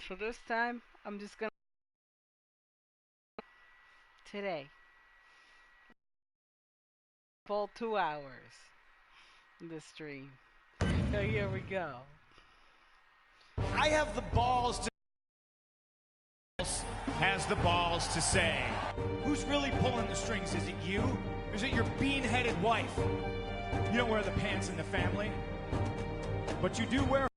So this time, I'm just gonna today full 2 hours in this stream. So here we go. I have the balls to has the balls to say. Who's really pulling the strings? Is it you? Or is it your bean-headed wife? You don't wear the pants in the family, but you do wear.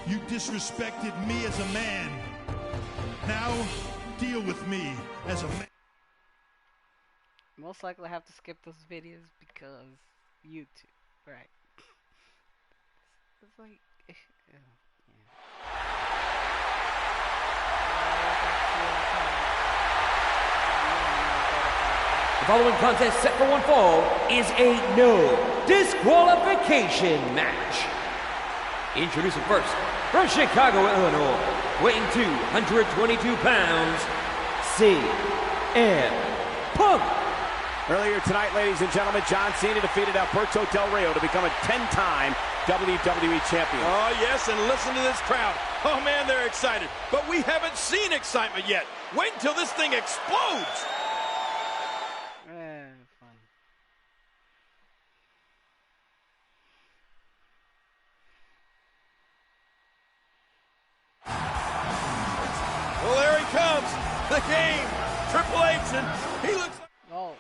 You disrespected me as a man. Now deal with me as a man. Most likely I have to skip those videos because YouTube, right? It's like, yeah. The following contest set for one fall is a no disqualification match. Introducing first, from Chicago, Illinois, weighing 222 pounds, CM Punk. Earlier tonight, ladies and gentlemen, John Cena defeated Alberto Del Rio to become a 10-time WWE champion. Oh, yes, and listen to this crowd. Oh, man, they're excited. But we haven't seen excitement yet. Wait until this thing explodes. Fun. Well, there he comes. The game. Triple H, and he looks like... Oh.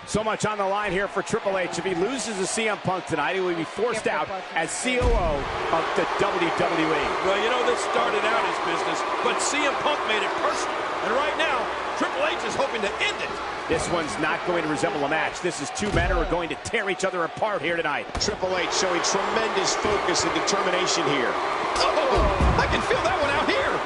So much on the line here for Triple H. If he loses to CM Punk tonight, he will be forced out as COO of the WWE. Well, you know, this started out as business, but CM Punk made it personal. And right now, Triple H is hoping to end it. This one's not going to resemble a match. This is two men who are going to tear each other apart here tonight. Triple H showing tremendous focus and determination here. Oh, I can feel that one out here.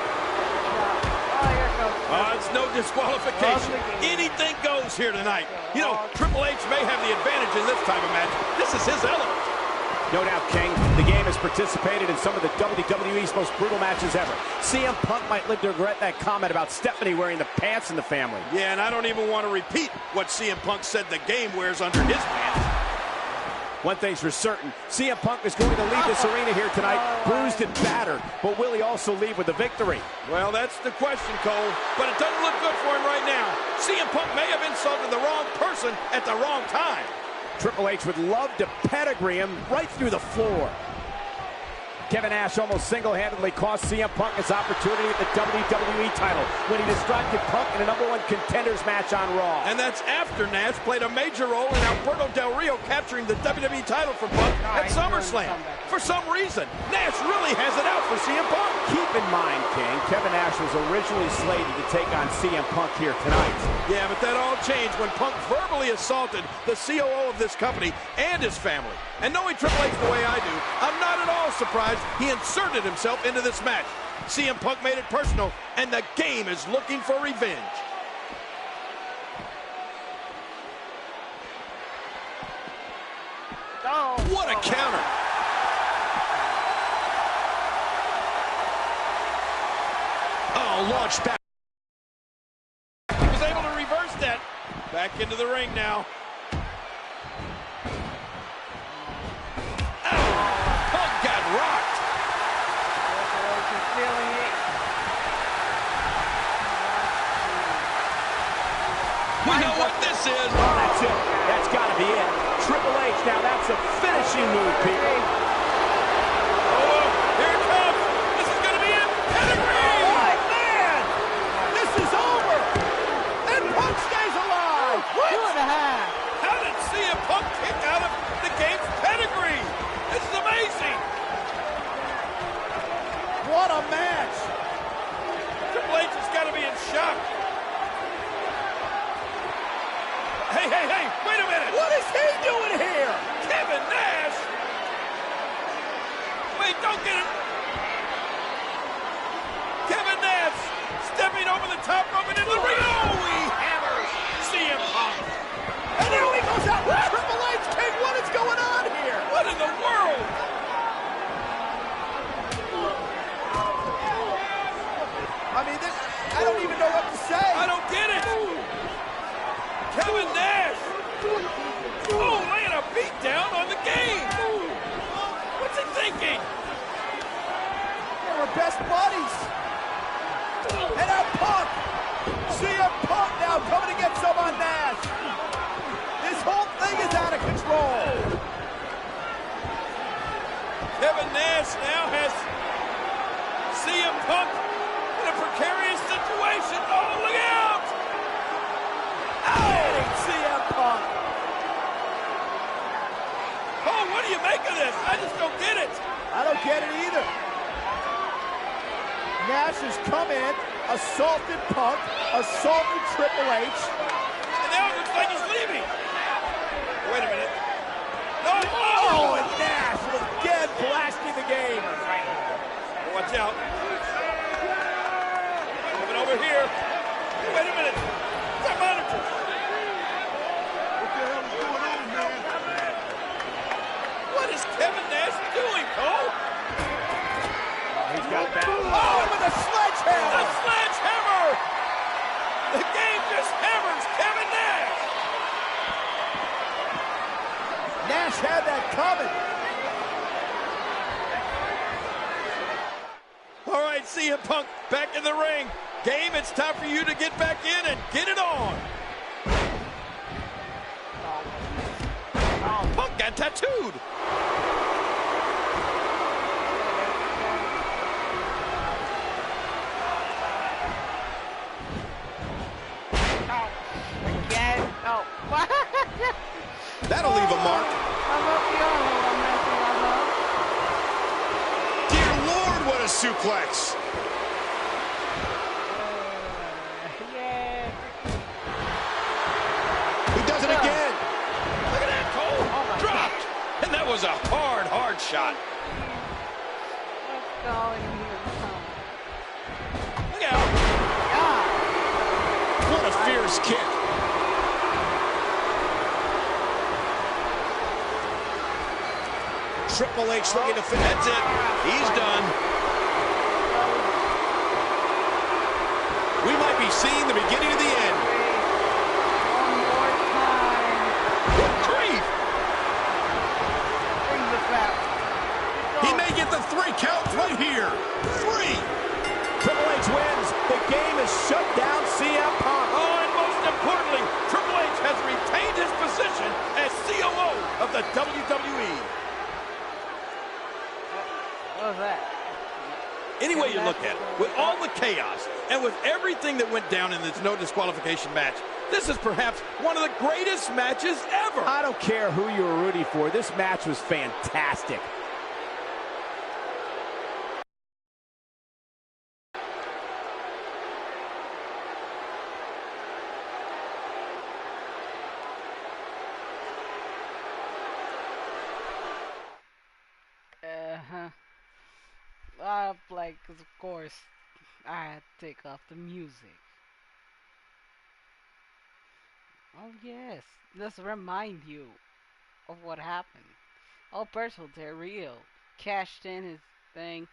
It's no disqualification. Anything goes here tonight. You know, Triple H may have the advantage in this type of match. This is his element. No doubt, King. The game has participated in some of the WWE's most brutal matches ever. CM Punk might live to regret that comment about Stephanie wearing the pants in the family. Yeah, and I don't even want to repeat what CM Punk said the game wears under his pants. One thing's for certain, CM Punk is going to leave this arena here tonight, bruised and battered, but will he also leave with the victory? Well, that's the question, Cole, but it doesn't look good for him right now. CM Punk may have insulted the wrong person at the wrong time. Triple H would love to pedigree him right through the floor. Kevin Nash almost single-handedly cost CM Punk his opportunity at the WWE title when he distracted Punk in a #1 contenders match on Raw. And that's after Nash played a major role in Alberto Del Rio capturing the WWE title from Punk at SummerSlam. For some reason, Nash really has it out for CM Punk. Keep in mind, King, Kevin Nash was originally slated to take on CM Punk here tonight. Yeah, but that all changed when Punk verbally assaulted the COO of this company and his family. And knowing Triple H the way I do, I'm not at all surprised he inserted himself into this match. CM Punk made it personal, and the game is looking for revenge. Oh. What a counter. Oh, launched back. He was able to reverse that. Back into the ring now. We know what this is. Oh, that's it. That's got to be it. Triple H, now that's a finishing move, people. Oh, here it comes. This is going to be it. Pedigree. Oh, man. This is over. And Punk stays alive. What? 2.5. How did CM Punk kick out of the game's pedigree? This is amazing. What a match. Triple H has got to be in shock. Hey, wait a minute. What is he doing here? Kevin Nash. Wait, don't get him. Kevin Nash stepping over the top rope and into the ring. Oh, he hammers CM Punk. And now he goes out with Triple H. King, what is going on here? What in the world? I mean, I don't even know what to say. I don't get it. Kevin Nash. Oh, laying a beat down on the game. What's he thinking? They were best best buddies. And now Punk. CM Punk now coming to get some on Nash. This whole thing is out of control. Kevin Nash now has CM Punk in a precarious situation. Oh, look out! Hitting CM Punk. Oh, what do you make of this? I just don't get it. I don't get it either. Nash has come in, assaulted Punk, assaulted Triple H. And now it looks like he's leaving. Wait a minute. No! Oh, and Nash again blasting the game. Watch out. Coming over here. Wait a minute. It's our monitor. What the hell is going on, man? What is Kevin Nash doing, Cole? He's got that. Oh, with a sledgehammer. A sledgehammer! The game just hammers Kevin Nash. Nash had that coming. All right, CM Punk back in the ring. Game, it's time for you to get back in and get it on. Oh, Punk got tattooed. Again. Oh, what? That'll leave a mark. I'm not the only one messing up. Dear Lord, what a suplex. Yeah. He does it again. Look at that, Cole. Dropped. And that was a hard, hard shot. What's going here? Look out. God. What a fierce kick. Triple H looking to finish. That's it. He's done. We might be seeing the beginning of the end. One more time. Good grief. Bring the back. He may get the 3 count right here. 3. Triple H wins. The game has shut down CM Punk. Oh, and most importantly, Triple H has retained his position as COO of the WWE. What was that? Any way you look at it, with all the chaos and with everything that went down in this no disqualification match, this is perhaps one of the greatest matches ever. I don't care who you were rooting for. This match was fantastic. Like, 'cause of course, I had to take off the music. Oh yes, just remind you of what happened. Alberto Del Rio cashed in his thing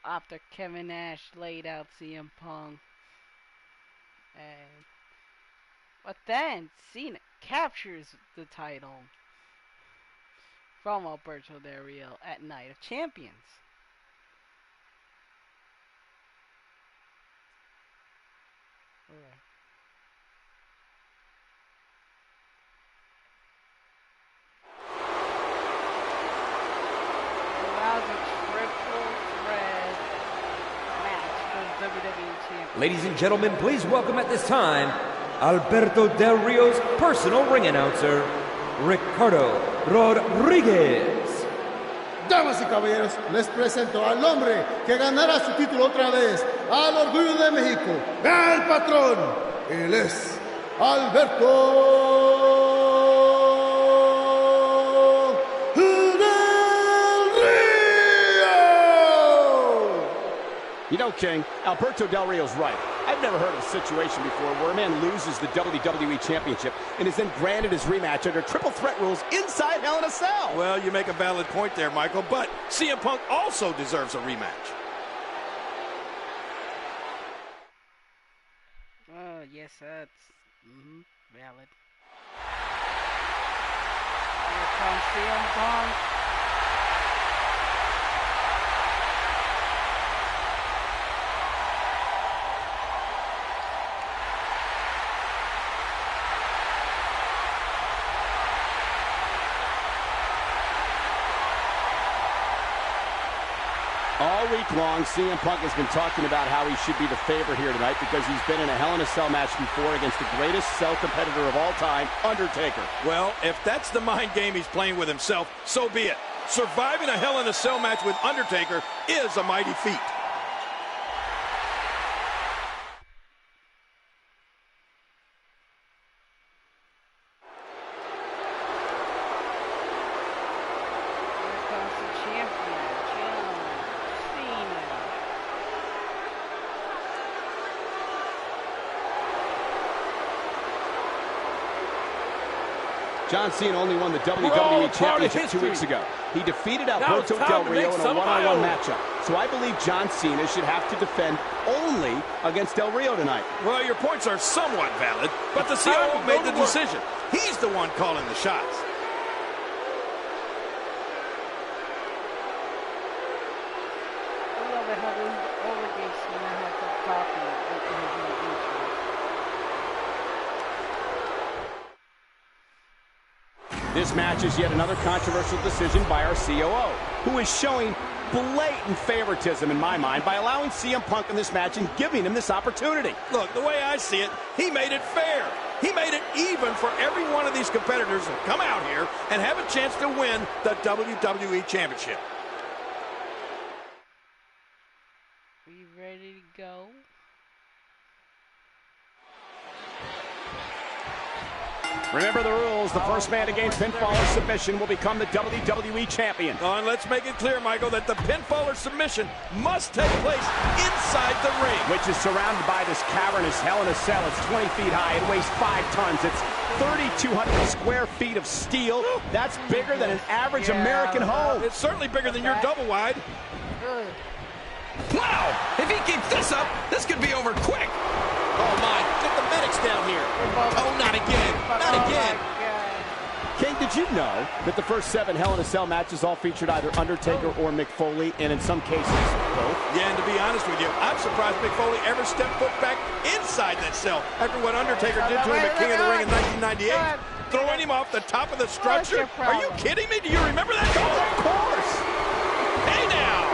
after Kevin Nash laid out CM Punk, and but then Cena captures the title from Alberto Del Rio at Night of Champions. Ladies and gentlemen, please welcome at this time Alberto Del Rio's personal ring announcer, Ricardo Rodriguez. Damas y caballeros, les presento al hombre que ganará su título otra vez, al Orgullo de México, el patrón. Él es Alberto Del Rio. You know, King, Alberto Del Rio's right. I've never heard of a situation before where a man loses the WWE Championship and is then granted his rematch under triple threat rules inside Hell in a Cell. Well, you make a valid point there, Michael, but CM Punk also deserves a rematch. Yes, that's valid. Here comes CM Punk. All week long, CM Punk has been talking about how he should be the favorite here tonight because he's been in a Hell in a Cell match before against the greatest cell competitor of all time, Undertaker. Well, if that's the mind game he's playing with himself, so be it. Surviving a Hell in a Cell match with Undertaker is a mighty feat. John Cena only won the WWE Championship 2 weeks ago. He defeated Alberto Del Rio in a one-on-one matchup. So I believe John Cena should have to defend only against Del Rio tonight. Well, your points are somewhat valid, but the COO made the decision. He's the one calling the shots. This match is yet another controversial decision by our COO, who is showing blatant favoritism in my mind by allowing CM Punk in this match and giving him this opportunity. Look, the way I see it, he made it fair. He made it even for every one of these competitors to come out here and have a chance to win the WWE Championship. Are you ready to go? Remember the rules. The first man to gain pinfall or submission will become the WWE Champion. And let's make it clear, Michael, that the pinfall or submission must take place inside the ring. Which is surrounded by this cavernous Hell in a Cell. It's 20 feet high. It weighs 5 tons. It's 3,200 square feet of steel. That's bigger than an average American home. It's certainly bigger than your double wide. Wow! If he keeps this up, this could be over quick. Oh, my. Get the medics down here. Oh, not again. Not again. King, did you know that the first 7 Hell in a Cell matches all featured either Undertaker or Mick Foley, and in some cases, both? Yeah, and to be honest with you, I'm surprised Mick Foley ever stepped foot back inside that cell after what Undertaker did to him at King of the Ring in 1998. Throwing him off the top of the structure. Are you kidding me? Do you remember that? Oh, of course. Hey, now.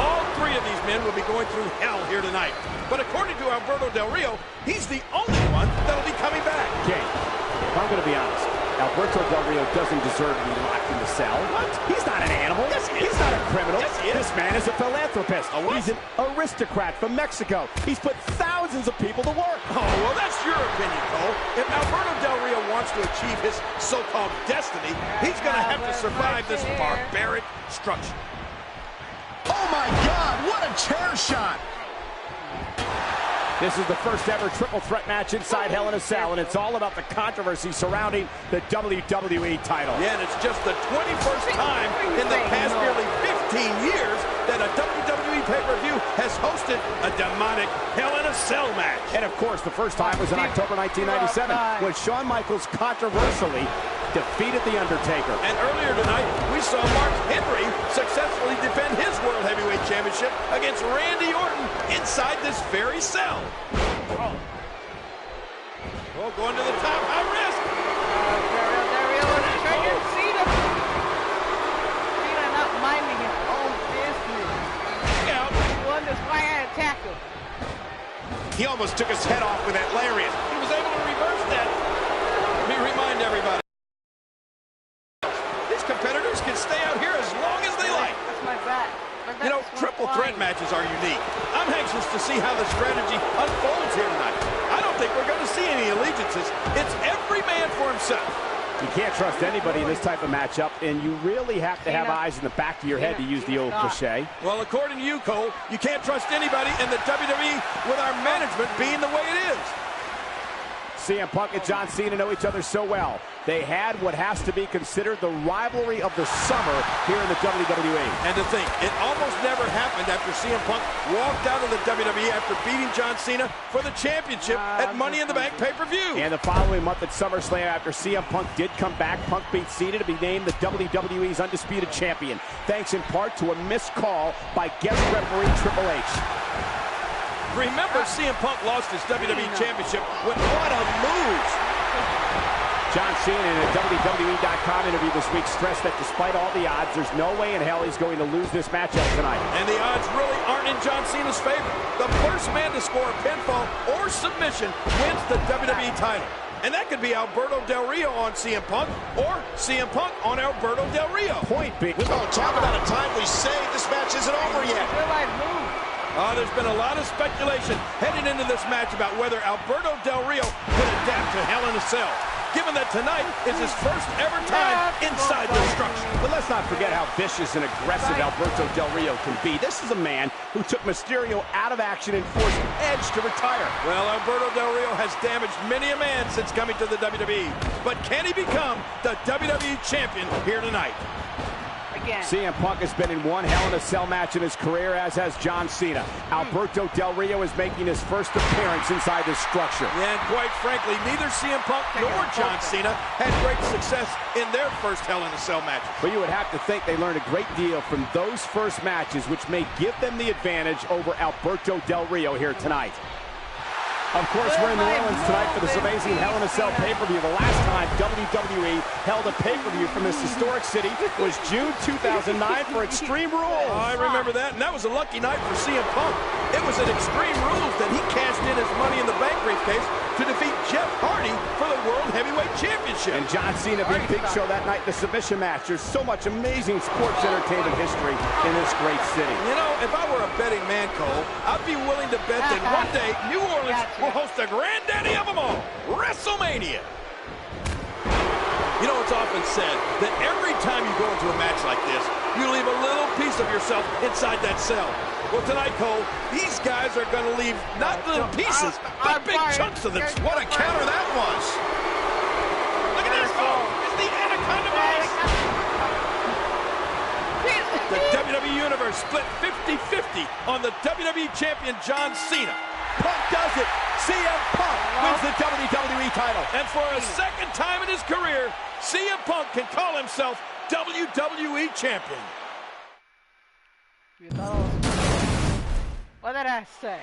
All 3 of these men will be going through hell here tonight. But according to Alberto Del Rio, he's the only one that'll be coming back. King, if I'm going to be honest, Alberto Del Rio doesn't deserve to be locked in the cell. What? He's not an animal. Yes, he is. He's not a criminal. Yes, he is. This man is a philanthropist. A what? He's an aristocrat from Mexico. He's put thousands of people to work. Oh, well, that's your opinion, Cole. If Alberto Del Rio wants to achieve his so-called destiny, he's going to have to survive this barbaric structure. Oh, my God. What a chair shot. This is the first ever triple threat match inside Hell in a Cell, and it's all about the controversy surrounding the WWE title. Yeah, and it's just the 21st time in the past nearly 15 years that a WWE pay-per-view has hosted a demonic Hell in a Cell match. And of course, the first time was in October 1997, when Shawn Michaels controversially defeated The Undertaker. And earlier tonight, we saw Mark Henry successfully defend his World Heavyweight Championship against Randy Orton inside this very cell. Oh, going to the top, high risk. Cena not minding his own business. Look out. He wonders why I attack him. He almost took his head off with that lariat. He was able to reverse that. Let me remind everybody. These competitors can stay out here as long as they like. That's my back. You know, triple threat matches are unique. I'm anxious to see how the strategy unfolds here tonight. I don't think we're going to see any allegiances. It's every man for himself. You can't trust anybody in this type of matchup, and you really have to have eyes in the back of your head, to use the old cliche. Well, according to you, Cole, you can't trust anybody in the WWE with our management being the way it is. CM Punk and John Cena know each other so well. They had what has to be considered the rivalry of the summer here in the WWE. And to think, it almost never happened after CM Punk walked out of the WWE after beating John Cena for the championship at Money in the Bank pay-per-view. And the following month at SummerSlam, after CM Punk did come back, Punk beat Cena to be named the WWE's undisputed champion, thanks in part to a missed call by guest referee Triple H. Remember, CM Punk lost his WWE Championship with what a move. John Cena in a WWE.com interview this week stressed that despite all the odds, there's no way in hell he's going to lose this matchup tonight. And the odds really aren't in John Cena's favor. The first man to score a pinfall or submission wins the WWE title. And that could be Alberto Del Rio on CM Punk or CM Punk on Alberto Del Rio. Point being... Oh, talk about a time we say this match isn't over yet. There's been a lot of speculation heading into this match about whether Alberto Del Rio could adapt to Hell in a Cell, given that tonight is his first ever time inside the structure. But let's not forget how vicious and aggressive Alberto Del Rio can be. This is a man who took Mysterio out of action and forced Edge to retire. Well, Alberto Del Rio has damaged many a man since coming to the WWE. But can he become the WWE Champion here tonight? CM Punk has been in one Hell in a Cell match in his career, as has John Cena. Alberto Del Rio is making his first appearance inside this structure. Yeah, and quite frankly, neither CM Punk nor John Cena had great success in their first Hell in a Cell match. But you would have to think they learned a great deal from those first matches, which may give them the advantage over Alberto Del Rio here tonight. Of course, we're in New Orleans tonight for this amazing Hell in a Cell pay-per-view. The last time WWE held a pay-per-view from this historic city was June 2009 for Extreme Rules. I remember that, and that was a lucky night for CM Punk. It was at Extreme Rules that he cashed in his Money in the Bank briefcase to defeat Jeff Hardy for the World Heavyweight Championship. And John Cena beat Big Show that night in the submission match. There's so much amazing sports entertainment history in this great city. You know, if I were a betting man, Cole, I'd be willing to bet that one day New Orleans will host the granddaddy of them all, WrestleMania. You know, it's often said that every time you go into a match like this, you leave a little piece of yourself inside that cell. Well, tonight, Cole, these guys are going to leave not little pieces, but big chunks of them. What a counter that was. Look at this, Cole. It's the Anaconda Mace. The WWE Universe split 50-50 on the WWE Champion John Cena. Punk does it. CM Punk wins the WWE title. And for a second time in his career, CM Punk can call himself WWE Champion. What did I say?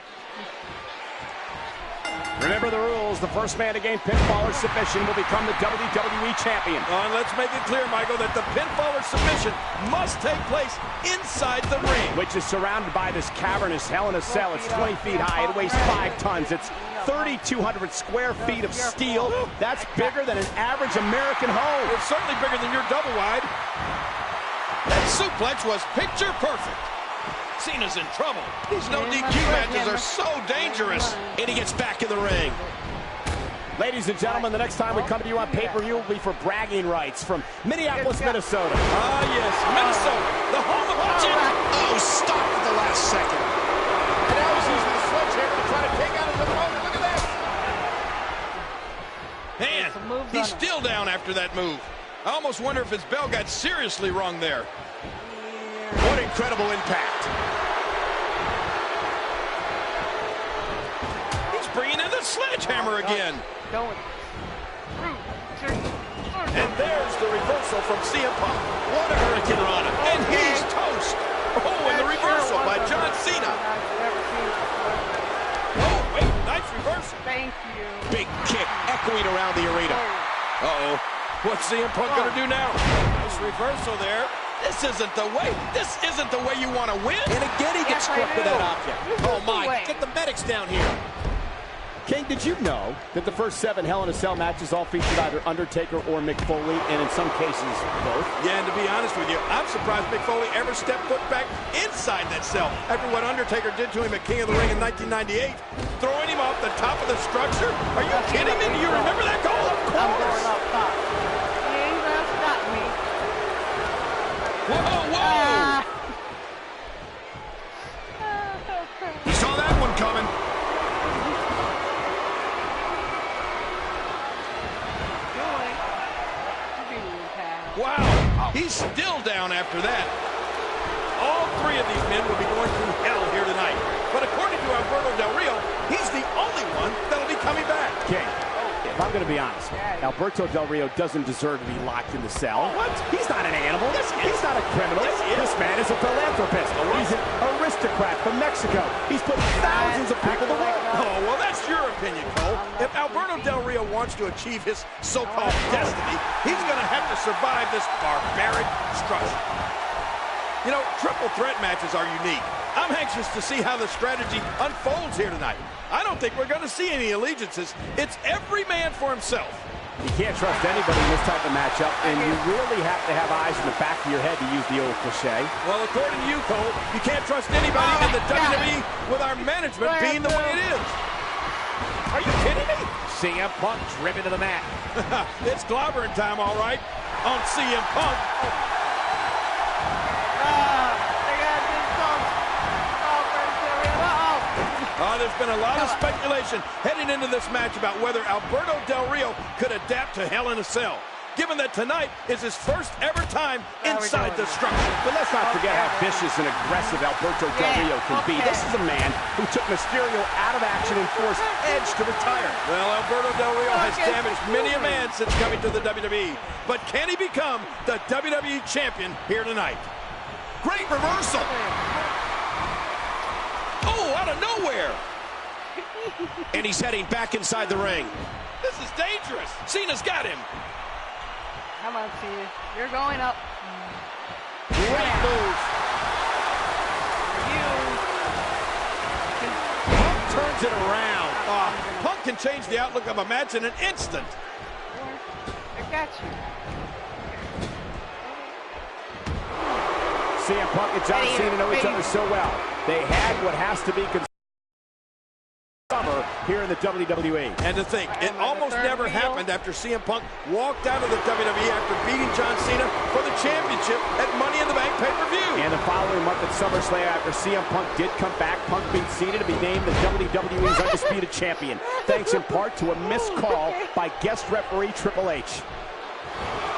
Remember the rules. The first man to gain pinfall or submission will become the WWE Champion. And let's make it clear, Michael, that the pinfall or submission must take place inside the ring. Which is surrounded by this cavernous Hell in a Cell. It's 20 feet high. It weighs 5 tons. It's 3,200 square feet of steel. That's bigger than an average American home. It's certainly bigger than your double wide. That suplex was picture perfect. Cena's in trouble. These no DQ matches are so dangerous. And he gets back in the ring. Ladies and gentlemen, the next time we come to you on pay-per-view will be for bragging rights from Minneapolis, Minnesota. Ah, yes, Minnesota, the home of legend. Oh, stop at the last second. And now he's using the sledgehammer to try to take out his opponent. Look at this. Man, he's still down after that move. I almost wonder if his bell got seriously wrong there. What incredible impact. He's bringing in the sledgehammer again. And there's the reversal from CM Punk. What a hurricane run. And he's toast. Oh, and the reversal by John Cena. Oh, wait, nice reversal. Thank you. Big kick echoing around the arena. Uh-oh. What's CM Punk going to do now? Nice reversal there. This isn't the way. This isn't the way you want to win. And again, he gets struck with that object. Oh, my. Get the medics down here. King, did you know that the first 7 Hell in a Cell matches all featured either Undertaker or Mick Foley, and in some cases, both? Yeah, and to be honest with you, I'm surprised Mick Foley ever stepped foot back inside that cell after what Undertaker did to him at King of the Ring in 1998. Throwing him off the top of the structure? Are you kidding me? Do you remember that goal? Of course. I'm going up top. He ain't gonna stop me. Whoa, whoa! He saw that one coming. Wow, he's still down after that. All 3 of these men will be going through hell here tonight. But according to Alberto Del Rio, he's the only one that'll be coming back. King, if I'm going to be honest, Alberto Del Rio doesn't deserve to be locked in the cell. What? He's not an animal. He's not a criminal. This man is a philanthropist. He's an aristocrat from Mexico. He's put thousands of people to work. Oh, well, that's your opinion, Cole. If Alberto Del Rio wants wants to achieve his so-called destiny, he's going to have to survive this barbaric structure. You know, triple threat matches are unique. I'm anxious to see how the strategy unfolds here tonight. I don't think we're going to see any allegiances. It's every man for himself. You can't trust anybody in this type of matchup, and you really have to have eyes in the back of your head, to use the old cliche. Well, according to you, Cole, you can't trust anybody in the WWE with our management being the way it is. Are you kidding me? CM Punk driven to the mat. It's clobbering time, all right, on CM Punk. There's been a lot of speculation heading into this match about whether Alberto Del Rio could adapt to Hell in a Cell, given that tonight is his first ever time inside the structure. But let's not forget how vicious and aggressive Alberto Del Rio can be. This is a man who took Mysterio out of action and forced Edge to retire. Well, Alberto Del Rio has damaged many a man since coming to the WWE. But can he become the WWE champion here tonight? Great reversal. Oh, out of nowhere. And he's heading back inside the ring. This is dangerous. Cena's got him. Come on, Cena. You're going up. Great move. Punk turns it around. Punk can change the outlook of a match in an instant. I got you. CM Punk and John Cena know each other so well. They had what has to be summer here in the WWE. And to think, it almost never happened after CM Punk walked out of the WWE after beating John Cena for the championship at Money in the Bank pay-per-view. And the following month at SummerSlam, after CM Punk did come back, Punk beat Cena to be named the WWE's undisputed champion, thanks in part to a missed call by guest referee Triple H.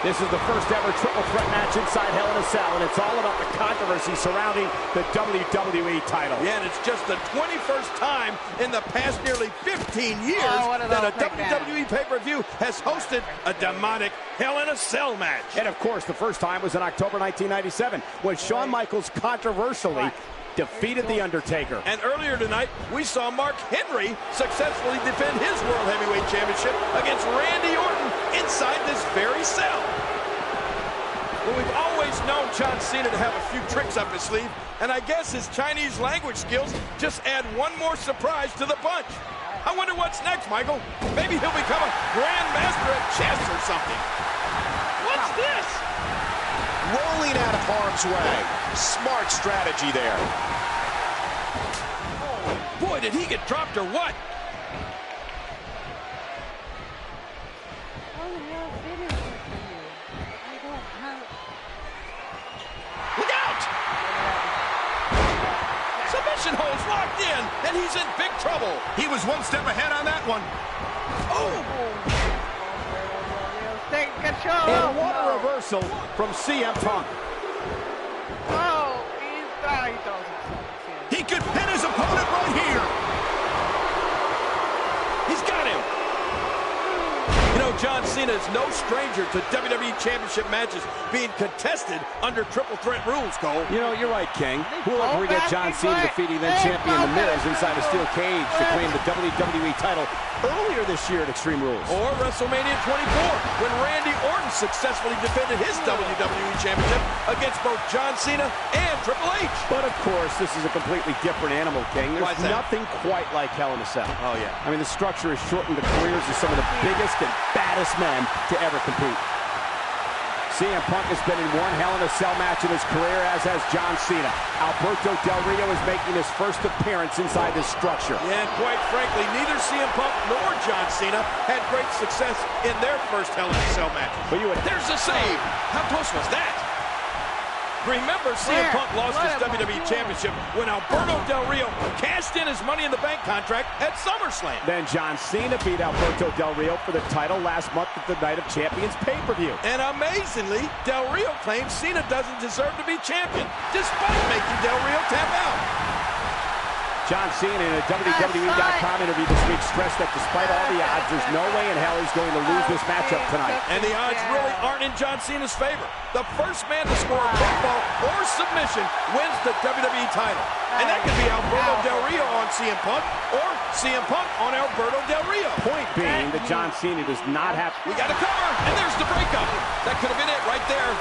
This is the first ever triple threat match inside Hell in a Cell, and it's all about the controversy surrounding the WWE title. Yeah, and it's just the 21st time in the past nearly 15 years that a WWE pay-per-view has hosted a demonic Hell in a Cell match. And of course, the first time was in October 1997, when Shawn Michaels controversially defeated The Undertaker. And earlier tonight, we saw Mark Henry successfully defend his World Heavyweight Championship against Randy Orton inside this very cell. Well, we've always known John Cena to have a few tricks up his sleeve, and I guess his Chinese language skills just add one more surprise to the bunch. I wonder what's next, Michael. Maybe he'll become a Grand Master at chess or something. What's this? Rolling out of harm's way. Smart strategy there. Boy, did he get dropped or what? Look out! Submission holds locked in, and he's in big trouble. He was one step ahead on that one. Oh! Take control. And what a reversal from CM Punk. Oh, He could pin his opponent right here. He's got him. You know, John Cena is no stranger to WWE Championship matches being contested under triple threat rules, Cole. You know, you're right, King. Who will forget John Cena defeating then champion The Miz inside a steel cage to claim the WWE title earlier this year at Extreme Rules. Or WrestleMania 24, when Randy Orton successfully defended his WWE Championship against both John Cena and Triple H. But of course, this is a completely different animal, King. There's nothing quite like Hell in a Cell. Oh, yeah. I mean, the structure has shortened the careers of some of the biggest and baddest men to ever compete. CM Punk has been in one Hell in a Cell match in his career, as has John Cena. Alberto Del Rio is making his first appearance inside this structure. Yeah, and quite frankly, neither CM Punk nor John Cena had great success in their first Hell in a Cell match. But there's a save. How close was that? Remember, CM Punk lost his WWE Championship when Alberto Del Rio cashed in his Money in the Bank contract at SummerSlam. Then John Cena beat Alberto Del Rio for the title last month at the Night of Champions pay-per-view. And amazingly, Del Rio claims Cena doesn't deserve to be champion, despite making Del Rio tap out. John Cena in a WWE.com interview this week stressed that despite all the odds, there's no way in hell he's going to lose this matchup tonight. And the odds really aren't in John Cena's favor. The first man to score a pinfall or submission wins the WWE title. And that could be Alberto Del Rio on CM Punk or CM Punk on Alberto Del Rio. Point being that John Cena does not have... We got a cover, and there's the breakup. That could have been it right there.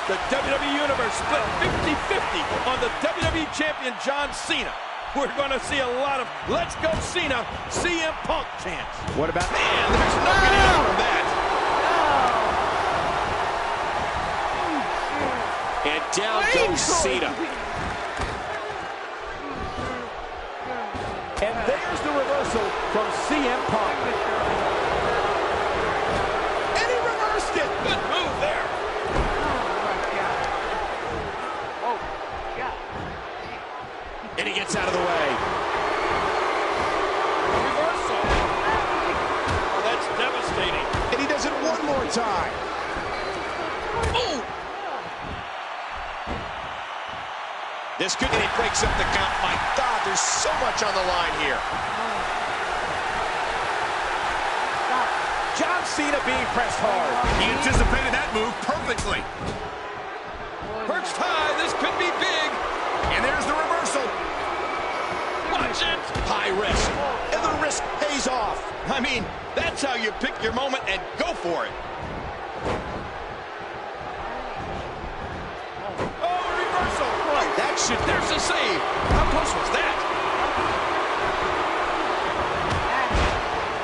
The WWE Universe split 50-50 on the WWE Champion John Cena. We're going to see a lot of "Let's go Cena" CM Punk chants. What about... Man, there's no getting out from that. And down goes Cena. And there's the reversal from CM Punk. And he reversed it. Good move there. And he gets out of the way. Reversal. Oh, that's devastating. And he does it one more time. Oh! This could, and he breaks up the count. My God, there's so much on the line here. John Cena being pressed hard. He anticipated that move perfectly. Perched high, this could be big. And there's the reversal. Watch it. High risk. And the risk pays off. I mean, that's how you pick your moment and go for it. Oh, reversal. That should... There's a save. How close was that?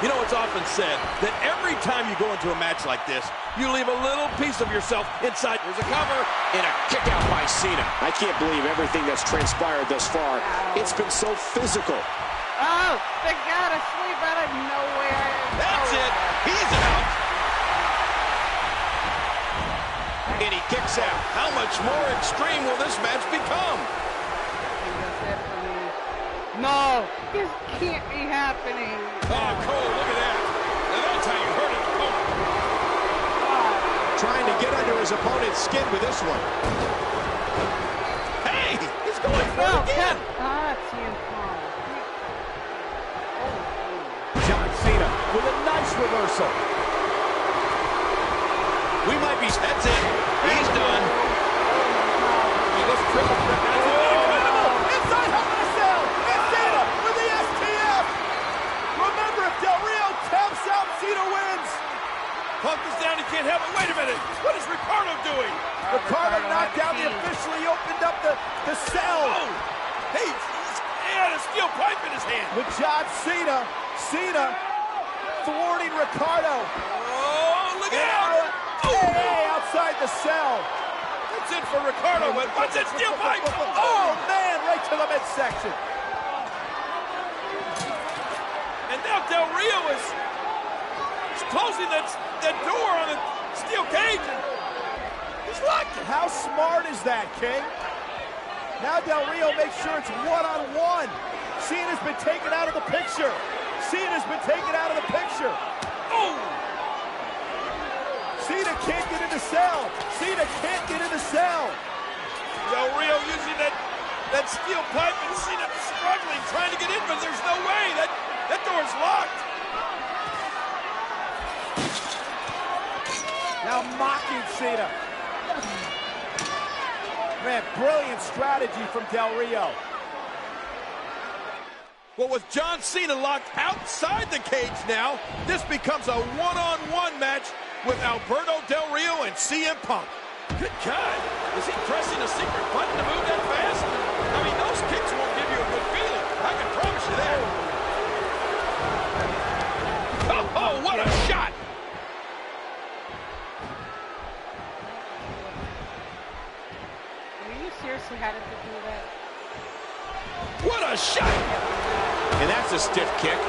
You know, it's often said that every time you go into a match like this, you leave a little piece of yourself inside. There's a cover. And a kick out by Cena. I can't believe everything that's transpired thus far. It's been so physical. Oh, they got to sleep out of nowhere. That's it. He's out. And he kicks out. How much more extreme will this match become? No, this can't be happening. Oh, Cole, look at that. Now that's how you hurt an opponent. Trying to get under his opponent's skin with this one. Hey, he's going for it again. CM Punk. John Cena with a nice reversal. We might be... That's it. He's done. This triple threat match is incredible. Inside Hell in a Cell. And Cena with the STF. Remember, if Del Rio taps out, Cena wins. Punk is down. He can't help it. Wait a minute. What is Ricardo doing? Ricardo knocked down the official. He opened up the cell. Oh. Hey, he had a steel pipe in his hand. With John Cena. Cena thwarting Ricardo. Oh, look out. Hey, outside the cell. That's it for Ricardo, but what's that steel pipe? Oh, man, right to the midsection. And now Del Rio is closing that door on the steel cage. And he's locked it. How smart is that, King? Now Del Rio makes sure it's one-on-one. Cena's been taken out of the picture. Cena's been taken out of the picture. Oh! Cena can't get in the cell. Cena can't get in the cell. Del Rio using that steel pipe and Cena struggling, trying to get in, but there's no way. That door's locked. Now mocking Cena. Man, brilliant strategy from Del Rio. Well, with John Cena locked outside the cage now, this becomes a one-on-one match with Alberto Del Rio and CM Punk. Good God, is he pressing a secret button to move that fast? I mean, those kicks won't give you a good feeling. I can promise you that. Oh, what a shot! Are you seriously having to do that? What a shot! And that's a stiff kick.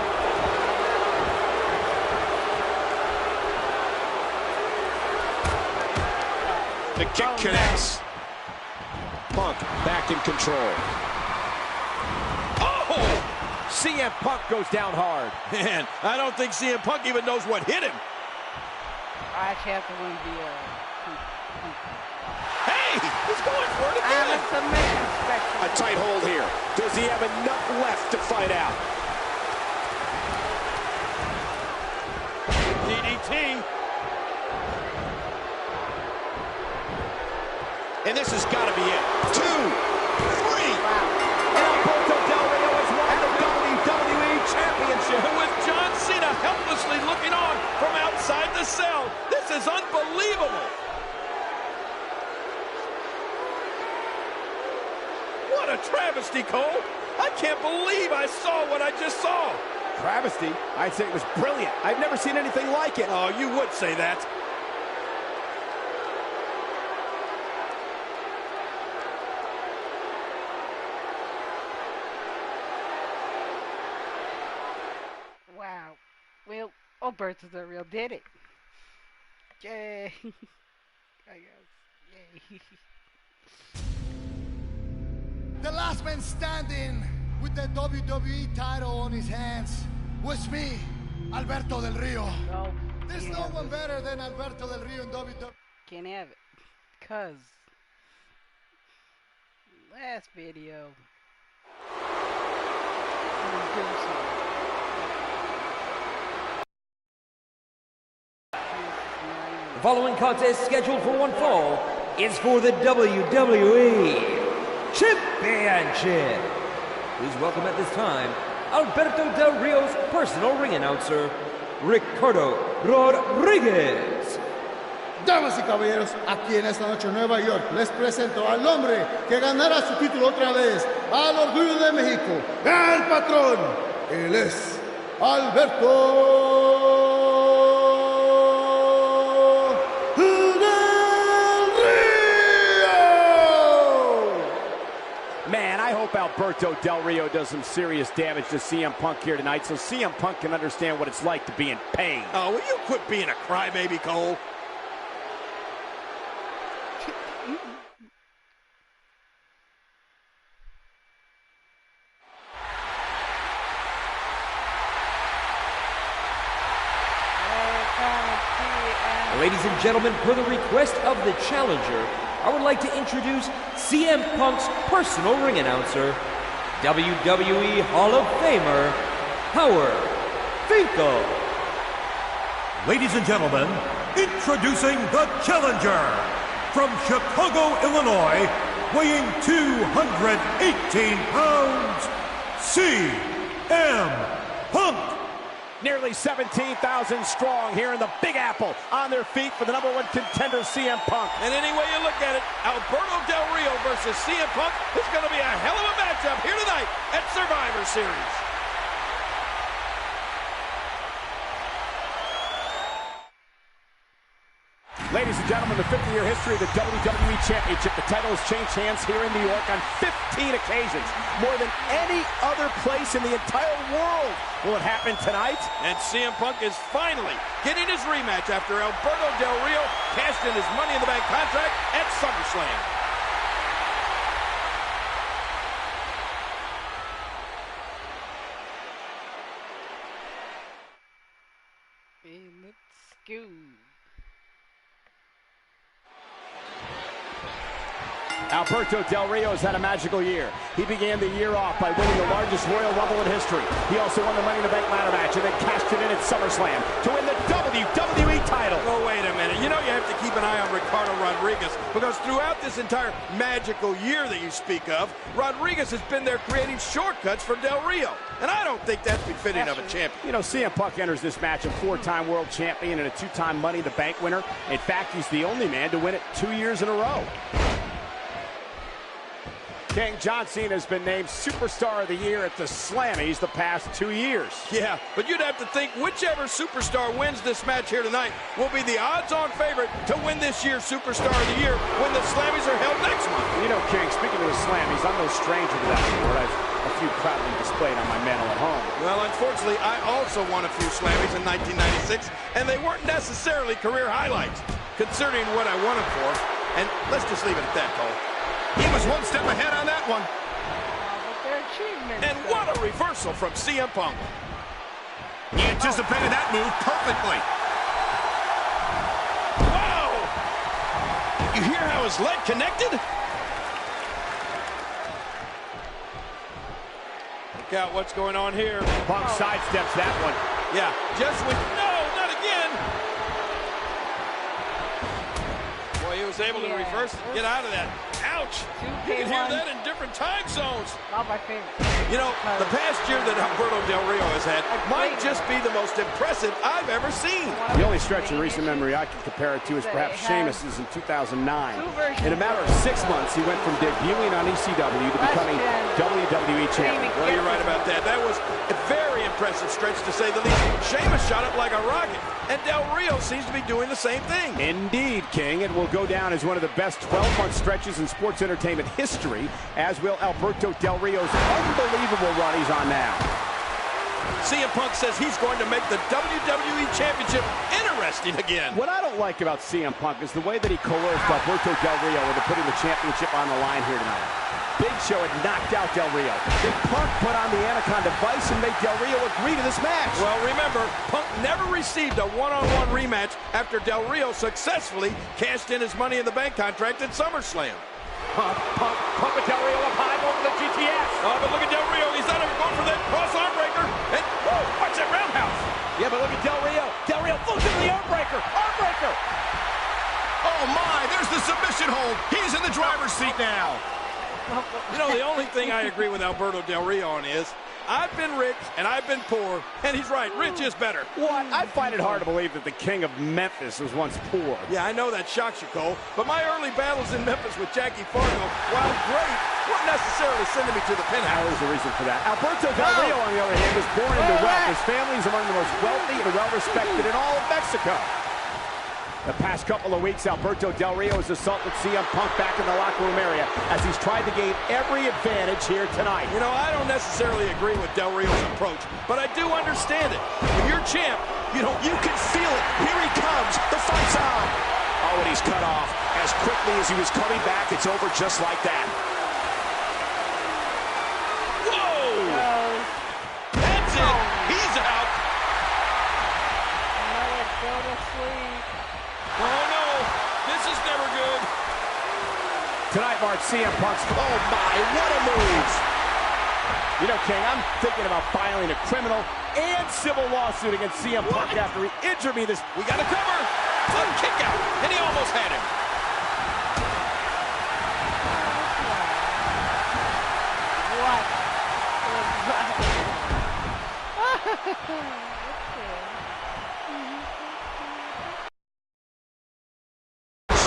The kick connects. Punk back in control. Oh! CM Punk goes down hard. Man, I don't think CM Punk even knows what hit him. I actually have to win the Hey, he's going for it I'm a again. submission special. A tight hold here. Does he have enough left to fight out? DDT. And this has got to be it. 2, 3. And Alberto Del Rio has won the WWE Championship. And with John Cena helplessly looking on from outside the cell, this is unbelievable. What a travesty, Cole. I can't believe I saw what I just saw. Travesty? I'd say it was brilliant. I've never seen anything like it. Oh, you would say that. Wow. Well, Alberto Del Rio did it. Yay. I guess. Yay. The last man standing with the WWE title on his hands was me, Alberto Del Rio. No. There's no one better than Alberto Del Rio in WWE. Can't have it. Cause last video. The following contest scheduled for one fall is for the WWE Championship. Please welcome at this time Alberto Del Rio's personal ring announcer, Ricardo Rodriguez. Damas y caballeros, aquí en esta noche en Nueva York les presento al hombre que ganará su título otra vez, al Orgullo de México, el patrón. Él es Alberto Del Rio. Man, I hope Alberto Del Rio does some serious damage to CM Punk here tonight so CM Punk can understand what it's like to be in pain. Oh, will you quit being a crybaby, Cole? Ladies and gentlemen, per the request of the challenger, I would like to introduce CM Punk's personal ring announcer, WWE Hall of Famer, Howard Finkel. Ladies and gentlemen, introducing the challenger from Chicago, Illinois, weighing 218 pounds, CM Punk. Nearly 17,000 strong here in the Big Apple on their feet for the #1 contender, CM Punk. And any way you look at it, Alberto Del Rio versus CM Punk is going to be a hell of a matchup here tonight at Survivor Series. Ladies and gentlemen, the 50-year history of the WWE Championship. The title has changed hands here in New York on 15 occasions, more than any other place in the entire world. Will it happen tonight? And CM Punk is finally getting his rematch after Alberto Del Rio cashed in his Money in the Bank contract at SummerSlam. Hey, let's go. Alberto Del Rio has had a magical year. He began the year off by winning the largest Royal Rumble in history. He also won the Money in the Bank ladder match and then cashed it in at SummerSlam to win the WWE title. Oh, wait a minute. You know you have to keep an eye on Ricardo Rodriguez because throughout this entire magical year that you speak of, Rodriguez has been there creating shortcuts for Del Rio. And I don't think that's befitting of a champion. You know, CM Punk enters this match a 4-time world champion and a 2-time Money in the Bank winner. In fact, he's the only man to win it 2 years in a row. King John Cena has been named Superstar of the Year at the Slammies the past 2 years. Yeah, but you'd have to think whichever superstar wins this match here tonight will be the odds-on favorite to win this year's Superstar of the Year when the Slammies are held next month. You know, King, speaking of the Slammies, I'm no stranger to that award. I've a few proudly displayed on my mantle at home. Well, unfortunately, I also won a few Slammies in 1996, and they weren't necessarily career highlights, considering what I won them for. And let's just leave it at that, Cole. He was one step ahead on that one. And what a reversal from CM Punk. He anticipated that move perfectly. Wow! You hear how his leg connected? Look out what's going on here. Punk sidesteps that one. Yeah, just when... No, not again. Boy, he was able to reverse it and get out of that. Ouch. You can hear that in different time zones. Not my favorite. You know, the past year that Alberto Del Rio has had might just be the most impressive I've ever seen. The only stretch in recent memory I can compare it to is perhaps Sheamus's in 2009. In a matter of 6 months, he went from debuting on ECW to becoming WWE champion. Well, you're right about that. That was a very impressive stretch, to say the least. Sheamus shot up like a rocket, and Del Rio seems to be doing the same thing. Indeed, King. It will go down as one of the best 12-month stretches in sports entertainment history, as will Alberto Del Rio's unbelievable run he's on now. CM Punk says he's going to make the WWE Championship interesting again. What I don't like about CM Punk is the way that he coerced Alberto Del Rio into putting the championship on the line here tonight. Big Show had knocked out Del Rio. Then Punk put on the Anaconda device and made Del Rio agree to this match. Well, remember, Punk never received a one-on-one rematch after Del Rio successfully cashed in his Money in the Bank contract at SummerSlam. Punk with Del Rio up high, over the GTS. Oh, but look at Del Rio. He's not even going for that cross arm breaker. And, whoa, watch that roundhouse. Yeah, but look at Del Rio. Del Rio falls into the arm breaker. Arm breaker. Oh, my, there's the submission hold. He's in the driver's seat now. You know, the only thing I agree with Alberto Del Rio on is, I've been rich and I've been poor, and he's right, rich is better. What? I find it hard to believe that the king of Memphis was once poor. Yeah, I know that shocks you, Cole, but my early battles in Memphis with Jackie Fargo, while great, weren't necessarily sending me to the penthouse. There's a reason for that. Alberto Del Rio, on the other hand, was born into wealth. His family is among the most wealthy and well-respected in all of Mexico. The past couple of weeks, Alberto Del Rio has assaulted CM Punk back in the locker room area as he's tried to gain every advantage here tonight. You know, I don't necessarily agree with Del Rio's approach, but I do understand it. When you're champ, you can feel it. Here he comes. The fight's on. Oh, and he's cut off. As quickly as he was coming back, it's over just like that. Whoa! That's it. He's out. Go to sleep. Oh, no. This is never good. Tonight marks CM Punk's... Oh, my, what a move. You know, King, I'm thinking about filing a criminal and civil lawsuit against CM Punk after he injured me this... We got a cover. A kick out. And he almost had him. What?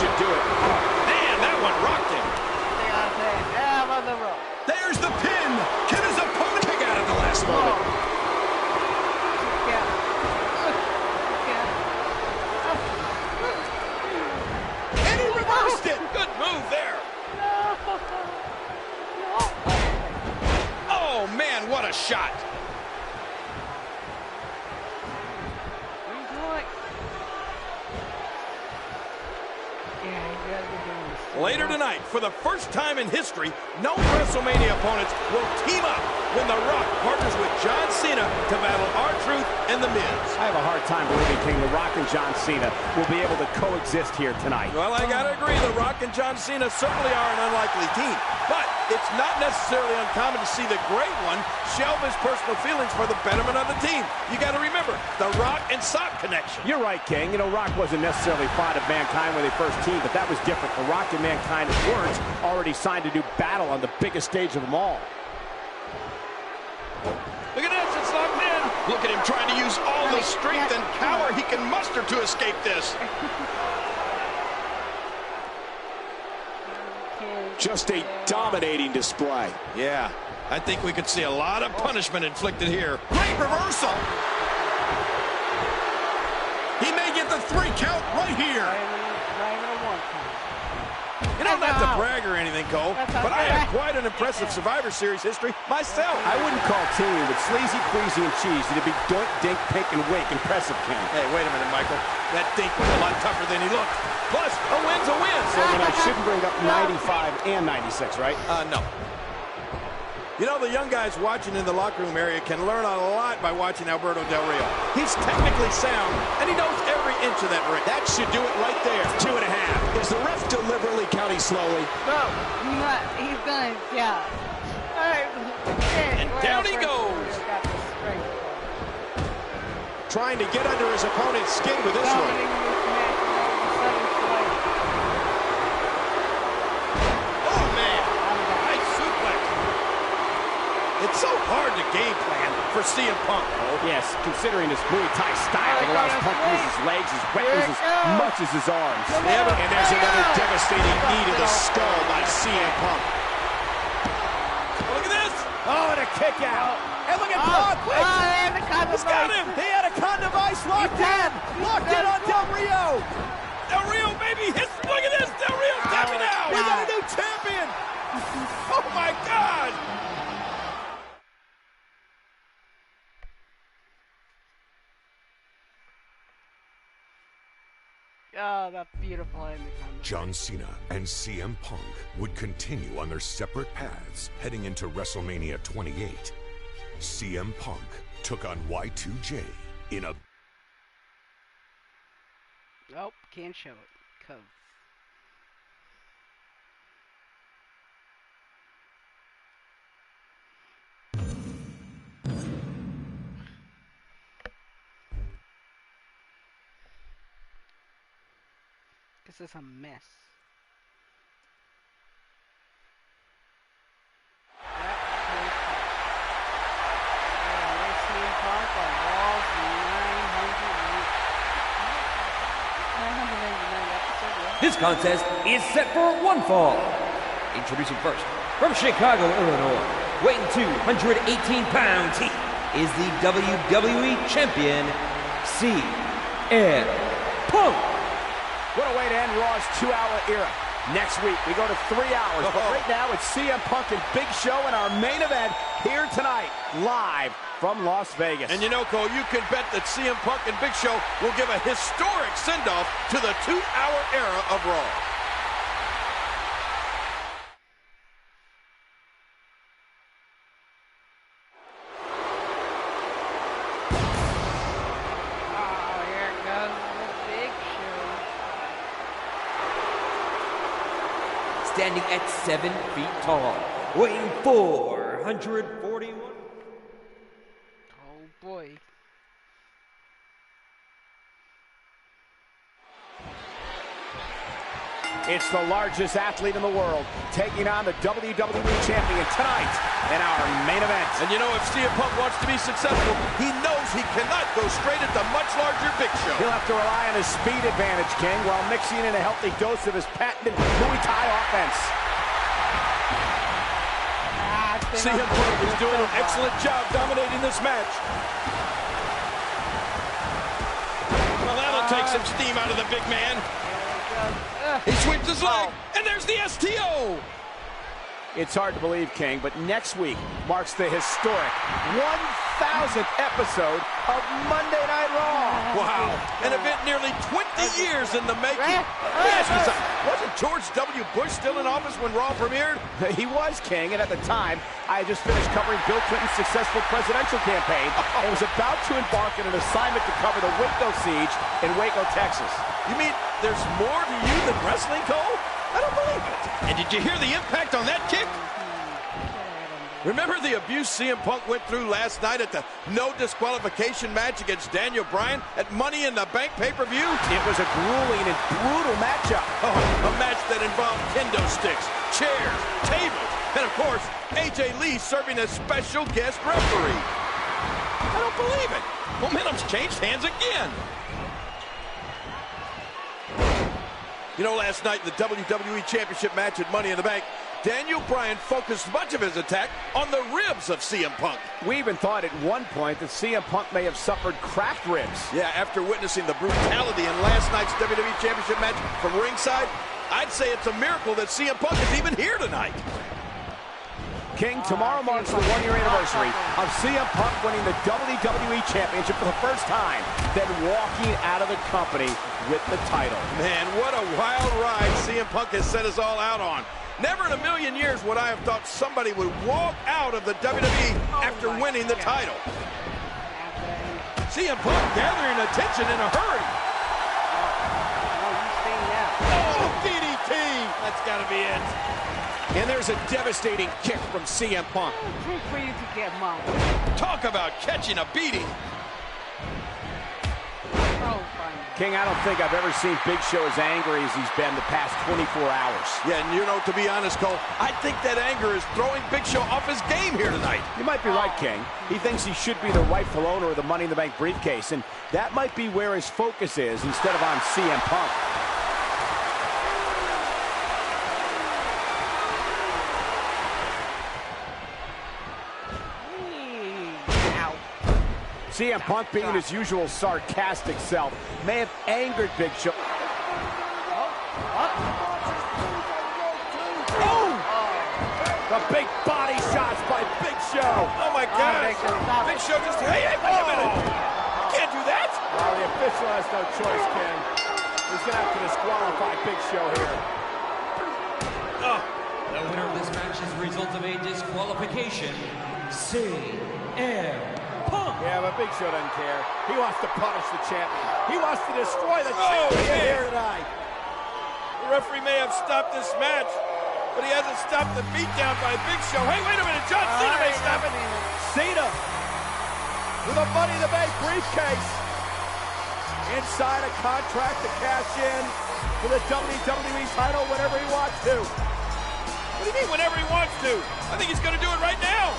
Should do it. Man, that one rocked him. There's the pin. Can his opponent Kick out at the last moment. And he reversed it. Good move there. Oh, man, what a shot. Later tonight, for the first time in history, no WrestleMania opponents will team up when The Rock partners with John Cena to battle R-Truth and The Miz. I have a hard time believing, King, The Rock and John Cena will be able to coexist here tonight. Well, I gotta agree, The Rock and John Cena certainly are an unlikely team. But it's not necessarily uncommon to see the Great One shelve his personal feelings for the betterment of the team. You gotta remember, The Rock and Sock connection. You're right, King. You know, Rock wasn't necessarily fond of Mankind when they first teamed, but that was different. The Rock and Mankind weren't already signed to do battle on the biggest stage of them all. Look at this, it's locked in. Look at him trying to use all the strength and power he can muster to escape this. Just a dominating display. Yeah, I think we could see a lot of punishment inflicted here. Great reversal. He may get the 3 count right here. You know, not to brag or anything, Cole, but I have quite an impressive Survivor Series history myself. I wouldn't call Teeny with Sleazy, Queasy, and Cheese. It'd be Doink, Dink, Pink, and Wink. Impressive, King. Hey, wait a minute, Michael. That Dink was a lot tougher than he looked. Plus, a win's a win. So then I shouldn't bring up 95 and 96, right? No. You know, the young guys watching in the locker room area can learn a lot by watching Alberto Del Rio. He's technically sound, and he knows every inch of that ring. That should do it right there. 2.5. Is the ref deliberately counting slowly? No, he's not. He's done his job. All right. And down he goes. trying to get under his opponent's skin with this one. Oh, man. Nice suplex. It's so hard to game plan for CM Punk. Yes, considering his Muay Thai style, it allows Punk to use his legs, his weapons, as much as his arms. And there's another devastating knee to the skull by CM Punk. Look at this. Oh, and a kick out. And look at Punk. He's got him. He had a con device locked in. Locked in on Del Rio. Del Rio, baby. Look at this. Del Rio tapping out. We got a new champion. Oh, my God. Oh, that's beautiful ending. John Cena and CM Punk would continue on their separate paths heading into WrestleMania 28. CM Punk took on Y2J in a... Nope, can't show it. Cause this is a mess. This contest is set for one fall. Introducing first, from Chicago, Illinois, weighing 218 pounds, he is the WWE Champion, CM Punk. What a way to end Raw's 2-hour era. Next week, we go to 3 hours. But right now, it's CM Punk and Big Show in our main event here tonight, live from Las Vegas. And you know, Cole, you can bet that CM Punk and Big Show will give a historic send-off to the 2-hour era of Raw. Standing at 7 feet tall, weighing 441. Oh boy. It's the largest athlete in the world taking on the WWE Champion tonight in our main event. And you know, if CM Punk wants to be successful, he knows he cannot go straight at the much larger Big Show. He'll have to rely on his speed advantage, King, while mixing in a healthy dose of his patented Muay Thai offense. CM Punk is doing an excellent job dominating this match. Well, that'll take some steam out of the big man. He sweeps his leg, and there's the STO. It's hard to believe, King, but next week marks the historic 1,000th episode of Monday Night Raw. Wow, an event nearly 20 years in the making. Let me ask you something. Wasn't George W. Bush still in office when Raw premiered? He was, King, and at the time, I had just finished covering Bill Clinton's successful presidential campaign and was about to embark on an assignment to cover the Waco siege in Waco, Texas. You mean there's more to you than wrestling, Cole? I don't believe it. And did you hear the impact on that kick? Remember the abuse CM Punk went through last night at the no disqualification match against Daniel Bryan at Money in the Bank pay-per-view? It was a grueling and brutal matchup. Oh, a match that involved kendo sticks, chairs, tables, and of course, AJ Lee serving as special guest referee. I don't believe it. Momentum's changed hands again. You know, last night in the WWE Championship match at Money in the Bank, Daniel Bryan focused much of his attack on the ribs of CM Punk. We even thought at one point that CM Punk may have suffered cracked ribs. Yeah, after witnessing the brutality in last night's WWE Championship match from ringside, I'd say it's a miracle that CM Punk is even here tonight. King, tomorrow marks the one-year anniversary of CM Punk winning the WWE Championship for the first time, then walking out of the company with the title. Man, what a wild ride CM Punk has set us all out on. Never in a million years would I have thought somebody would walk out of the WWE after winning the title. CM Punk gathering attention in a hurry. Oh, DDT! That's got to be it. And there's a devastating kick from CM Punk. For you to get mine. Talk about catching a beating. King, I don't think I've ever seen Big Show as angry as he's been the past 24 hours. Yeah, and you know, to be honest, Cole, I think that anger is throwing Big Show off his game here tonight. You might be right, King. He thinks he should be the rightful owner of the Money in the Bank briefcase, and that might be where his focus is instead of on CM Punk. CM Punk, being his usual sarcastic self, may have angered Big Show. Oh! The big body shots by Big Show. Oh, my God. Big Show just... Hey, wait a minute. You can't do that. Well, the official has no choice, Ken. He's going to have to disqualify Big Show here. The winner of this match is the result of a disqualification. CM Punk. Yeah, but Big Show doesn't care. He wants to punish the champion. He wants to destroy the champion here tonight. The referee may have stopped this match, but he hasn't stopped the beatdown by Big Show. Hey, wait a minute. John Cena may stop it. Cena with a Money in the Bank briefcase. Inside a contract to cash in for the WWE title whenever he wants to. What do you mean whenever he wants to? I think he's going to do it right now.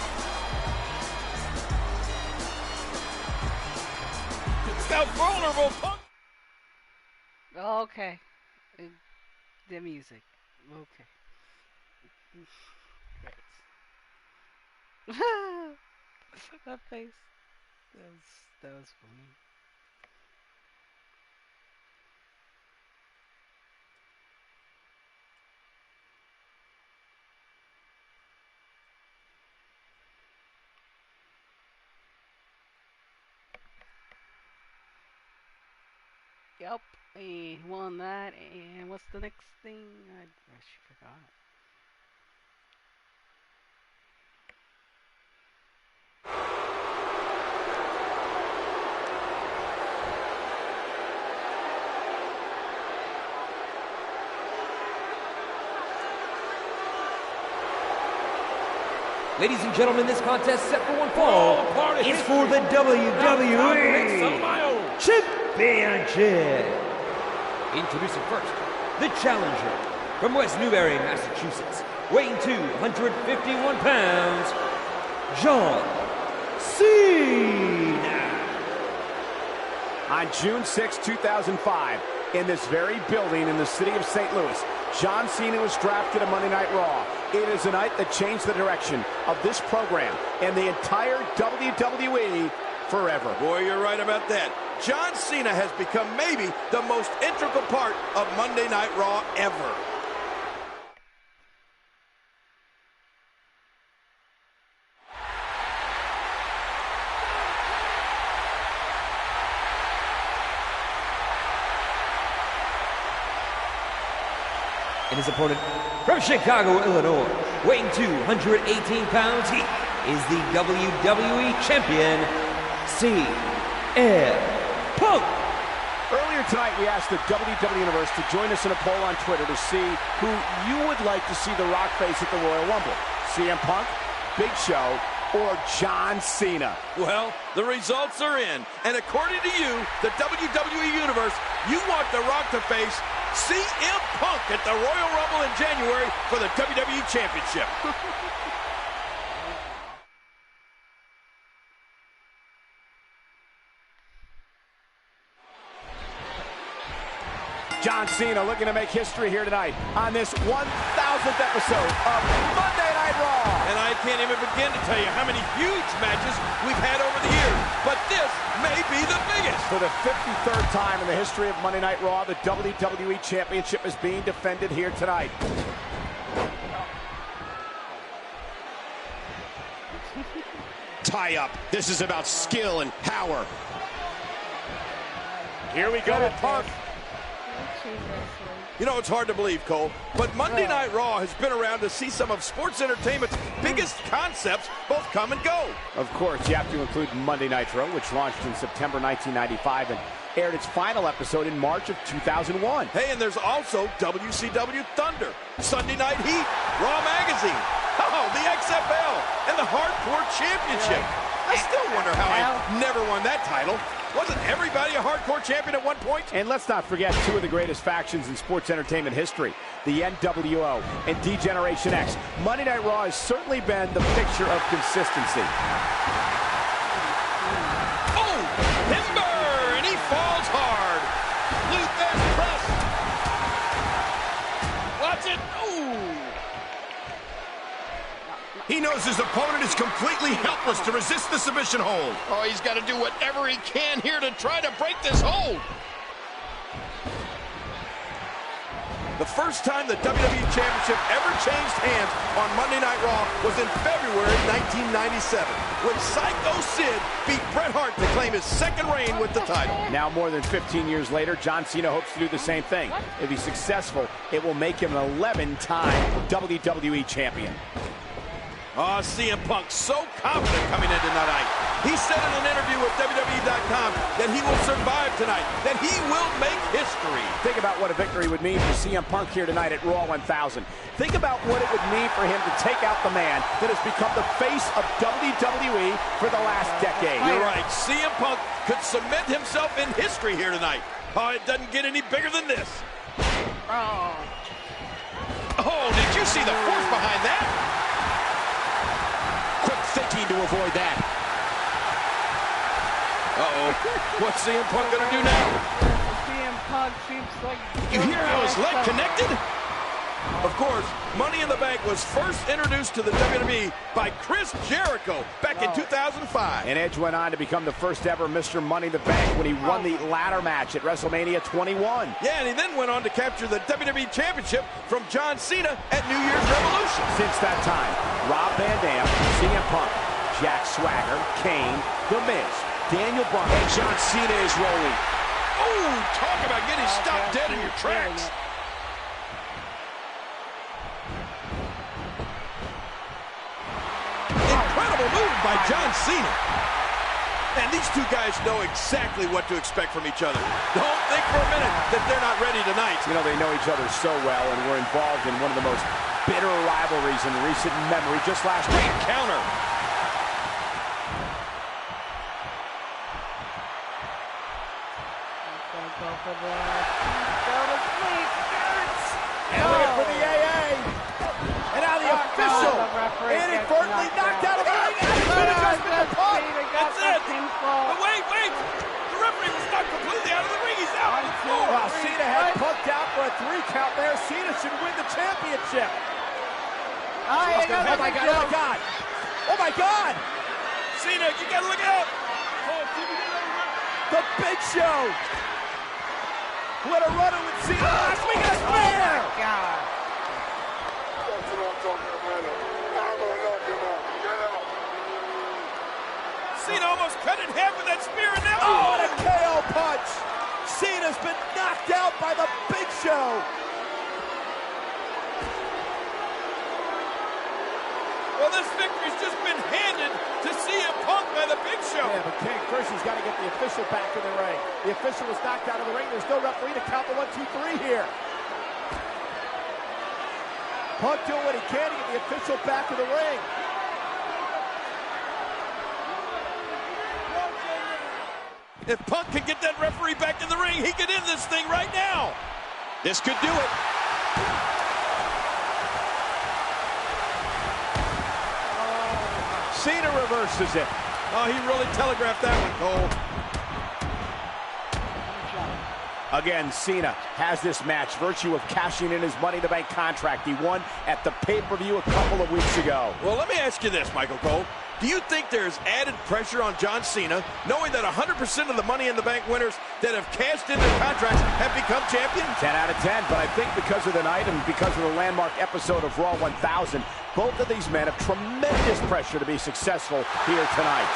How vulnerable Punk. Okay. The music. Okay. Great. That face. That was funny. Yep, he won that, and what's the next thing? I forgot. Ladies and gentlemen, this contest set for one fall is for the WWE Championship. Introducing first, the challenger from West Newbury, Massachusetts, weighing 251 pounds, John Cena. On June 6, 2005, in this very building in the city of St. Louis, John Cena was drafted to Monday Night Raw. It is a night that changed the direction of this program and the entire WWE forever. Boy, you're right about that. John Cena has become maybe the most integral part of Monday Night Raw ever. And his opponent from Chicago, Illinois, weighing 218 pounds, he is the WWE Champion, CM Punk. Earlier tonight, we asked the WWE Universe to join us in a poll on Twitter to see who you would like to see The Rock face at the Royal Rumble. CM Punk, Big Show, or John Cena? Well, the results are in. And according to you, the WWE Universe, you want The Rock to face CM Punk at the Royal Rumble in January for the WWE Championship. John Cena looking to make history here tonight on this 1000th episode of Monday Night Raw. And I can't even begin to tell you how many huge matches we've had over the years. But this may be the biggest. For the 53rd time in the history of Monday Night Raw, the WWE Championship is being defended here tonight. Tie up. This is about skill and power. Here we go with Punk. You know, it's hard to believe, Cole, but Monday Night Raw has been around to see some of sports entertainment's biggest concepts both come and go. Of course, you have to include Monday Nitro, which launched in September 1995 and aired its final episode in March of 2001. Hey, and there's also WCW Thunder, Sunday Night Heat, Raw Magazine, the XFL, and the Hardcore Championship. I still wonder how I never won that title. Wasn't everybody a hardcore champion at one point? And let's not forget two of the greatest factions in sports entertainment history, the NWO and D-Generation X. Monday Night Raw has certainly been the picture of consistency. Oh, timber, and he falls hard. Lou Thesz press. Watch it. Ooh. He knows his opponent is completely helpless to resist the submission hold. Oh, he's got to do whatever he can here to try to break this hold. The first time the WWE Championship ever changed hands on Monday Night Raw was in February 1997, when Psycho Sid beat Bret Hart to claim his second reign with the title. Now, more than 15 years later, John Cena hopes to do the same thing. If he's successful, it will make him an 11-time WWE champion. Oh, CM Punk so confident coming in tonight. He said in an interview with WWE.com that he will survive tonight, that he will make history. Think about what a victory would mean for CM Punk here tonight at Raw 1000. Think about what it would mean for him to take out the man that has become the face of WWE for the last decade. You're right. CM Punk could cement himself in history here tonight. Oh, it doesn't get any bigger than this. Oh, did you see the force behind that? Thinking to avoid that. What's CM Punk gonna do now? CM Punk seems like... You hear how his leg connected? Of course, Money in the Bank was first introduced to the WWE by Chris Jericho back in 2005. And Edge went on to become the first ever Mr. Money in the Bank when he won the ladder match at WrestleMania 21. Yeah, and he then went on to capture the WWE Championship from John Cena at New Year's Revolution. Since that time, Rob Van Dam, CM Punk, Jack Swagger, Kane, The Miz, Daniel Bryan, and John Cena is rolling. Oh, talk about getting stopped dead in your tracks. Incredible move by John Cena. And these two guys know exactly what to expect from each other. Don't think for a minute that they're not ready tonight. You know, they know each other so well and were involved in one of the most bitter rivalries in recent memory just last week. Great counter. Go for the... Go to sleep. And looking for the AA. And now the official inadvertently knocked out of the ring. That's it. But wait. The referee was knocked completely out of the ring. He's out on the floor. Well, Cena had punked out for a 3 count there. Cena should win the championship. Oh my God. Oh my God. Cena, you gotta look out. The Big Show. What a runner with Cena last week. A spear. Oh my God. Cena almost cut in half with that spear, and now... Oh, and a KO punch! Cena's been knocked out by the Big Show! Well, this victory's just been handed to CM Punk by the Big Show. Yeah, but King, first he's got to get the official back in the ring. The official was knocked out of the ring. There's no referee to count the 1, 2, 3 here. Punk doing what he can to get the official back in the ring. If Punk can get that referee back in the ring, he could end this thing right now. This could do it. Cena reverses it. Oh, he really telegraphed that one, Cole. Again, Cena has this match, virtue of cashing in his Money in the Bank contract he won at the pay-per-view a couple of weeks ago. Well, let me ask you this, Michael Cole. Do you think there's added pressure on John Cena, knowing that 100% of the Money in the Bank winners that have cashed in their contracts have become champions? 10 out of 10, but I think because of the night and because of the landmark episode of Raw 1000, both of these men have tremendous pressure to be successful here tonight.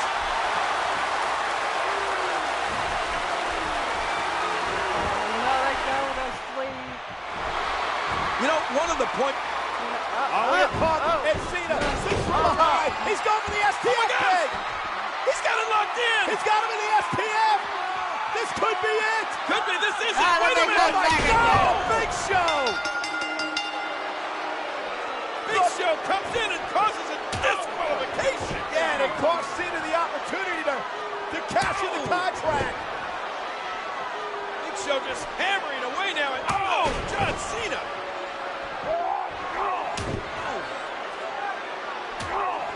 You know, one of the points... It's Cena, 6 from behind. He's going for the STF peg. He's got it locked in. He's got him in the STF. This could be it. Could be. This is it. Wait a minute. Oh my God, Big Show. Big Show comes in and causes a disqualification. Yeah, and it cost Cena the opportunity to cash in the contract. just hammering away now. And, oh, John Cena.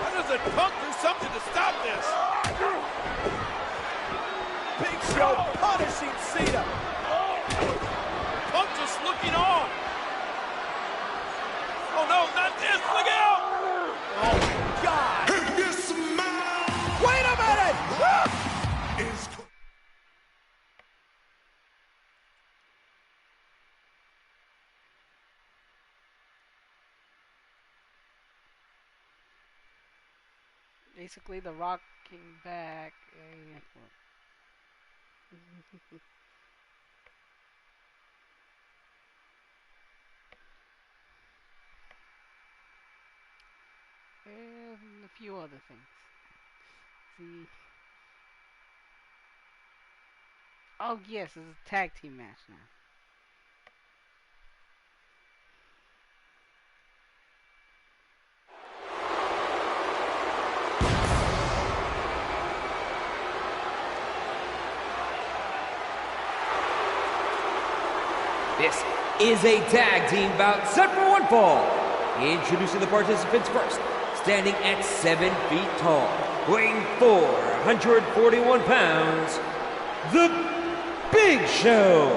Why doesn't Punk do something to stop this? Big Show punishing Cena. Punk just looking on. Oh no, not this. Look out! Oh my God. Wait a minute! Basically, The Rock came back. And a few other things. See. Oh yes, it's a tag team match now. This is a tag team bout set for one fall. Introducing the participants first, standing at 7 feet tall, weighing 441 pounds, The Big Show.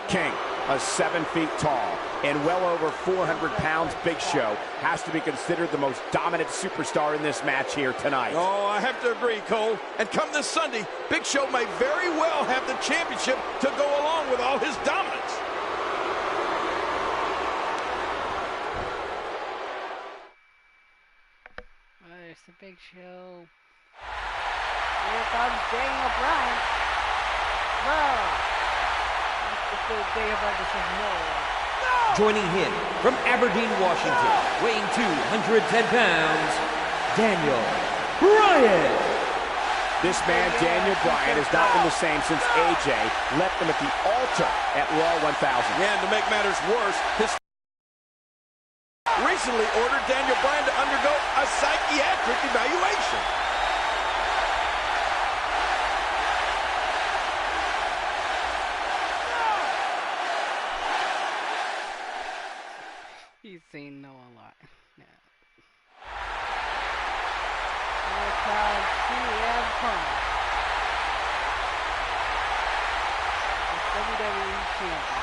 King, a 7 feet tall and well over 400 pounds Big Show, has to be considered the most dominant superstar in this match here tonight. Oh, I have to agree, Cole. And come this Sunday, Big Show may very well have the championship to go along with all his dominance. There's the Big Show. Here comes Daniel Bryan. No. Daniel Bryan says no. Joining him from Aberdeen, Washington, weighing 210 pounds, Daniel Bryan. This man, Daniel Bryan, has not been the same since AJ left him at the altar at Raw 1000. Yeah, and to make matters worse, his recently ordered Daniel Bryan to undergo a psychiatric evaluation. He's seen no a lot. Yeah. Here comes CM Punk. The WWE champion.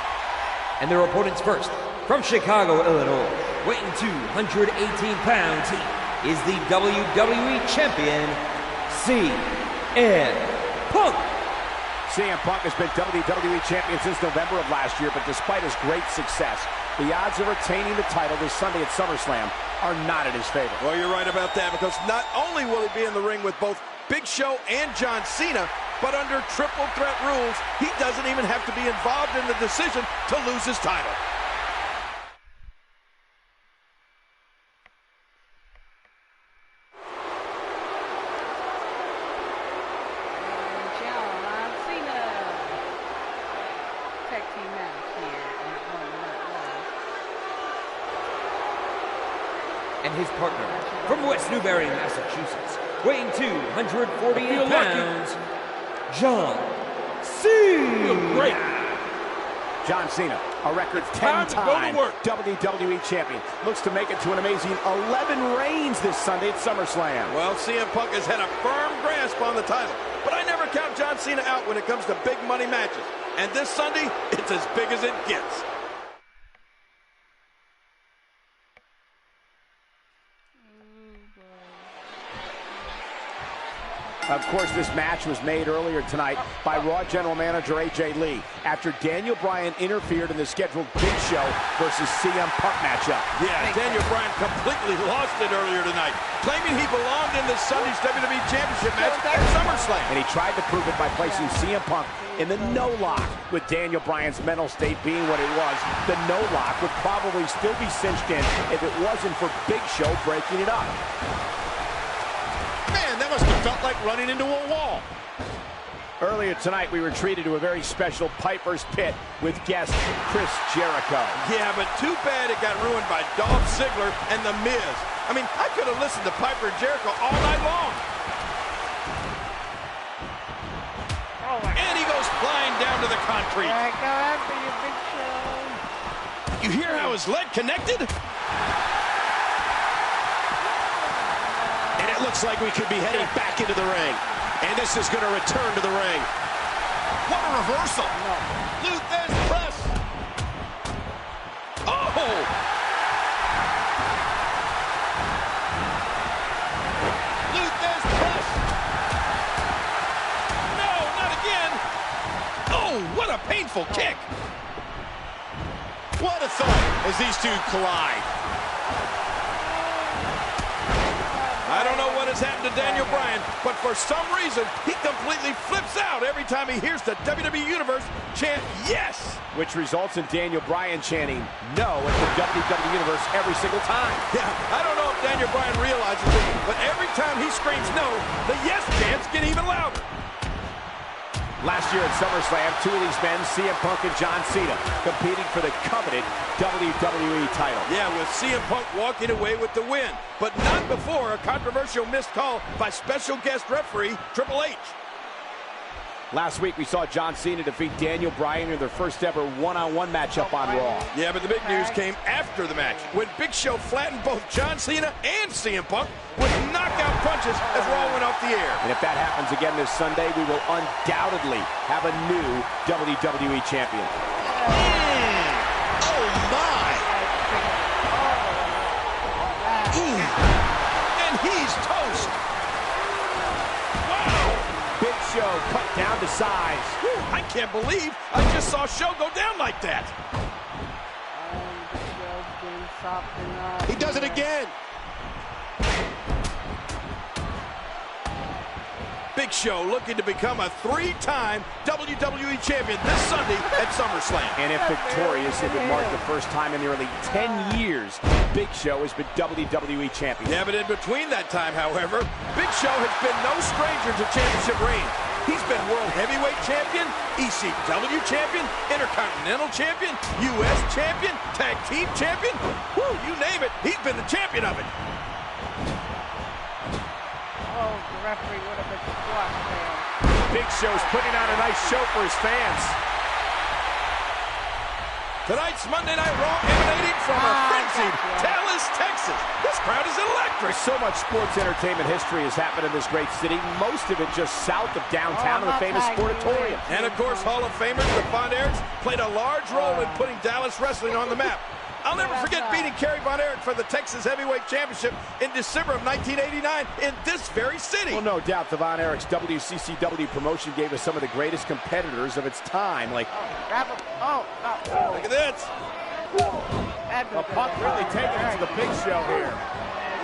And their opponents first, from Chicago, Illinois, weighing 218 pounds, he is the WWE champion, CM Punk. CM Punk has been WWE champion since November of last year, but despite his great success, the odds of retaining the title this Sunday at SummerSlam are not in his favor. Well, you're right about that, because not only will he be in the ring with both Big Show and John Cena, but under triple threat rules, he doesn't even have to be involved in the decision to lose his title. John Cena. Tag team match here. And his partner, from West Newbury, Massachusetts, weighing 248 pounds, John Cena. Great. John Cena, a record 10-time WWE champion, looks to make it to an amazing 11 reigns this Sunday at SummerSlam. Well, CM Punk has had a firm grasp on the title, but I never count John Cena out when it comes to big money matches. And this Sunday, it's as big as it gets. Of course, this match was made earlier tonight by Raw General Manager AJ Lee after Daniel Bryan interfered in the scheduled Big Show versus CM Punk matchup. Yeah, Daniel Bryan completely lost it earlier tonight, claiming he belonged in this Sunday's WWE Championship match at SummerSlam. And he tried to prove it by placing CM Punk in the no-lock. With Daniel Bryan's mental state being what it was, the no-lock would probably still be cinched in if it wasn't for Big Show breaking it up. Man, that must have felt like running into a wall. Earlier tonight, we were treated to a very special Piper's Pit with guest Chris Jericho. Yeah, but too bad it got ruined by Dolph Ziggler and The Miz. I mean, I could have listened to Piper and Jericho all night long. And he goes flying down to the concrete. I go after you, Big Show. You hear how his leg connected? And it looks like we could be heading back into the ring. And this is going to return to the ring. What a reversal. No. Luthez press. Oh! Luthez press. No, not again. Oh, what a painful kick. What a thought as these two collide. I don't know what has happened to Daniel Bryan, but for some reason, he completely flips out every time he hears the WWE Universe chant yes. Which results in Daniel Bryan chanting no at the WWE Universe every single time. Yeah, I don't know if Daniel Bryan realizes it, but every time he screams no, the yes chants get even louder. Last year at SummerSlam, two of these men, CM Punk and John Cena, competing for the coveted WWE title. Yeah, with CM Punk walking away with the win, but not before a controversial missed call by special guest referee Triple H. Last week, we saw John Cena defeat Daniel Bryan in their first ever one-on-one matchup on Raw. Yeah, but the big news came after the match, when Big Show flattened both John Cena and CM Punk with knockout punches as Raw went off the air. And if that happens again this Sunday, we will undoubtedly have a new WWE champion. Oh, my. And he's toast. Big Show cut down to size. Whew, I can't believe I just saw Show go down like that. He does it again. Big Show looking to become a three-time WWE champion this Sunday at SummerSlam. And if victorious, it would mark the first time in nearly 10 years Big Show has been WWE champion. Yeah, but in between that time, however, Big Show has been no stranger to championship reigns. He's been World Heavyweight Champion, ECW Champion, Intercontinental Champion, U.S. Champion, Tag Team Champion. Woo, you name it, he's been the champion of it. Oh, the referee would have been squashed there. Big Show's putting on a nice show for his fans. Tonight's Monday Night Raw emanating from a frenzied Dallas, Texas. This crowd is electric. So much sports entertainment history has happened in this great city, most of it just south of downtown in the famous Sportatorium. And of course, Hall of Famers, the Von Erichs, played a large role in putting Dallas wrestling on the map. I'll never forget beating Kerry Von Erich for the Texas Heavyweight Championship in December of 1989 in this very city. Well, no doubt the Von Erichs WCCW promotion gave us some of the greatest competitors of its time, like... Look at this. The Punk really taking it to the Big Show here.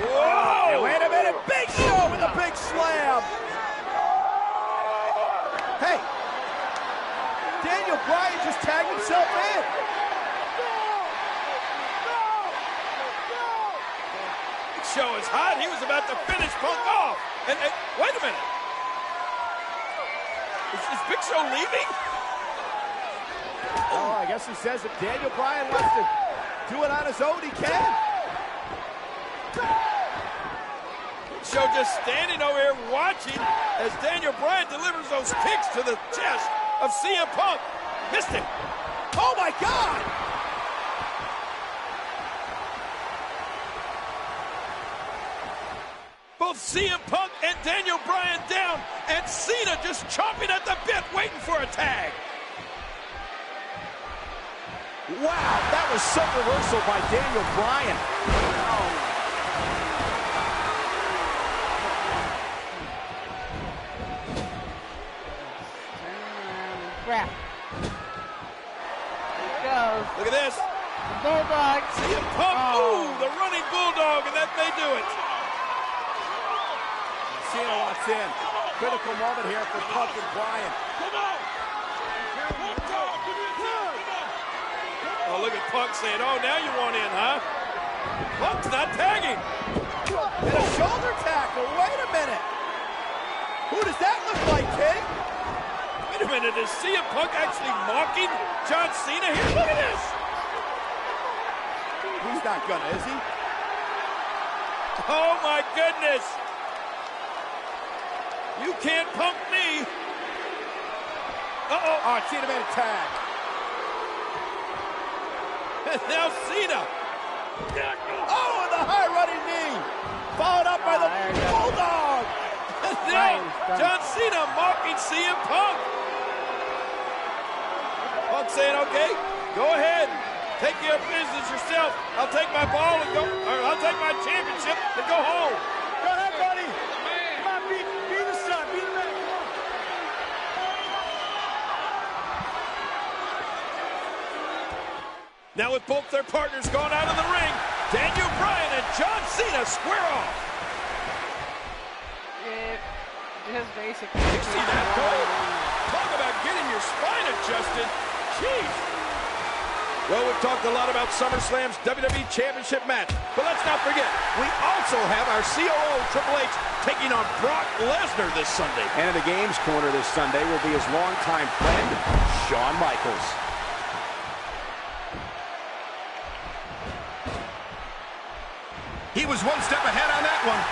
Whoa! Hey, wait a minute, Big Show with a big slam! Hey! Daniel Bryan just tagged himself in! Show is hot. He was about to finish Punk off. And wait a minute. Is Big Show leaving? Oh, I guess he says if Daniel Bryan wants to do it on his own, he can. Show just standing over here watching as Daniel Bryan delivers those kicks to the chest of CM Punk. Missed him. Oh, my God! Both CM Punk and Daniel Bryan down, and Cena just chomping at the bit, waiting for a tag. Wow, that was some reversal by Daniel Bryan. Crap. Here it goes. Look at this. Bulldog. CM Punk, ooh, the running bulldog, and that may do it. Cena wants in. Critical moment here for Punk and Bryan. Oh, look at Punk saying, oh, now you want in, huh? Punk's not tagging. And a shoulder tackle. Wait a minute. Who does that look like, kid? Wait a minute, is CM Punk actually mocking John Cena here? Look at this. He's not gonna, is he? Oh, my goodness. You can't punk me. Uh-oh. Oh, Cena made a tag. And now Cena. Oh, and the high running knee. Followed up by the Bulldog. And now John Cena mocking CM Punk. Punk saying, okay, go ahead. Take care of business yourself. I'll take my ball and go, or I'll take my championship and go home. Go ahead, buddy. Come on, be the son, be the man. Come on. Now with both their partners gone out of the ring, Daniel Bryan and John Cena square off. It just basically. You see that, Cole? Talk about getting your spine adjusted. Jeez. Well, we've talked a lot about SummerSlam's WWE Championship match, but let's not forget, we also have our COO Triple H taking on Brock Lesnar this Sunday. And in the games corner this Sunday will be his longtime friend, Shawn Michaels. He was one step ahead on that one.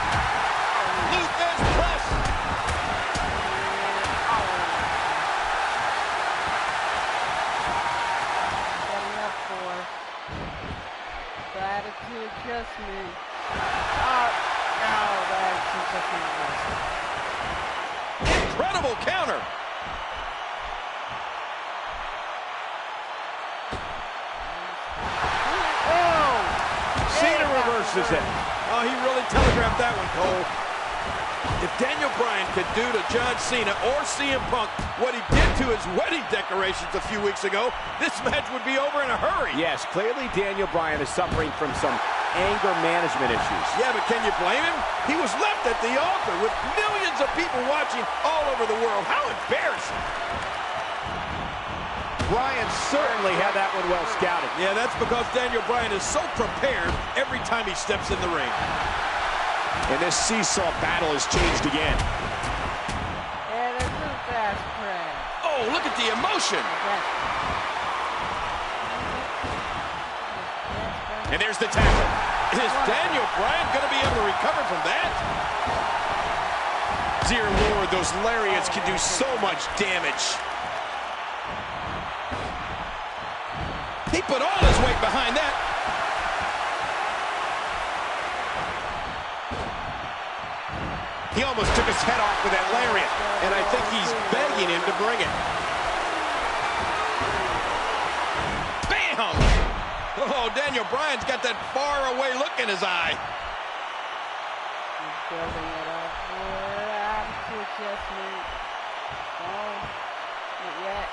Luthez press. Attitude adjustment. Oh, no, that attitude adjustment. Incredible counter. Oh! Cena reverses it. Oh, he really telegraphed that one, Cole. If Daniel Bryan could do to John Cena or CM Punk what he did to his wedding decorations a few weeks ago, this match would be over in a hurry. Yes, clearly Daniel Bryan is suffering from some anger management issues. Yeah, but can you blame him? He was left at the altar with millions of people watching all over the world. How embarrassing. Bryan certainly had that one well scouted. Yeah, that's because Daniel Bryan is so prepared every time he steps in the ring. And this seesaw battle has changed again. And a blue fast press. Oh, look at the emotion. And there's the tackle. Is Daniel Bryan going to be able to recover from that? Dear Lord, those lariats can do so much damage. He put all his weight behind that. He almost took his head off with that lariat, and I think he's begging him to bring it. Bam! Oh, Daniel Bryan's got that far-away look in his eye. He's building it up. Attitude adjustment. Oh, not yet.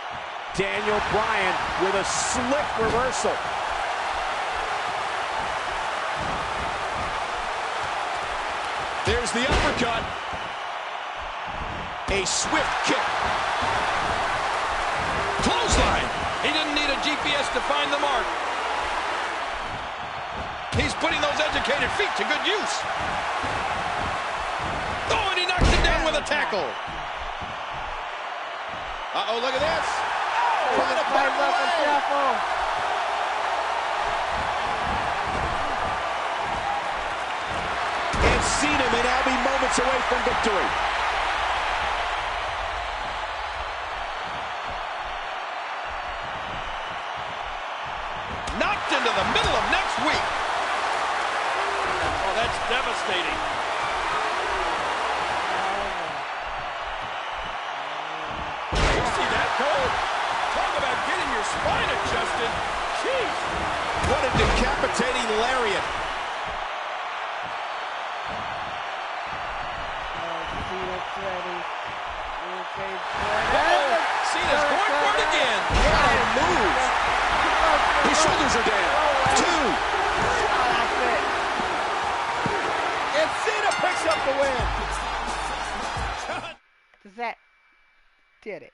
Daniel Bryan with a slick reversal. There's the uppercut. A swift kick. Clothesline. He didn't need a GPS to find the mark. He's putting those educated feet to good use. Oh, and he knocks him down with a tackle. Uh-oh, look at this. Trying to put him away. And Cena may now be moments away from victory. Knocked into the middle of next week. Oh, that's devastating. You see that, Cole? Talk about getting your spine adjusted. Jeez. What a decapitating lariat. Uh-oh, Cena's going for it again. What a move. His shoulders are down. Two. And Cena picks up the win. That did it.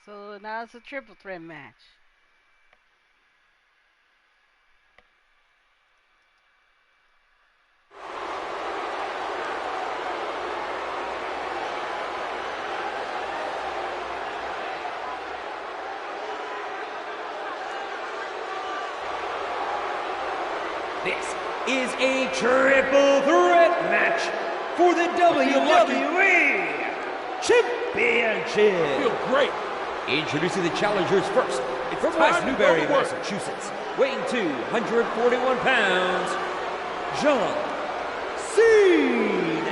So now it's a triple threat match. This is a triple threat match for the WWE Championship. Feel great. Introducing the challengers first, from West Newbury, Massachusetts, weighing 241 pounds, John Cena.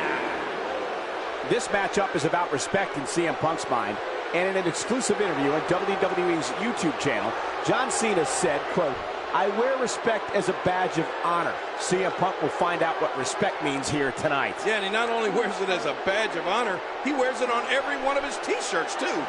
This matchup is about respect in CM Punk's mind, and in an exclusive interview on WWE's YouTube channel, John Cena said, quote, "I wear respect as a badge of honor." CM Punk will find out what respect means here tonight. Yeah, and he not only wears it as a badge of honor, he wears it on every one of his t-shirts, too.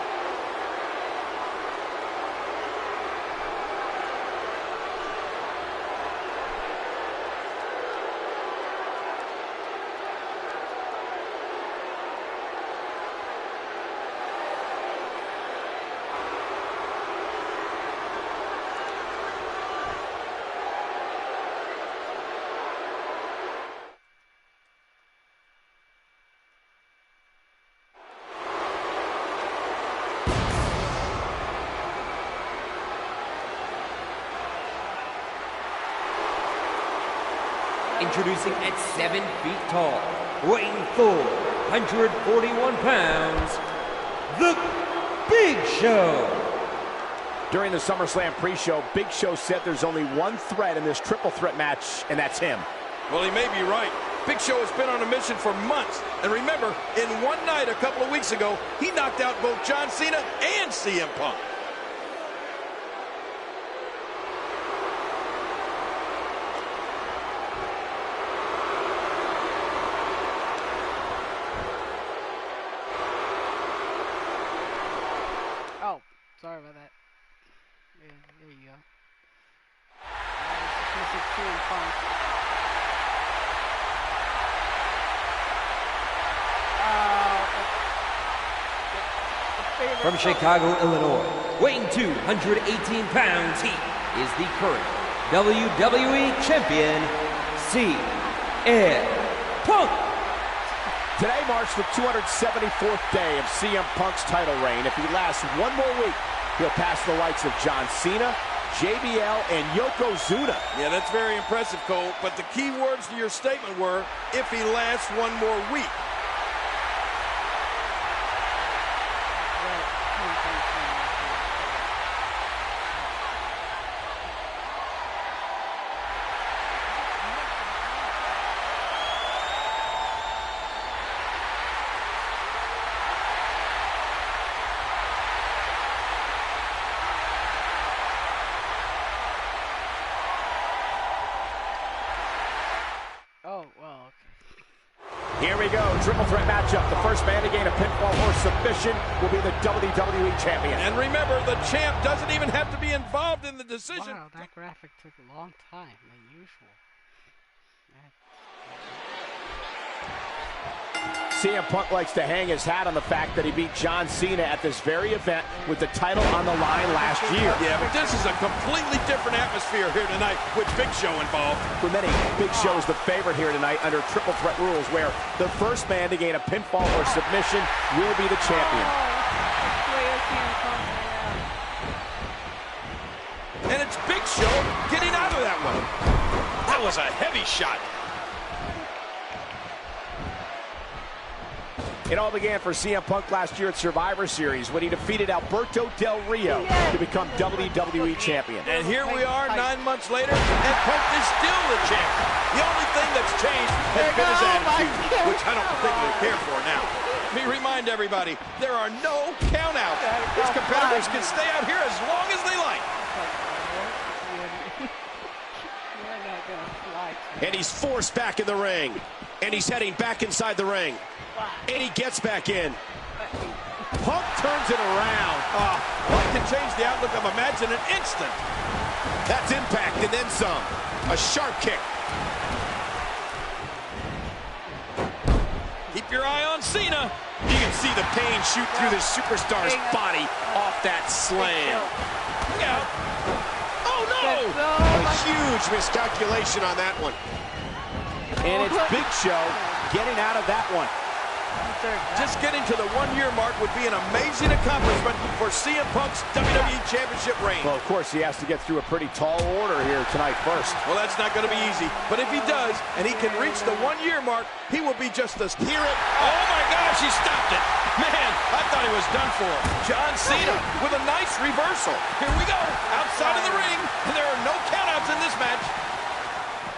Introducing at 7 feet tall, weighing 441 pounds, The Big Show. During the SummerSlam pre-show, Big Show said there's only one threat in this triple threat match, and that's him. Well, he may be right. Big Show has been on a mission for months. And remember, in one night a couple of weeks ago, he knocked out both John Cena and CM Punk. Oh, sorry about that. Yeah, there you go. From Chicago, Illinois, weighing 218 pounds, he is the current WWE Champion, CM Punk. Today marks the 274th day of CM Punk's title reign. If he lasts one more week, he'll pass the likes of John Cena, JBL, and Yokozuna. Yeah, that's very impressive, Cole. But the key words to your statement were, if he lasts one more week. Oh, well, okay. Here we go, triple threat matchup. The first man to gain a pinfall or submission will be the WWE Champion. And remember, the champ doesn't even have to be involved in the decision. Wow, that graphic took a long time than usual. CM Punk likes to hang his hat on the fact that he beat John Cena at this very event with the title on the line last year. Yeah, but this is a completely different atmosphere here tonight with Big Show involved. For many, Big Show is the favorite here tonight under triple threat rules, where the first man to gain a pinfall or submission will be the champion. And it's Big Show getting out of that one. That was a heavy shot. It all began for CM Punk last year at Survivor Series when he defeated Alberto Del Rio to become WWE Champion. And here we are 9 months later, and Punk is still the champion. The only thing that's changed has been his attitude, which I don't particularly care for now. Let me remind everybody, there are no countouts. His competitors can stay out here as long as they like. And he's forced back in the ring. And he's heading back inside the ring. And he gets back in. Punk turns it around. Punk can change the outlook of a match in an instant. That's impact and then some. A sharp kick. Keep your eye on Cena. You can see the pain shoot through the superstar's body off that slam. Yeah. Oh, no! A huge miscalculation on that one. And it's Big Show getting out of that one. Just getting to the 1-year mark would be an amazing accomplishment for CM Punk's WWE Championship reign. Well, of course, he has to get through a pretty tall order here tonight first. Well, that's not going to be easy. But if he does, and he can reach the 1-year mark, he will be just a... Hear it. Oh, my gosh, he stopped it. Man, I thought he was done for. John Cena with a nice reversal. Here we go. Outside of the ring. And there are no countouts in this match.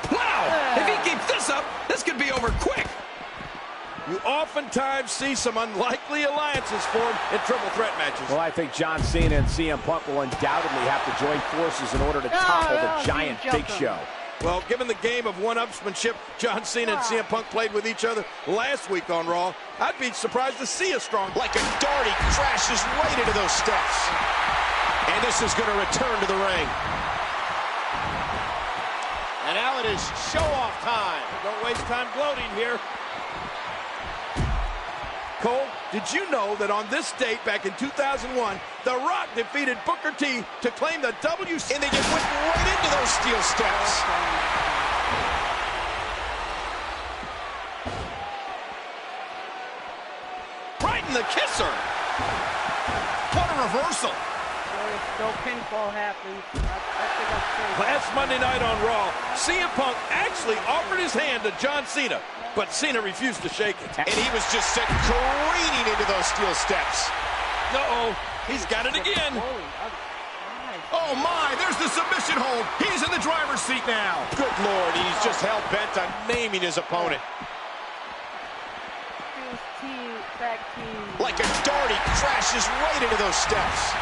Wow! If he keeps this up, this could be over quick. You oftentimes see some unlikely alliances formed in triple threat matches. Well, I think John Cena and CM Punk will undoubtedly have to join forces in order to topple the giant Big Show. Well, given the game of one-upsmanship John Cena and CM Punk played with each other last week on Raw, I'd be surprised to see a strong... Like a dart, he crashes right into those steps. And this is going to return to the ring. And now it is show-off time. Don't waste time gloating here. Cole, did you know that on this date back in 2001, The Rock defeated Booker T to claim the WC... And they just went right into those steel steps. Right in the kisser. What a reversal. No pinfall happens. Last Monday night on Raw, CM Punk actually offered his hand to John Cena, but Cena refused to shake it. And he was just sent careening into those steel steps. Uh-oh, he's got it again. Oh my, there's the submission hold. He's in the driver's seat now. Good Lord, he's just hell-bent on maiming his opponent. Like a dart, he crashes right into those steps.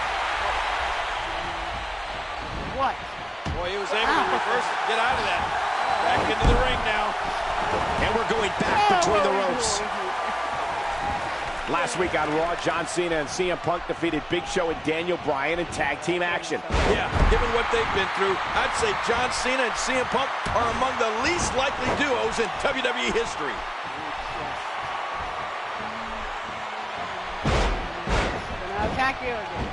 What? Boy, he was able to reverse it, get out of that. Back into the ring now. And we're going back between the ropes. Last week on Raw, John Cena and CM Punk defeated Big Show and Daniel Bryan in tag team action. Yeah, given what they've been through, I'd say John Cena and CM Punk are among the least likely duos in WWE history. Gonna attack you again.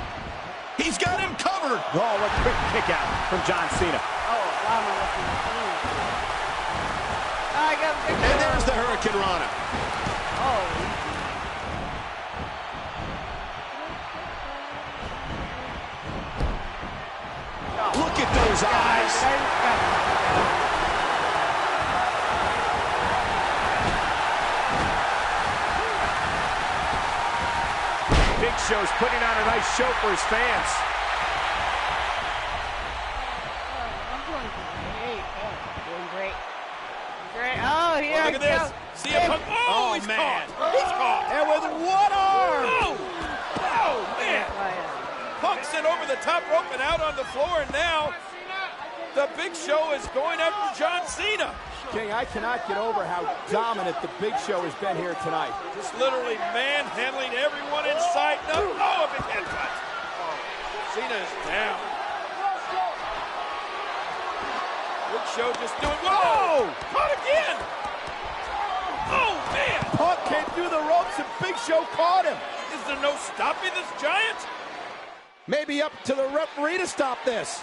He's got him covered. Oh, what a quick kick out from John Cena. Oh, wow, my I got the And there's the Hurricane Rana. Oh. Look at those eyes. Big Show's putting on a nice show for his fans. I'm doing great. Doing great. Great. Oh, here Look at this. CM Punk. Oh, he's man. caught. He's caught. And with one arm. Oh, man. Punk sent over the top rope and out on the floor, and now the Big Show is going after John Cena. King, I cannot get over how dominant the Big Show has been here tonight. Just literally manhandling everyone in sight. No, a big headbutt. Cena is down. Big Show just doing, whoa! Caught again! Oh, man! Punk came through the ropes and Big Show caught him. Is there no stopping this giant? Maybe up to the referee to stop this.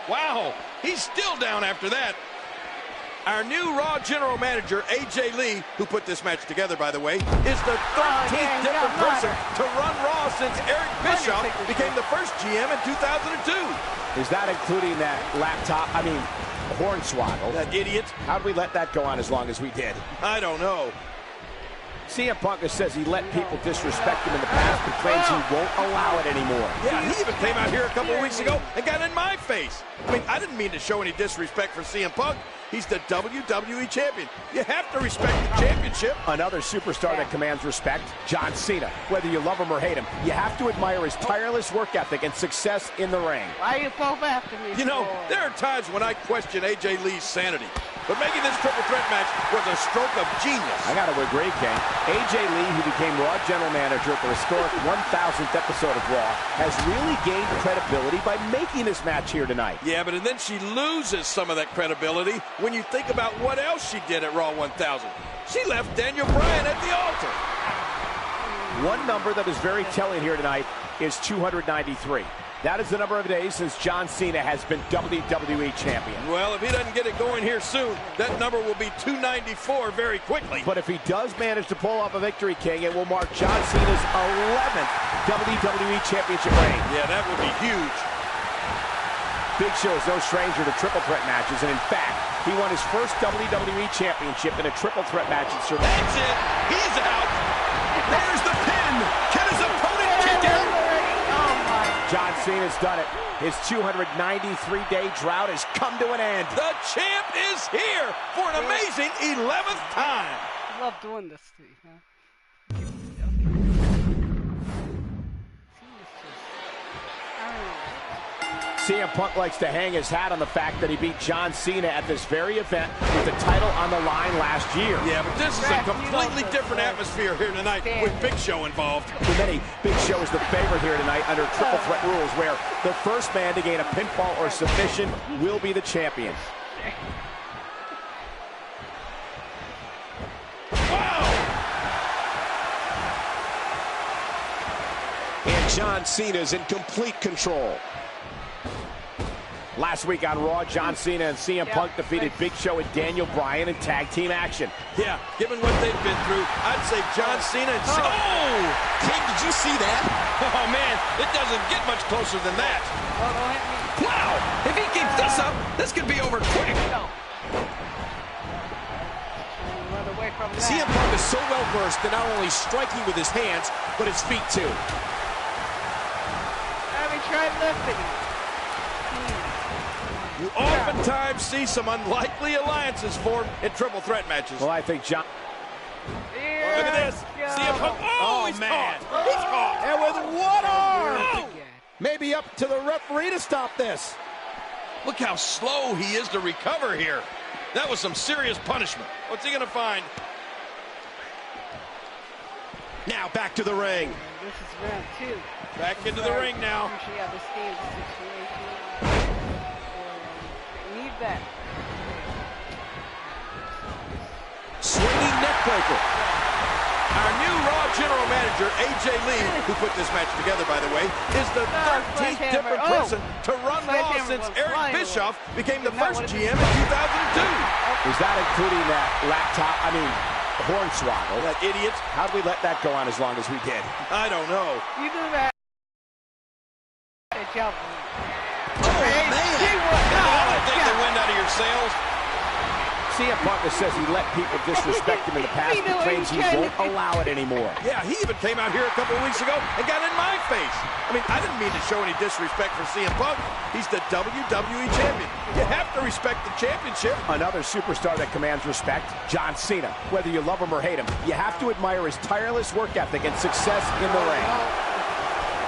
Wow, he's still down after that. Our new Raw General Manager, AJ Lee, who put this match together, by the way, is the 13th different person to run Raw since Eric Bischoff became the first GM in 2002. Is that including that laptop? I mean, hornswoggle. That idiot. How'd we let that go on as long as we did? I don't know. CM Punk says he let people disrespect him in the past, but claims he won't allow it anymore. Yeah, he even came out here a couple of weeks ago and got in my face. I mean, I didn't mean to show any disrespect for CM Punk. He's the WWE champion. You have to respect the championship. Another superstar that commands respect, John Cena. Whether you love him or hate him, you have to admire his tireless work ethic and success in the ring. Why are you both after me? You know, there are times when I question AJ Lee's sanity. But making this triple threat match was a stroke of genius. I got to agree, King. AJ Lee, who became Raw General Manager at the historic 1000th episode of Raw, has really gained credibility by making this match here tonight. Yeah, but then she loses some of that credibility when you think about what else she did at Raw 1000. She left Daniel Bryan at the altar. One number that is very telling here tonight is 293. That is the number of days since John Cena has been WWE Champion. Well, if he doesn't get it going here soon, that number will be 294 very quickly. But if he does manage to pull off a victory, King, it will mark John Cena's 11th WWE Championship reign. Yeah, that would be huge. Big Show is no stranger to triple threat matches, and in fact, he won his first WWE Championship in a triple threat match in Survivor. That's it. He's out. There's the pin. Can his opponent kick out? John Cena's done it. His 293-day drought has come to an end. The champ is here for an amazing 11th time. I love doing this to you, huh? CM Punk likes to hang his hat on the fact that he beat John Cena at this very event with the title on the line last year. Yeah, but this is a completely different atmosphere here tonight with Big Show involved. For many, Big Show is the favorite here tonight under triple threat rules, where the first man to gain a pinfall or submission will be the champion. And John Cena's in complete control. Last week on Raw, John Cena and CM Punk defeated Big Show and Daniel Bryan in tag team action. Yeah, given what they've been through, I'd say John Cena and Oh! King, did you see that? Oh, man, it doesn't get much closer than that. Wow! If he keeps this up, this could be over quick. CM Punk is so well versed in not only striking with his hands, but his feet too. Let me try lifting. You oftentimes see some unlikely alliances formed in triple threat matches. Well, I think John... Look at this. CM Punk. Oh, he's caught. He's caught. And with one arm. Oh. Maybe up to the referee to stop this. Look how slow he is to recover here. That was some serious punishment. What's he going to find? Now back to the ring. This is round 2. Back into the ring now. Usually understand the situation. Need that. Swinging neckbreaker. Our new Raw General Manager, AJ Lee, who put this match together, by the way, is the 13th different person to run Raw since Eric Bischoff became the first GM in 2002. Is that including that laptop? I mean, hornswoggle. That idiot. How did we let that go on as long as we did? I don't know. You do that. Jump. Oh, man. I'll take the wind out of your sails. CM Punk says he let people disrespect him in the past and claims he won't allow it anymore. Yeah, he even came out here a couple of weeks ago and got in my face. I mean, I didn't mean to show any disrespect for CM Punk. He's the WWE Champion. You have to respect the championship. Another superstar that commands respect, John Cena. Whether you love him or hate him, you have to admire his tireless work ethic and success in the ring.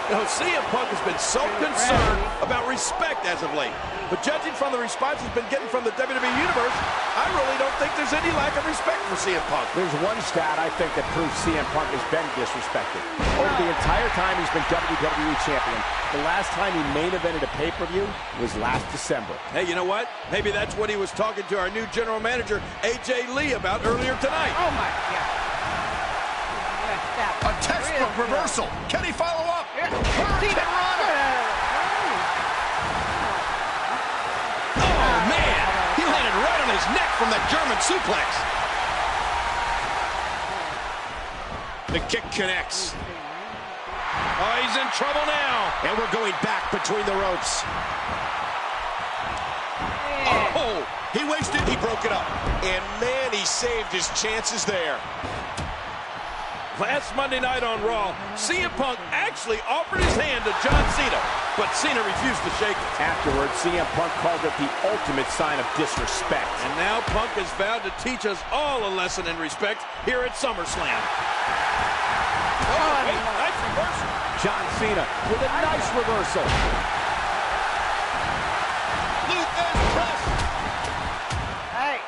You know, CM Punk has been so concerned about respect as of late. But judging from the response he's been getting from the WWE Universe, I really don't think there's any lack of respect for CM Punk. There's one stat I think that proves CM Punk has been disrespected. Over the entire time he's been WWE Champion, the last time he main evented a pay-per-view was last December. Hey, you know what? Maybe that's what he was talking to our new general manager, AJ Lee, about earlier tonight. Oh, my God. A textbook reversal. Can he follow up? Hurricane Rana. Oh, man. He landed right on his neck from that German suplex. The kick connects. Oh, he's in trouble now. And we're going back between the ropes. Oh, he wasted. He broke it up. And, man, he saved his chances there. Last Monday night on Raw, CM Punk actually offered his hand to John Cena, but Cena refused to shake it. Afterwards, CM Punk called it the ultimate sign of disrespect. And now Punk has vowed to teach us all a lesson in respect here at SummerSlam. Oh, wait, nice reversal. John Cena with a nice reversal. Luther's press. Hey,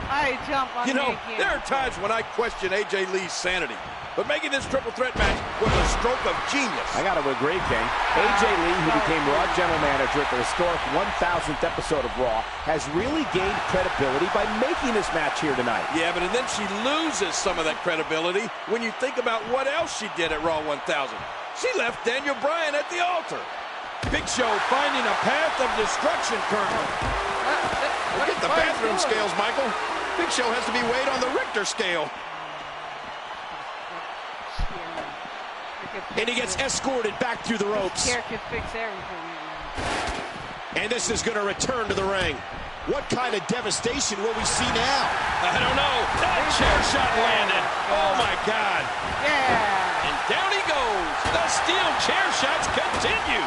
I jump on You know, me again. there are times when I question AJ Lee's sanity. But making this triple threat match was a stroke of genius. I got to agree, King. AJ Lee, who became Raw General Manager at the historic 1000th episode of Raw, has really gained credibility by making this match here tonight. Yeah, but and then she loses some of that credibility when you think about what else she did at Raw 1000. She left Daniel Bryan at the altar. Big Show finding a path of destruction currently. Look at the bathroom scales, Michael. Big Show has to be weighed on the Richter scale. And he gets escorted back through the ropes. Care can fix everything. And this is going to return to the ring. What kind of devastation will we see now? I don't know. That chair shot landed. Oh, my God. Yeah. And down he goes. The steel chair shots continue.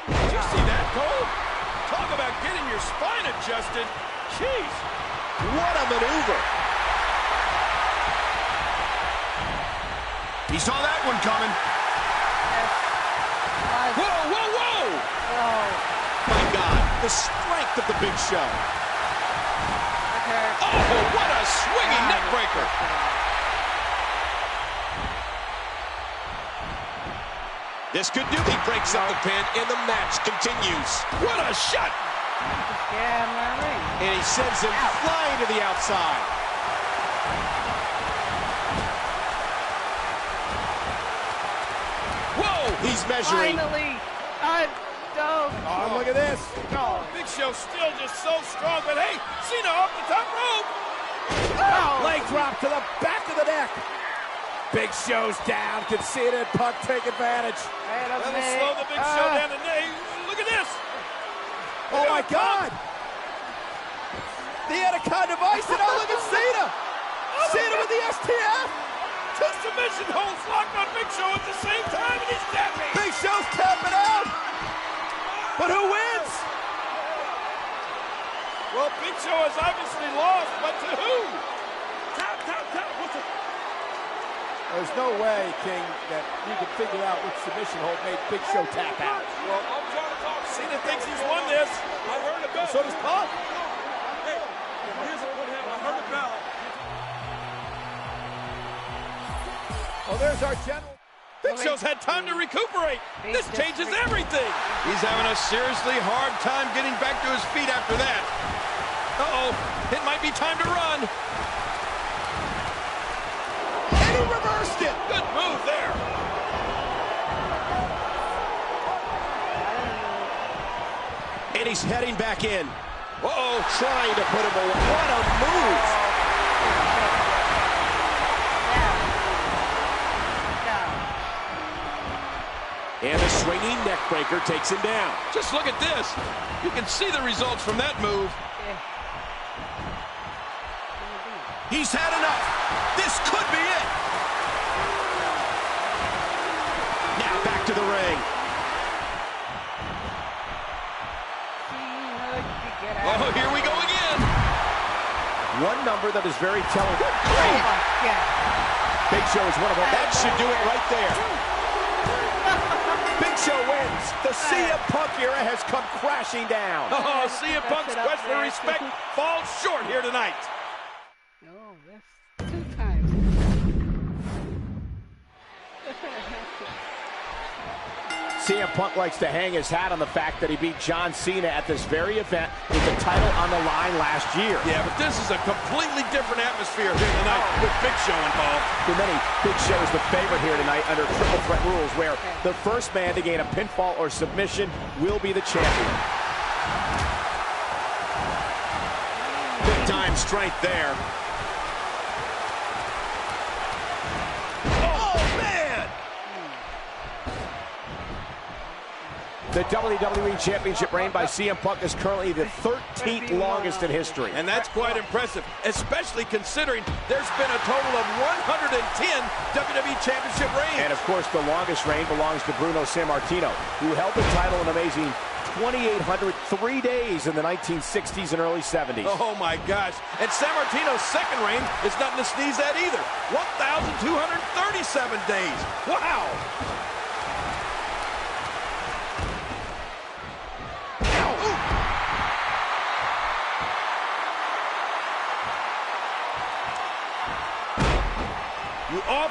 Did you see that, Cole? Talk about getting your spine adjusted. Jeez. What a maneuver. He saw that one coming. Whoa, whoa, whoa! Oh. My God, the strength of the Big Show. Okay. Oh, what a swinging neck breaker. This could do. He breaks up the pin, and the match continues. What a shot! Yeah, my ring. And he sends him flying to the outside. Whoa! He's measuring. Finally. Oh, look at this. Oh, Big Show still just so strong, but hey, Cena off the top rope. Oh. Leg drop to the back of the neck. Big Show's down. Can Cena and Punk take advantage? That'll slow the Big Show down to knee. Look at this. Oh, my God. The Anaconda Vice, and oh, look at Cena. Cena with the STF. Two submission holds locked on Big Show at the same time, and he's tapping. Big Show's tapping out. But who wins? Well, Big Show has obviously lost, but to who? Tap. What's it? There's no way, King, that you can figure out which submission hold made Big Show tap out. Well, I'm trying to talk. Cena thinks he's won this. I heard a bell. So does Punk. Hey, here's what happened. I heard a bell. Oh, there's our general. Big Show's had time to recuperate. This changes everything. He's having a seriously hard time getting back to his feet after that. Uh-oh, it might be time to run. And he reversed it. Good move there. And he's heading back in. Uh-oh. Trying to put him away. What a move. And the swinging neck breaker takes him down. Just look at this. You can see the results from that move. He's had enough. This could be it. Now back to the ring. Oh, here we go again. One number that is very telling. Big Show is one of them. That should do it right there. Big Show wins. The CM Punk era has come crashing down. Oh, CM Punk's quest for respect falls short here tonight. No, that's 2 times. CM Punk likes to hang his hat on the fact that he beat John Cena at this very event with the title on the line last year. Yeah, but this is a completely different atmosphere here tonight with Big Show involved. For many, Big Show is the favorite here tonight under triple threat rules, where the first man to gain a pinfall or submission will be the champion. Big time strength there. The WWE Championship reign by CM Punk is currently the 13th longest in history. And that's quite impressive, especially considering there's been a total of 110 WWE Championship reigns. And of course, the longest reign belongs to Bruno Sammartino, who held the title an amazing 2,803 days in the 1960s and early 70s. Oh my gosh. And Sammartino's second reign is nothing to sneeze at either. 1,237 days. Wow.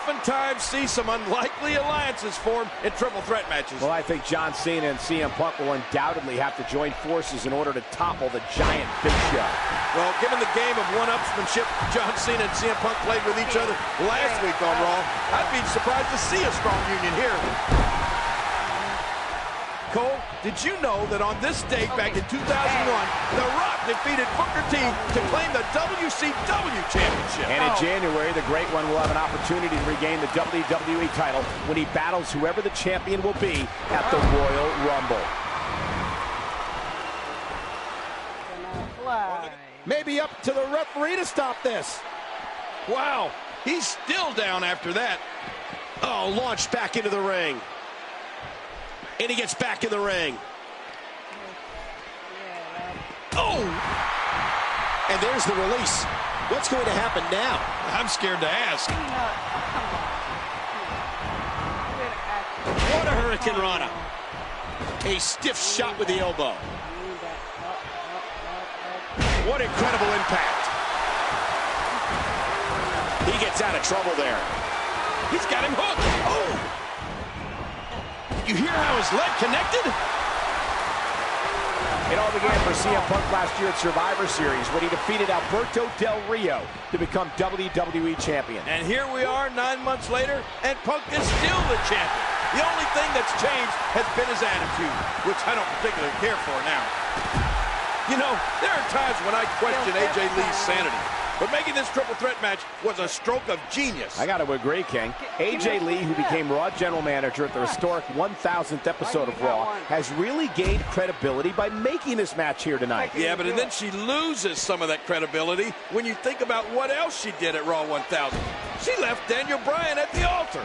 oftentimes see some unlikely alliances form in triple threat matches. Well, I think John Cena and CM Punk will undoubtedly have to join forces in order to topple the giant Big Show. Well, given the game of one-upsmanship John Cena and CM Punk played with each other last week on Raw, I'd be surprised to see a strong union here. Cole, did you know that on this date back in 2001, The Rock defeated Booker T to claim the WCW Championship? And in January, the Great One will have an opportunity to regain the WWE title when he battles whoever the champion will be at the Royal Rumble. Maybe up to the referee to stop this. Wow, he's still down after that. Oh, launched back into the ring. And he gets back in the ring. Oh! And there's the release. What's going to happen now? I'm scared to ask. What a Hurricane Rana. A stiff shot with the elbow. What incredible impact. He gets out of trouble there. He's got him hooked. Oh! You hear how his leg connected? It all began for CM Punk last year at Survivor Series when he defeated Alberto Del Rio to become WWE Champion. And here we are 9 months later, and Punk is still the champion. The only thing that's changed has been his attitude, which I don't particularly care for now. You know, there are times when I question AJ Lee's sanity. But making this triple threat match was a stroke of genius. I got to agree, King. AJ Lee, who became Raw General Manager at the historic 1000th episode of Raw, has really gained credibility by making this match here tonight. Yeah, but then she loses some of that credibility when you think about what else she did at Raw 1000. She left Daniel Bryan at the altar.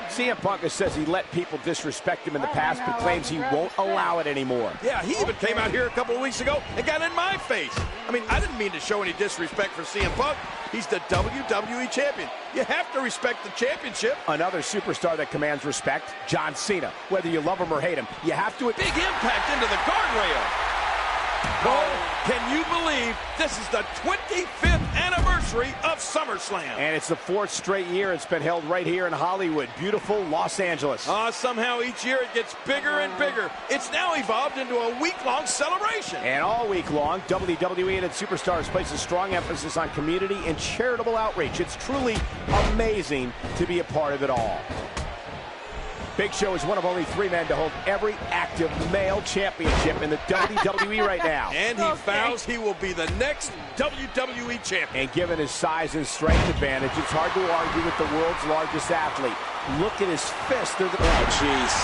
CM Punk says he let people disrespect him in the past, but claims he won't allow it anymore. Yeah, he even came out here a couple of weeks ago and got in my face. I mean, I didn't mean to show any disrespect for CM Punk. He's the WWE Champion. You have to respect the championship. Another superstar that commands respect, John Cena. Whether you love him or hate him, you have to... Big impact into the guardrail. Cole, can you believe this is the 25th anniversary of SummerSlam? And it's the 4th straight year it's been held right here in Hollywood, beautiful Los Angeles. Somehow each year it gets bigger and bigger. It's now evolved into a week-long celebration. And all week long, WWE and its superstars place a strong emphasis on community and charitable outreach. It's truly amazing to be a part of it all. Big Show is one of only 3 men to hold every active male championship in the WWE right now. And he vows he will be the next WWE champion. And given his size and strength advantage, it's hard to argue with the world's largest athlete. Look at his fist. Oh, jeez.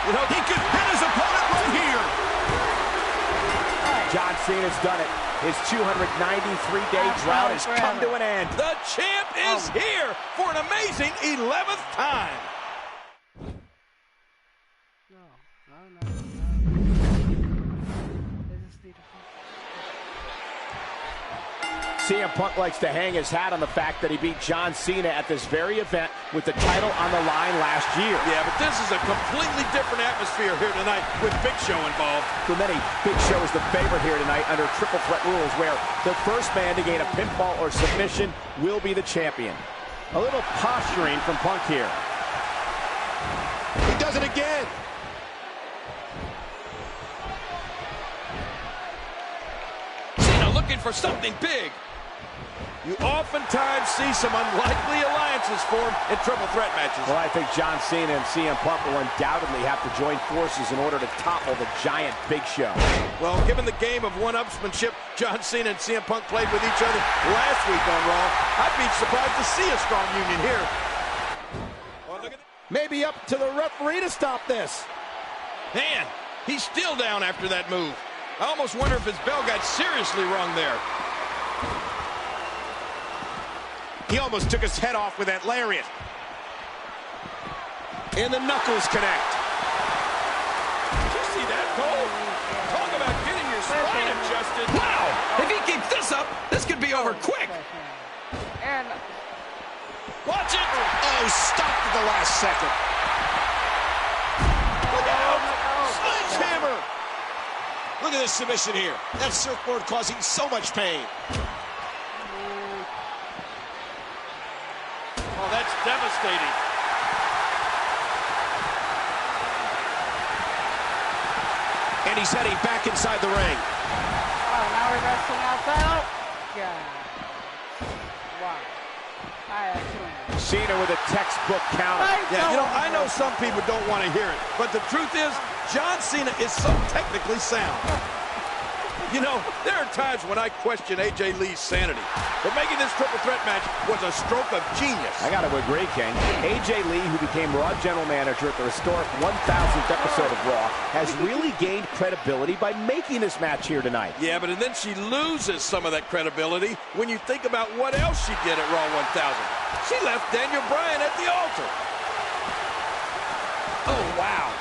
You know, he could hit his opponent right here. John Cena's done it. His 293-day drought has come to an end. The champ is here for an amazing 11th time. CM Punk likes to hang his hat on the fact that he beat John Cena at this very event with the title on the line last year. Yeah, but this is a completely different atmosphere here tonight with Big Show involved. For many, Big Show is the favorite here tonight under triple threat rules where the first man to gain a pinfall or submission will be the champion. A little posturing from Punk here. He does it again. Cena looking for something big. You oftentimes see some unlikely alliances form in triple threat matches. Well, I think John Cena and CM Punk will undoubtedly have to join forces in order to topple the giant Big Show. Well, given the game of one-upsmanship John Cena and CM Punk played with each other last week on Raw, I'd be surprised to see a strong union here. Oh, look at Maybe up to the referee to stop this. Man, he's still down after that move. I almost wonder if his bell got seriously wrong there. He almost took his head off with that lariat. And the knuckles connect. Did you see that, Cole? Talk about getting your spine adjusted. Wow! If he keeps this up, this could be over quick. And watch it. Oh, stopped at the last second. Look out! Sledgehammer. Look at this submission here. That surfboard causing so much pain. devastating. And he's heading back inside the ring. Oh, now we're wrestling outside. Oh, God. Wow. Cena with a textbook counter. Yeah, you know, I know some people don't want to hear it, but the truth is, John Cena is so technically sound. You know, there are times when I question AJ Lee's sanity, but making this triple threat match was a stroke of genius. I got to agree, King. AJ Lee, who became Raw General Manager at the historic 1000th episode of Raw, has really gained credibility by making this match here tonight. Yeah, but then she loses some of that credibility when you think about what else she did at Raw 1000. She left Daniel Bryan at the altar. Oh, wow.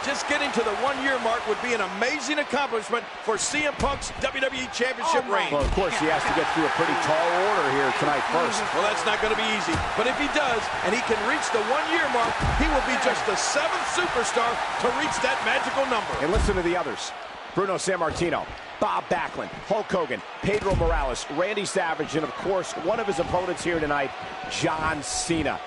Just getting to the 1 year mark would be an amazing accomplishment for CM Punk's WWE Championship reign. Well, of course, he has to get through a pretty tall order here tonight first. Well, that's not going to be easy. But if he does, and he can reach the 1 year mark, he will be just the 7th superstar to reach that magical number. And listen to the others. Bruno Sammartino, Bob Backlund, Hulk Hogan, Pedro Morales, Randy Savage, and of course, one of his opponents here tonight, John Cena.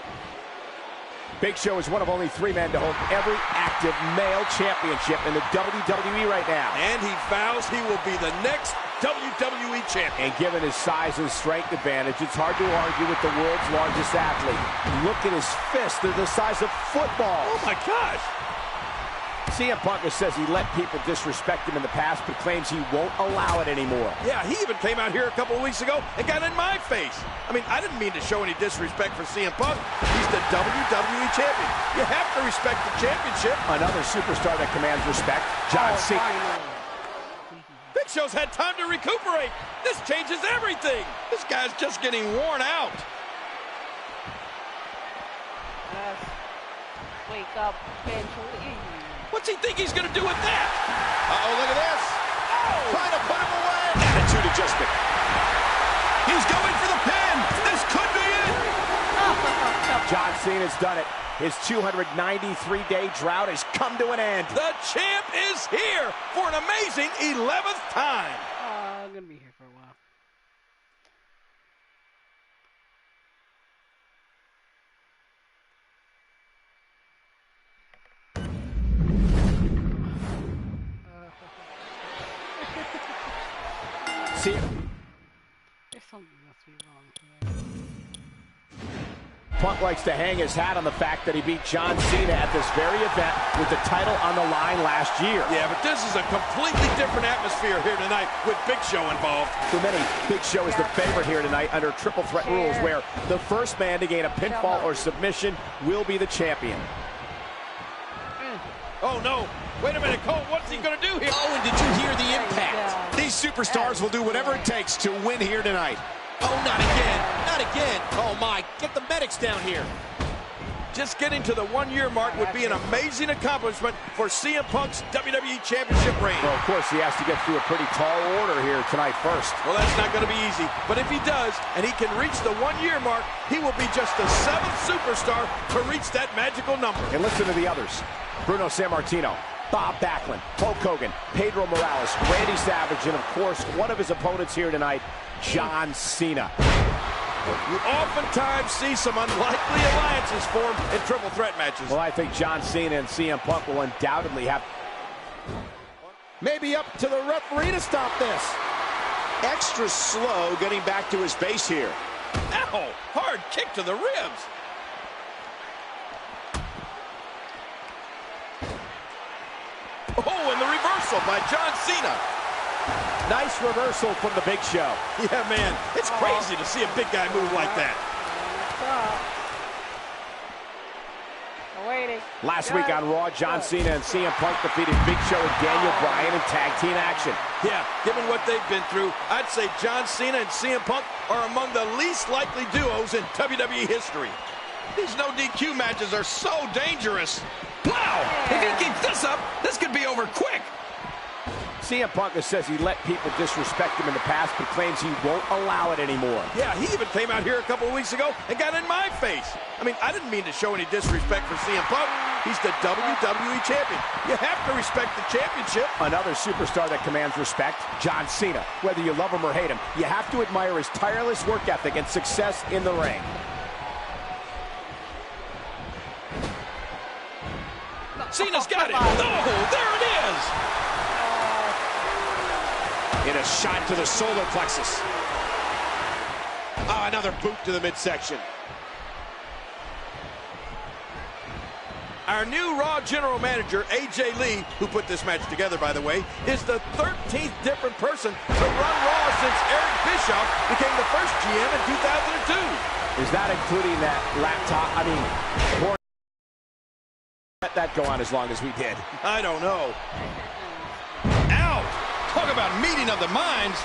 Big Show is one of only 3 men to hold every active male championship in the WWE right now. And he vows he will be the next WWE champion. And given his size and strength advantage, it's hard to argue with the world's largest athlete. Look at his fists. They're the size of footballs. Oh, my gosh. CM Punk says he let people disrespect him in the past, but claims he won't allow it anymore. Yeah, he even came out here a couple of weeks ago and got in my face. I mean, I didn't mean to show any disrespect for CM Punk. He's the WWE champion. You have to respect the championship. Another superstar that commands respect, John Cena. Big Show's had time to recuperate. This changes everything. This guy's just getting worn out. Wake up eventually. What's he think he's going to do with that? Uh-oh, look at this. Oh! Trying to put him away. Attitude adjustment. He's going for the pin. This could be it. John Cena's done it. His 293-day drought has come to an end. The champ is here for an amazing 11th time. I'm going to be here for a while. There's something must be wrong here. Punk likes to hang his hat on the fact that he beat John Cena at this very event with the title on the line last year. Yeah, but this is a completely different atmosphere here tonight with Big Show involved. For many, Big Show is the favorite here tonight under triple threat rules, where the first man to gain a pinfall or submission will be the champion. Oh, no. Wait a minute, Cole, what's he going to do here? Oh, and did you hear the impact? These superstars will do whatever it takes to win here tonight. Oh, not again. Not again. Oh, my. Get the medics down here. Just getting to the 1 year mark would be an amazing accomplishment for CM Punk's WWE Championship reign. Well, of course, he has to get through a pretty tall order here tonight first. Well, that's not going to be easy. But if he does, and he can reach the 1 year mark, he will be just the 7th superstar to reach that magical number. And listen to the others. Bruno Sammartino, Bob Backlund, Hulk Hogan, Pedro Morales, Randy Savage, and of course, one of his opponents here tonight, John Cena. You oftentimes see some unlikely alliances formed in triple threat matches. Well, I think John Cena and CM Punk will undoubtedly have... Maybe up to the referee to stop this. Extra slow getting back to his base here. Ow! Hard kick to the ribs. Oh, and the reversal by John Cena. Nice reversal from the Big Show. Yeah, man, it's crazy to see a big guy move like that. Waiting. Last week on Raw, John Cena and CM Punk defeated Big Show and Daniel Bryan in tag team action. Yeah, given what they've been through, I'd say John Cena and CM Punk are among the least likely duos in WWE history. These no DQ matches are so dangerous. Wow! If he keeps this up, this could be over quick. CM Punk says he let people disrespect him in the past, but claims he won't allow it anymore. Yeah, he even came out here a couple of weeks ago and got in my face. I mean, I didn't mean to show any disrespect for CM Punk. He's the WWE champion. You have to respect the championship. Another superstar that commands respect, John Cena. Whether you love him or hate him, you have to admire his tireless work ethic and success in the ring. Cena's got it. Oh, there it is. In a shot to the solar plexus. Oh, another boot to the midsection. Our new Raw General Manager, AJ Lee, who put this match together, by the way, is the 13th different person to run Raw since Eric Bischoff became the first GM in 2002. Is that including that laptop? I mean, let that go on as long as we did. I don't know. Ow! Talk about meeting of the minds.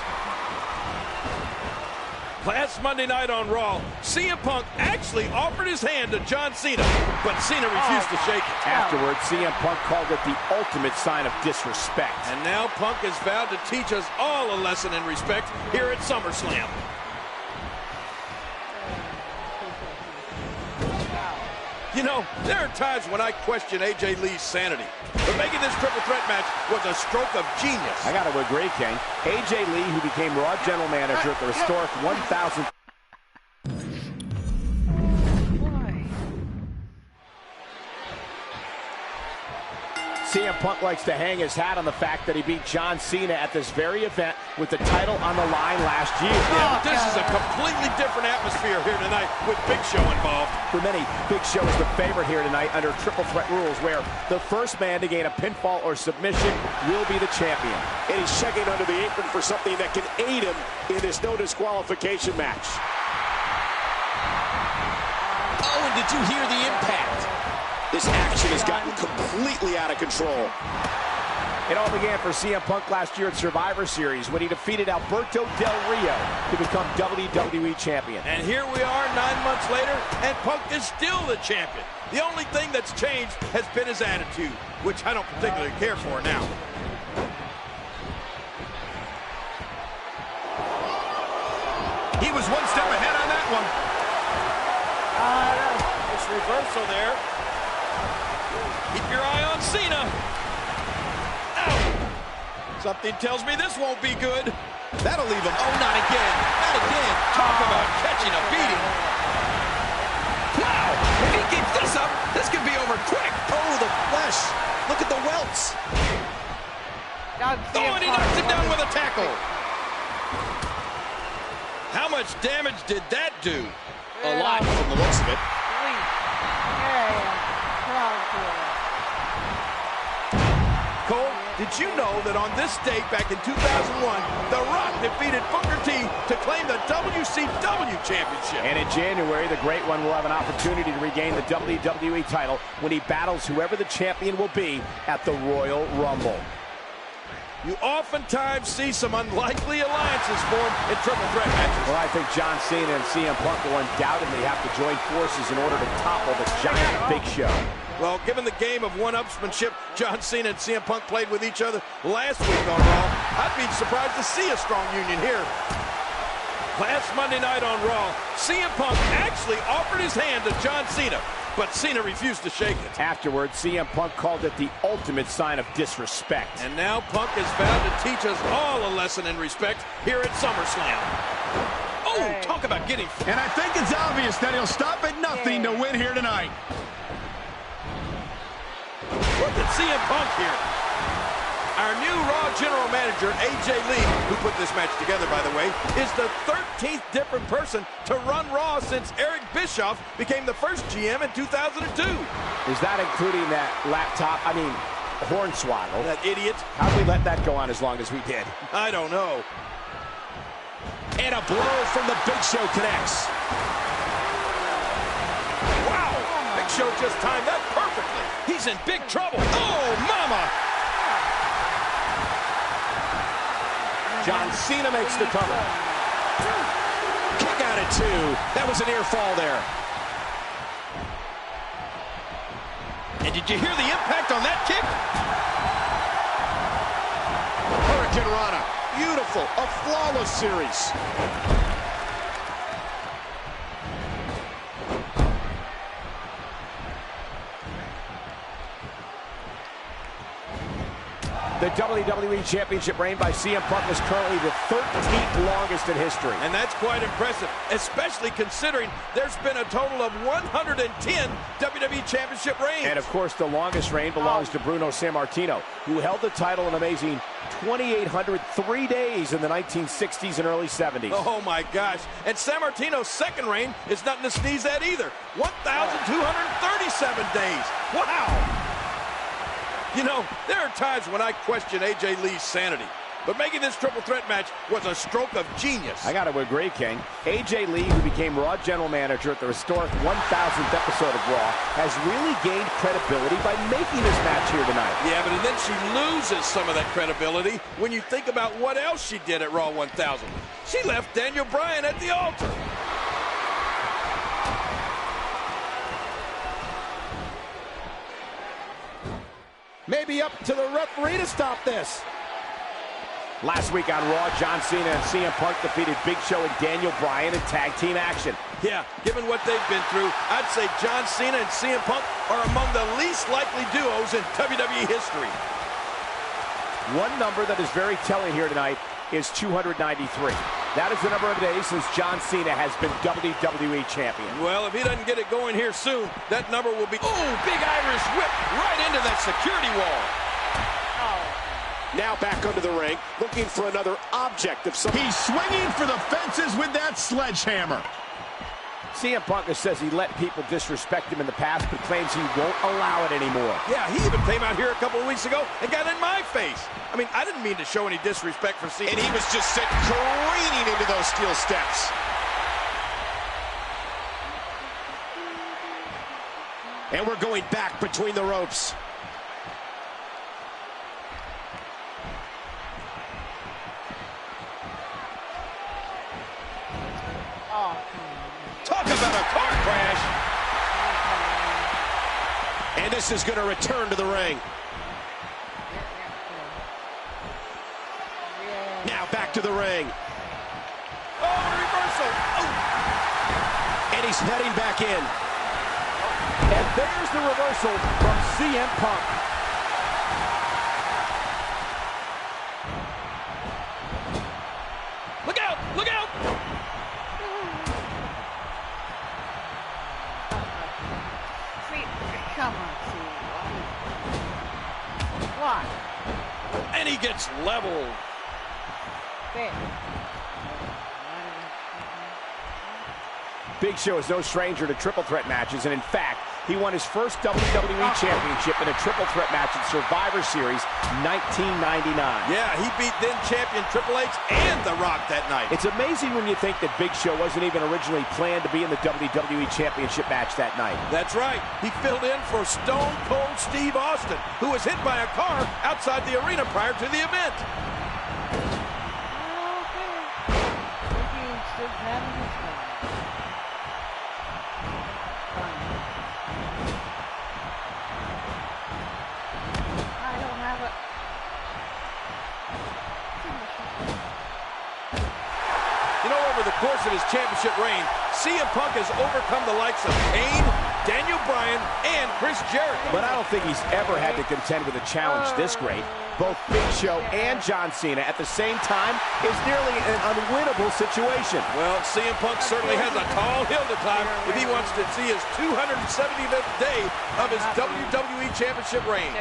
Last Monday night on Raw, CM Punk actually offered his hand to John Cena, but Cena refused to shake it. Afterwards, CM Punk called it the ultimate sign of disrespect. And now Punk has vowed to teach us all a lesson in respect here at SummerSlam. You know, there are times when I question AJ Lee's sanity, but making this triple threat match was a stroke of genius. I got to agree, King. AJ Lee, who became Raw General Manager at the historic 1,000. CM Punk likes to hang his hat on the fact that he beat John Cena at this very event with the title on the line last year. Yeah, but this is a completely different atmosphere here tonight with Big Show involved. For many, Big Show is the favorite here tonight under triple threat rules where the first man to gain a pinfall or submission will be the champion. And he's checking under the apron for something that can aid him in this no disqualification match. Oh, and did you hear the impact? This action has gotten completely out of control. It all began for CM Punk last year at Survivor Series when he defeated Alberto Del Rio to become WWE Champion. And here we are 9 months later, and Punk is still the champion. The only thing that's changed has been his attitude, which I don't particularly care for now. He was one step ahead on that one. Nice reversal there. Keep your eye on Cena. Ow! Something tells me this won't be good. That'll leave him. Oh, not again. Not again. Talk about catching a beating. Wow! If he keeps this up, this could be over quick. Oh, the flesh. Look at the welts. Oh, and he knocks him down with a tackle. How much damage did that do? A lot from the looks of it. Cole, did you know that on this date back in 2001, The Rock defeated Booker T to claim the WCW Championship? And in January, the Great One will have an opportunity to regain the WWE title when he battles whoever the champion will be at the Royal Rumble. You oftentimes see some unlikely alliances formed in triple threat matches. Well, I think John Cena and CM Punk will undoubtedly have to join forces in order to topple the giant Big Show. Well, given the game of one-upsmanship John Cena and CM Punk played with each other last week on Raw, I'd be surprised to see a strong union here. Last Monday night on Raw, CM Punk actually offered his hand to John Cena, but Cena refused to shake it. Afterwards, CM Punk called it the ultimate sign of disrespect. And now Punk has vowed to teach us all a lesson in respect here at SummerSlam. Oh, talk about getting... And I think it's obvious that he'll stop at nothing to win here tonight. Look at CM Punk here. Our new Raw General Manager, AJ Lee, who put this match together, by the way, is the 13th different person to run Raw since Eric Bischoff became the first GM in 2002. Is that including that laptop? I mean, hornswoggle. That idiot. How'd we let that go on as long as we did? I don't know. And a blow from the Big Show connects. Wow! Big Show just timed that perfectly. He's in big trouble. Oh, mama! John Cena makes the cover. Kick out at 2. That was a near fall there. And did you hear the impact on that kick? Hurricane Rana. Beautiful. A flawless series. The WWE Championship reign by CM Punk is currently the 13th longest in history. And that's quite impressive, especially considering there's been a total of 110 WWE Championship reigns. And of course, the longest reign belongs to Bruno Sammartino, who held the title an amazing 2,803 days in the 1960s and early 70s. Oh my gosh. And Sammartino's second reign is nothing to sneeze at either. 1,237 days. Wow. You know, there are times when I question AJ Lee's sanity, but making this triple threat match was a stroke of genius. I got to agree, King. AJ Lee, who became Raw General Manager at the historic 1,000th episode of Raw, has really gained credibility by making this match here tonight. Yeah, but then she loses some of that credibility when you think about what else she did at Raw 1000. She left Daniel Bryan at the altar. Maybe up to the referee to stop this. Last week on Raw, John Cena and CM Punk defeated Big Show and Daniel Bryan in tag team action. Yeah, given what they've been through, I'd say John Cena and CM Punk are among the least likely duos in WWE history. One number that is very telling here tonight is 293. That is the number of days since John Cena has been WWE Champion. Well, if he doesn't get it going here soon, that number will be... Oh, big Irish whip right into that security wall. Now back under the ring, looking for another object of some... He's swinging for the fences with that sledgehammer. CM Punk says he let people disrespect him in the past, but claims he won't allow it anymore. Yeah, he even came out here a couple of weeks ago and got in my face. I mean, I didn't mean to show any disrespect for CM. And he was just sent careening into those steel steps. And we're going back between the ropes. Talk about a car crash. And this is going to return to the ring. Now back to the ring. Oh, reversal. Oh. And he's heading back in. And there's the reversal from CM Punk. Look out! Look out! Come on, see. Why? And he gets leveled. There. Big Show is no stranger to triple threat matches, and in fact, he won his first WWE Championship in a triple threat match at Survivor Series 1999. Yeah, he beat then champion Triple H and The Rock that night. It's amazing when you think that Big Show wasn't even originally planned to be in the WWE Championship match that night. That's right. He filled in for Stone Cold Steve Austin, who was hit by a car outside the arena prior to the event. Over the course of his championship reign, CM Punk has overcome the likes of Kane, Daniel Bryan, and Chris Jericho. But I don't think he's ever had to contend with a challenge this great. Both Big Show and John Cena at the same time is nearly an unwinnable situation. Well, CM Punk certainly has a tall hill to climb if he wants to see his 275th day of his WWE Championship reign.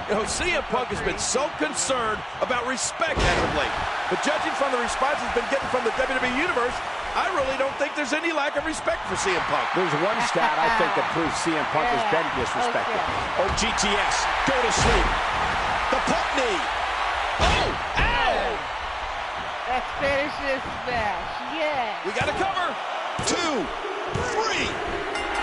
You know, CM Punk has been so concerned about respect as of late. But judging from the response he's been getting from the WWE Universe, I really don't think there's any lack of respect for CM Punk. There's one stat I think that proves CM Punk has been disrespected. Oh, GTS, go to sleep. The Punk knee. Oh, ow! Let's finish this match. Yeah. We got to cover. 2, 3.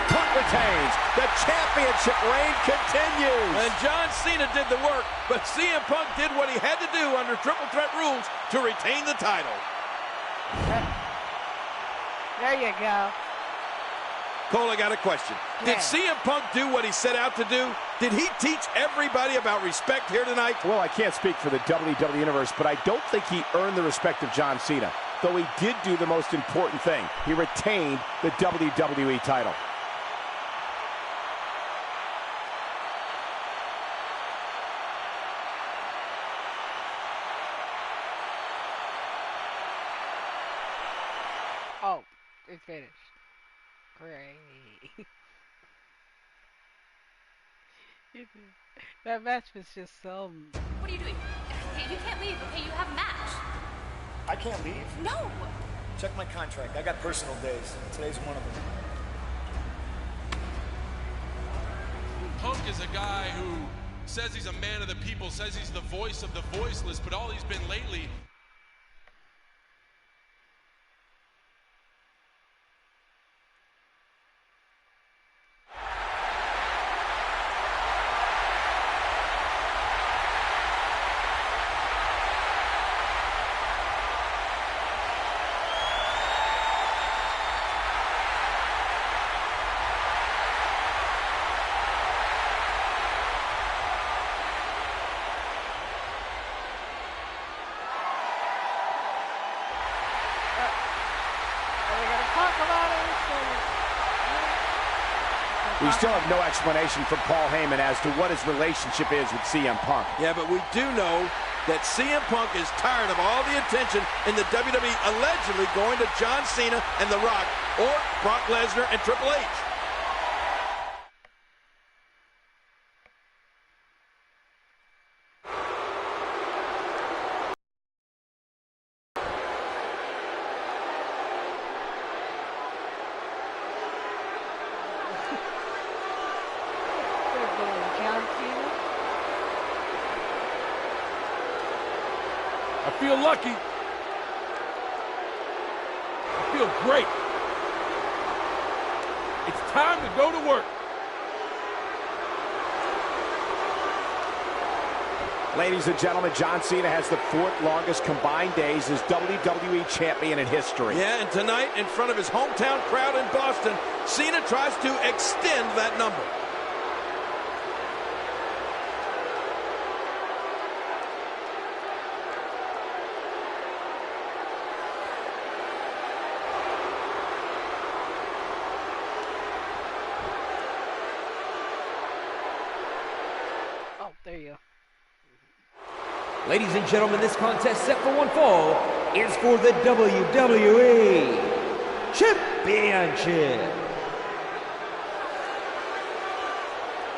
Punk retains. The championship reign continues. And John Cena did the work, but CM Punk did what he had to do under triple threat rules to retain the title. There you go. Cole, I got a question. Did CM Punk do what he set out to do? Did he teach everybody about respect here tonight? Well, I can't speak for the WWE Universe, but I don't think he earned the respect of John Cena. Though he did do the most important thing. He retained the WWE title. It's finished. Great. That match was just so. What are you doing? Hey, you can't leave, okay? You have a match. I can't leave? No! Check my contract. I got personal days. Today's one of them. Punk is a guy who says he's a man of the people, says he's the voice of the voiceless, but all he's been lately. We still have no explanation from Paul Heyman as to what his relationship is with CM Punk. Yeah, but we do know that CM Punk is tired of all the attention in the WWE allegedly going to John Cena and The Rock or Brock Lesnar and Triple H. I feel lucky. I feel great. It's time to go to work. Ladies and gentlemen, John Cena has the 4th longest combined days as WWE Champion in history. Yeah, and tonight, in front of his hometown crowd in Boston, Cena tries to extend that number. There you go. Ladies and gentlemen, this contest set for one fall is for the WWE Championship.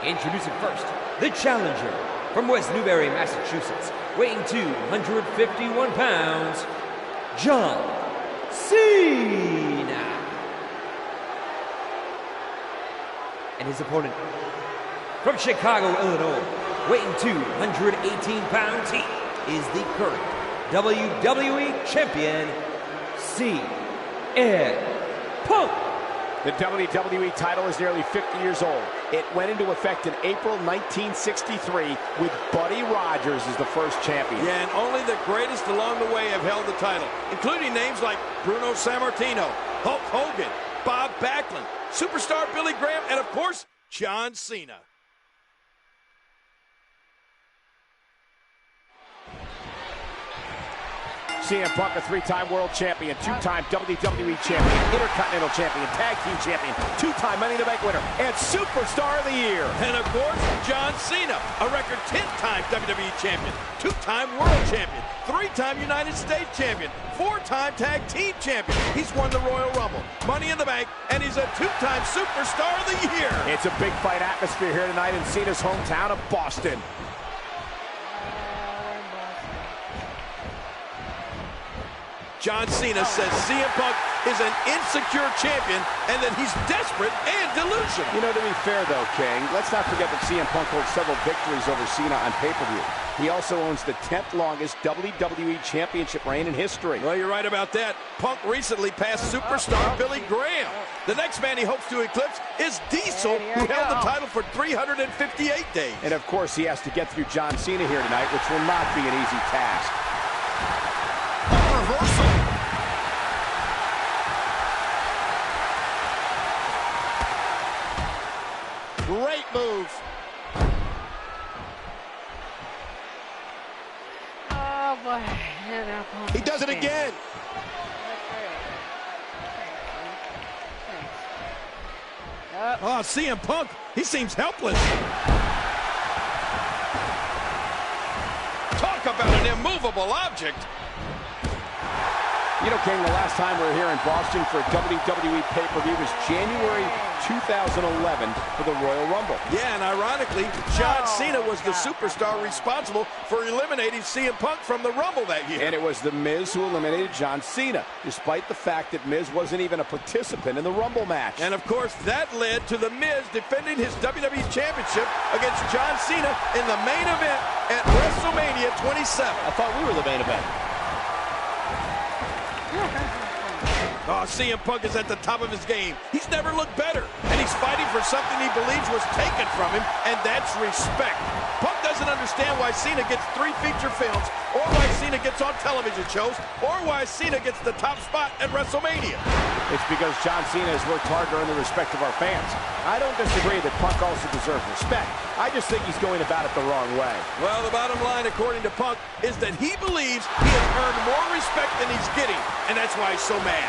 Introducing first, the challenger from West Newbury, Massachusetts, weighing 251 pounds, John Cena. And his opponent from Chicago, Illinois, weighing 218 pounds, he is the current WWE Champion, CM Punk. The WWE title is nearly 50 years old. It went into effect in April 1963 with Buddy Rogers as the first champion. Yeah, and only the greatest along the way have held the title, including names like Bruno Sammartino, Hulk Hogan, Bob Backlund, superstar Billy Graham, and of course, John Cena. CM Punk, a 3-time world champion, 2-time WWE champion, Intercontinental champion, tag team champion, 2-time Money in the Bank winner, and Superstar of the Year. And of course, John Cena, a record 10-time WWE champion, 2-time world champion, 3-time United States champion, 4-time tag team champion. He's won the Royal Rumble, Money in the Bank, and he's a 2-time Superstar of the Year. It's a big fight atmosphere here tonight in Cena's hometown of Boston. John Cena says CM Punk is an insecure champion and that he's desperate and delusional. You know, to be fair, though, King, let's not forget that CM Punk holds several victories over Cena on pay-per-view. He also owns the 10th longest WWE Championship reign in history. Well, you're right about that. Punk recently passed superstar Billy Graham. The next man he hopes to eclipse is Diesel, who held the title for 358 days. And, of course, he has to get through John Cena here tonight, which will not be an easy task. Reversal. Great move. Oh boy. He does it again. Oh, CM Punk, he seems helpless. Talk about an immovable object. You know, King, the last time we were here in Boston for a WWE pay-per-view was January 2011 for the Royal Rumble. Yeah, and ironically, John Cena was the superstar responsible for eliminating CM Punk from the Rumble that year. And it was The Miz who eliminated John Cena, despite the fact that Miz wasn't even a participant in the Rumble match. And, of course, that led to The Miz defending his WWE Championship against John Cena in the main event at WrestleMania 27. I thought we were the main event. Oh, CM Punk is at the top of his game. He's never looked better, and he's fighting for something he believes was taken from him, and that's respect. Punk doesn't understand why Cena gets 3 feature films, or why Cena gets on television shows, or why Cena gets the top spot at WrestleMania. It's because John Cena has worked hard to earn the respect of our fans. I don't disagree that Punk also deserves respect. I just think he's going about it the wrong way. Well, the bottom line, according to Punk, is that he believes he has earned more respect than he's getting, and that's why he's so mad.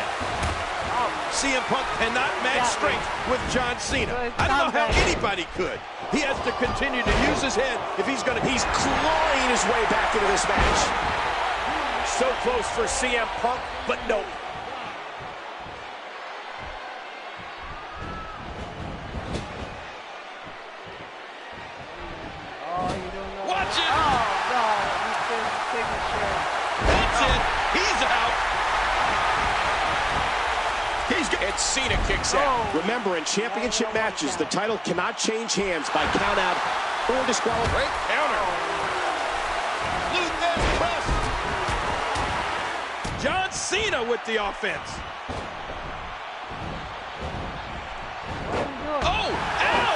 CM Punk cannot match strength with John Cena. I don't know how anybody could. He has to continue to use his head if he's going to... He's clawing his way back into this match. So close for CM Punk, but nope. Watch it! Oh, no, he's his signature. That's it. He's out. And Cena kicks out. Remember, in championship matches, the title cannot change hands by count out or disqualification. Great counter. Luthez press. John Cena with the offense. Oh, ow!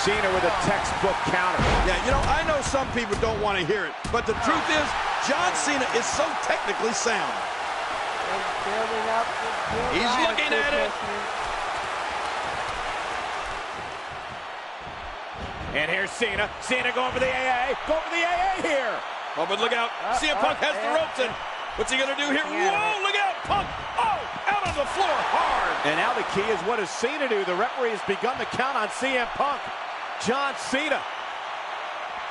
Cena with a textbook counter. Yeah, you know, I know some people don't want to hear it, but the truth is, John Cena is so technically sound. He's looking at it. And here's Cena. Cena going for the AA. Going for the AA here. Oh, but look out. CM Punk has the ropes in. What's he going to do here? Whoa, look out. Punk. Oh, out on the floor hard. And now the key is, what does Cena do? The referee has begun the count on CM Punk. John Cena.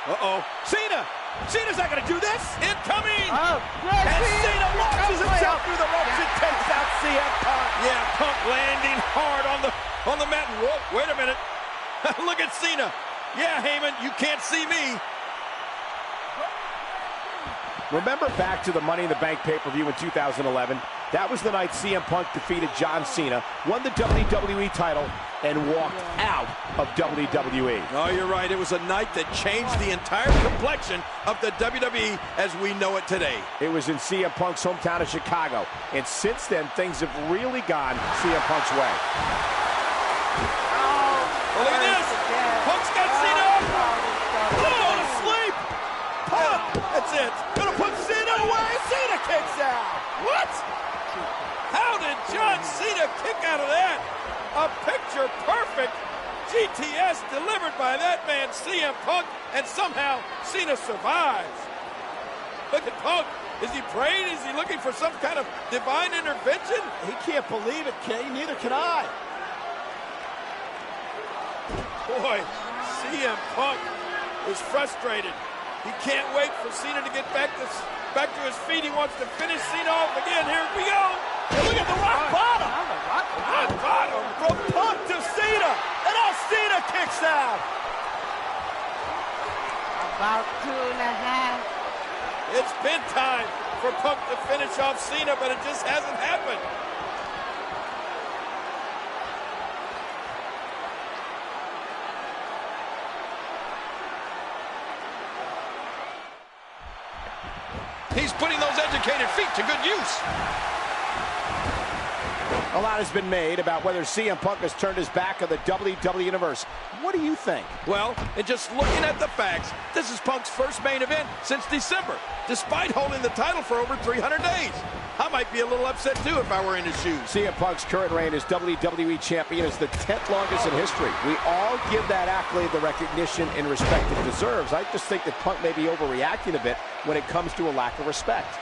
Uh-oh. Cena. Cena's not going to do this. Incoming. Oh, and Cena launches himself through the ropes and takes out CM Punk. Yeah, Punk landing hard on the mat. Whoa, wait a minute. Look at Cena. Yeah, Heyman, you can't see me. Remember back to the Money in the Bank pay-per-view in 2011? That was the night CM Punk defeated John Cena, won the WWE title, and walked out of WWE. Oh, you're right. It was a night that changed the entire complexion of the WWE as we know it today. It was in CM Punk's hometown of Chicago. And since then, things have really gone CM Punk's way. Oh, look at this. Punk's got Cena up. Oh, to sleep. Punk. That's it. Gonna put Cena away. Cena kicks out. What? How did John Cena kick out of that? A picture-perfect GTS delivered by that man, CM Punk, and somehow Cena survives. Look at Punk. Is he praying? Is he looking for some kind of divine intervention? He can't believe it, Kane. Neither can I. Boy, CM Punk is frustrated. He can't wait for Cena to get back to his feet. He wants to finish Cena off again. Here we go. Look at the rock bottom. Rock bottom. From Punk to Cena. And now Cena kicks out. About 2.5. It's been time for Punk to finish off Cena, but it just hasn't happened. He's putting those educated feet to good use. A lot has been made about whether CM Punk has turned his back on the WWE Universe. What do you think? Well, and just looking at the facts, this is Punk's first main event since December, despite holding the title for over 300 days. I might be a little upset, too, if I were in his shoes. CM Punk's current reign as WWE Champion is the 10th longest in history. We all give that accolade the recognition and respect it deserves. I just think that Punk may be overreacting a bit when it comes to a lack of respect.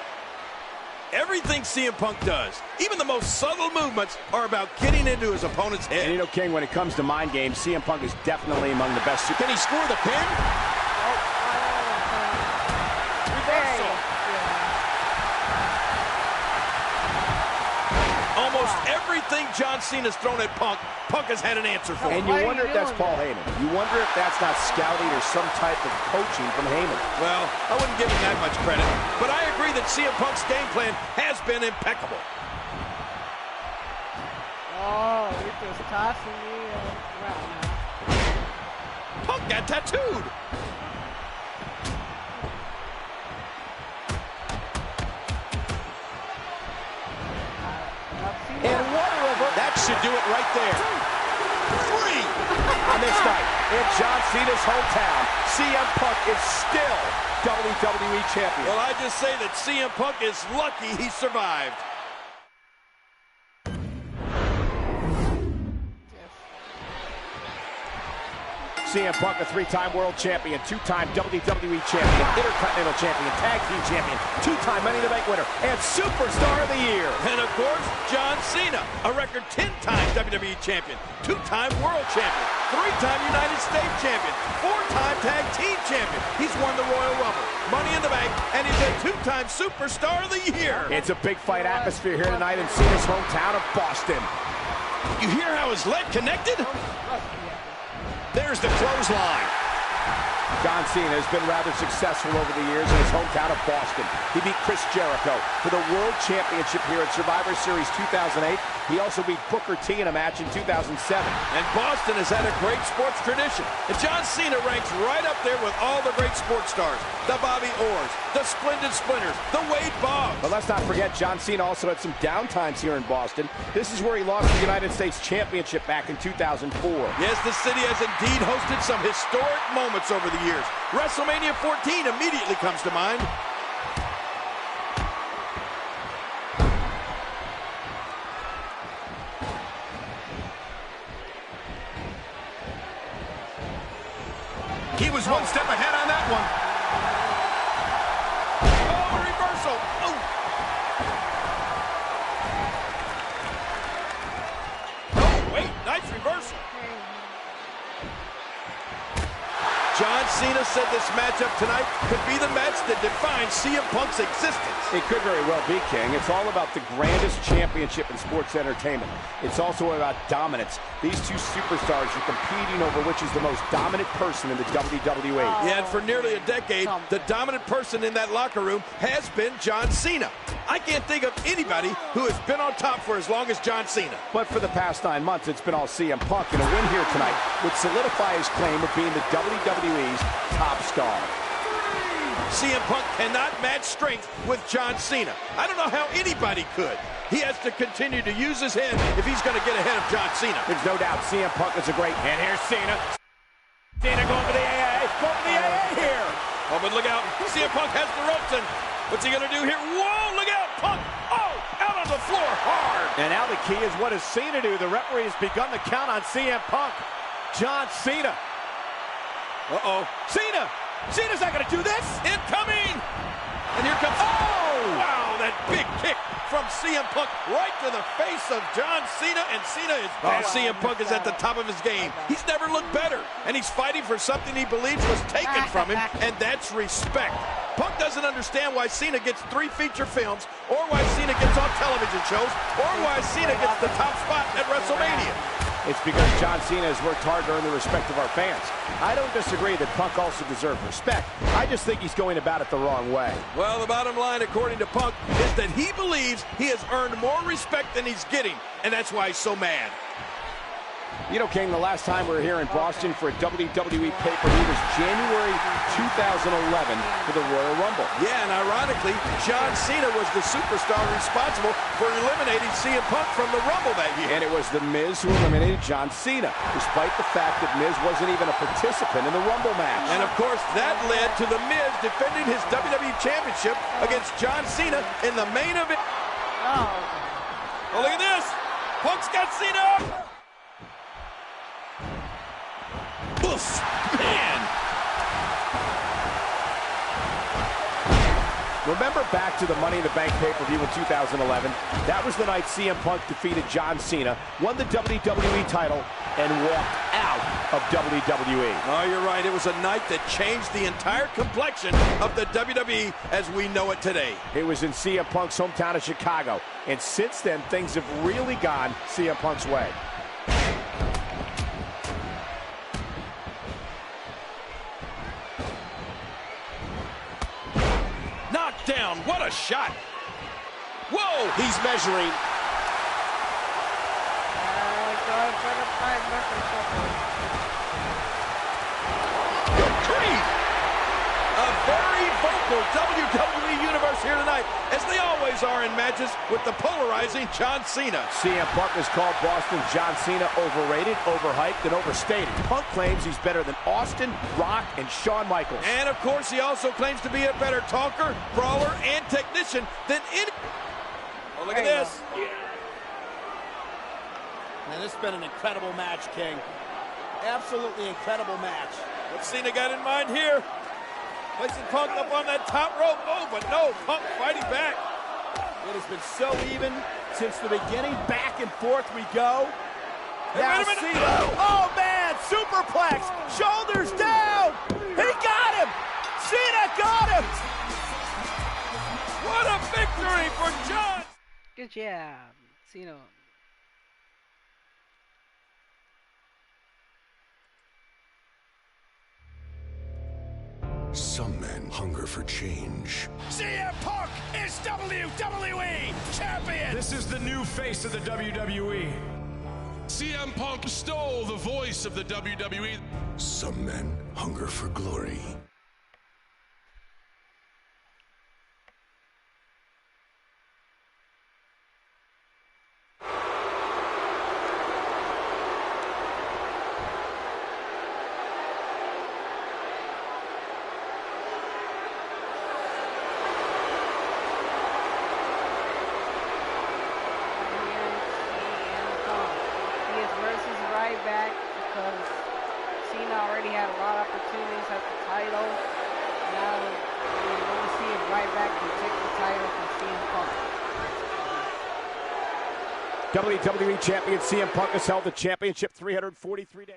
Everything CM Punk does, even the most subtle movements, are about getting into his opponent's head. And you know, King, when it comes to mind games, CM Punk is definitely among the best. Can he score the pin? Reversal. Almost everything John Cena's thrown at Punk, Punk has had an answer for. And you wonder if that's Paul Heyman. You wonder if that's not scouting or some type of coaching from Heyman. Well, I wouldn't give him that much credit, but I agree that CM Punk's game plan has been impeccable. Oh, you're just tossing me around now. Punk got tattooed. And what a reverse. That should do it right there. 3. On this night, in John Cena's hometown, CM Punk is still WWE Champion. Well, I just say that CM Punk is lucky he survived. CM Punk, a 3-time world champion, 2-time WWE champion, Intercontinental champion, tag team champion, 2-time Money in the Bank winner, and Superstar of the Year. And of course, John Cena, a record 10-time WWE champion, 2-time world champion, 3-time United States champion, 4-time tag team champion. He's won the Royal Rumble, Money in the Bank, and he's a 2-time Superstar of the Year. It's a big fight atmosphere here tonight in Cena's hometown of Boston. You hear how his leg connected? There's the clothesline. John Cena has been rather successful over the years in his hometown of Boston. He beat Chris Jericho for the World Championship here at Survivor Series 2008. He also beat Booker T in a match in 2007. And Boston has had a great sports tradition. And John Cena ranks right up there with all the great sports stars. The Bobby Orrs, the Splendid Splinters, the Wade Boggs. But let's not forget, John Cena also had some downtimes here in Boston. This is where he lost the United States Championship back in 2004. Yes, the city has indeed hosted some historic moments over the years. WrestleMania 14 immediately comes to mind. He was one step ahead on that one. Oh, reversal. Oh. Oh, wait, nice reversal. John Cena said this matchup tonight could be the match that defines CM Punk's existence. It could very well be, King. It's all about the grandest championship in sports entertainment. It's also about dominance. These two superstars are competing over which is the most dominant person in the WWE. Yeah, and for nearly a decade, the dominant person in that locker room has been John Cena. I can't think of anybody who has been on top for as long as John Cena. But for the past 9 months, it's been all CM Punk, and a win here tonight would solidify his claim of being the WWE's top star. CM Punk cannot match strength with John Cena. I don't know how anybody could. He has to continue to use his head if he's going to get ahead of John Cena. There's no doubt CM Punk is a great... And here's Cena. Cena going for the AA. Going for the AA here. Oh, but look out. CM Punk has the ropes, and what's he going to do here? Whoa, look out. Punk. Oh, out on the floor hard. And now the key is, what does Cena do? The referee has begun the count on CM Punk. John Cena. Uh-oh. Cena. Cena's not going to do this. Incoming. And here comes... Oh! Wow, that big kick from CM Punk right to the face of John Cena, and Cena is down. CM Punk is at the top of his game. He's never looked better, and he's fighting for something he believes was taken from him, and that's respect. Punk doesn't understand why Cena gets 3 feature films, or why Cena gets on television shows, or why Cena gets the top spot at WrestleMania. It's because John Cena has worked hard to earn the respect of our fans. I don't disagree that Punk also deserves respect. I just think he's going about it the wrong way. Well, the bottom line, according to Punk, is that he believes he has earned more respect than he's getting, and that's why he's so mad. You know, King, the last time we were here in Boston for a WWE pay-per-view was January 2011 for the Royal Rumble. Yeah, and ironically, John Cena was the superstar responsible for eliminating CM Punk from the Rumble that year. And it was The Miz who eliminated John Cena, despite the fact that Miz wasn't even a participant in the Rumble match. And, of course, that led to The Miz defending his WWE Championship against John Cena in the main event. Oh, look at this. Punk's got Cena up. Man. Remember back to the Money in the Bank pay-per-view in 2011? That was the night CM Punk defeated John Cena, won the WWE title, and walked out of WWE. Oh, you're right. It was a night that changed the entire complexion of the WWE as we know it today. It was in CM Punk's hometown of Chicago, and since then, things have really gone CM Punk's way. Knocked down. What a shot. Whoa! He's measuring. Good grief! A very vocal WWE Universe here tonight, as they always are in matches with the polarizing John Cena. CM Punk has called Boston's John Cena overrated, overhyped, and overstated. Punk claims he's better than Austin, Rock, and Shawn Michaels. And of course, he also claims to be a better talker, brawler, and technician than any... Oh, look at this. Man, this has been an incredible match, King. Absolutely incredible match. What's Cena got in mind here? Placing Punk up on that top rope. Oh, but no, Punk fighting back. It has been so even since the beginning. Back and forth we go. Hey, now Cena. Oh, man, superplex. Shoulders down. He got him. Cena got him. What a victory for John. Good job, Cena. Some men hunger for change. CM Punk is WWE Champion! This is the new face of the WWE. CM Punk stole the voice of the WWE. Some men hunger for glory. Back because Cena already had a lot of opportunities at the title. Now we want to see if Ryback can take the title from CM Punk. WWE Champion CM Punk has held the championship 343 days.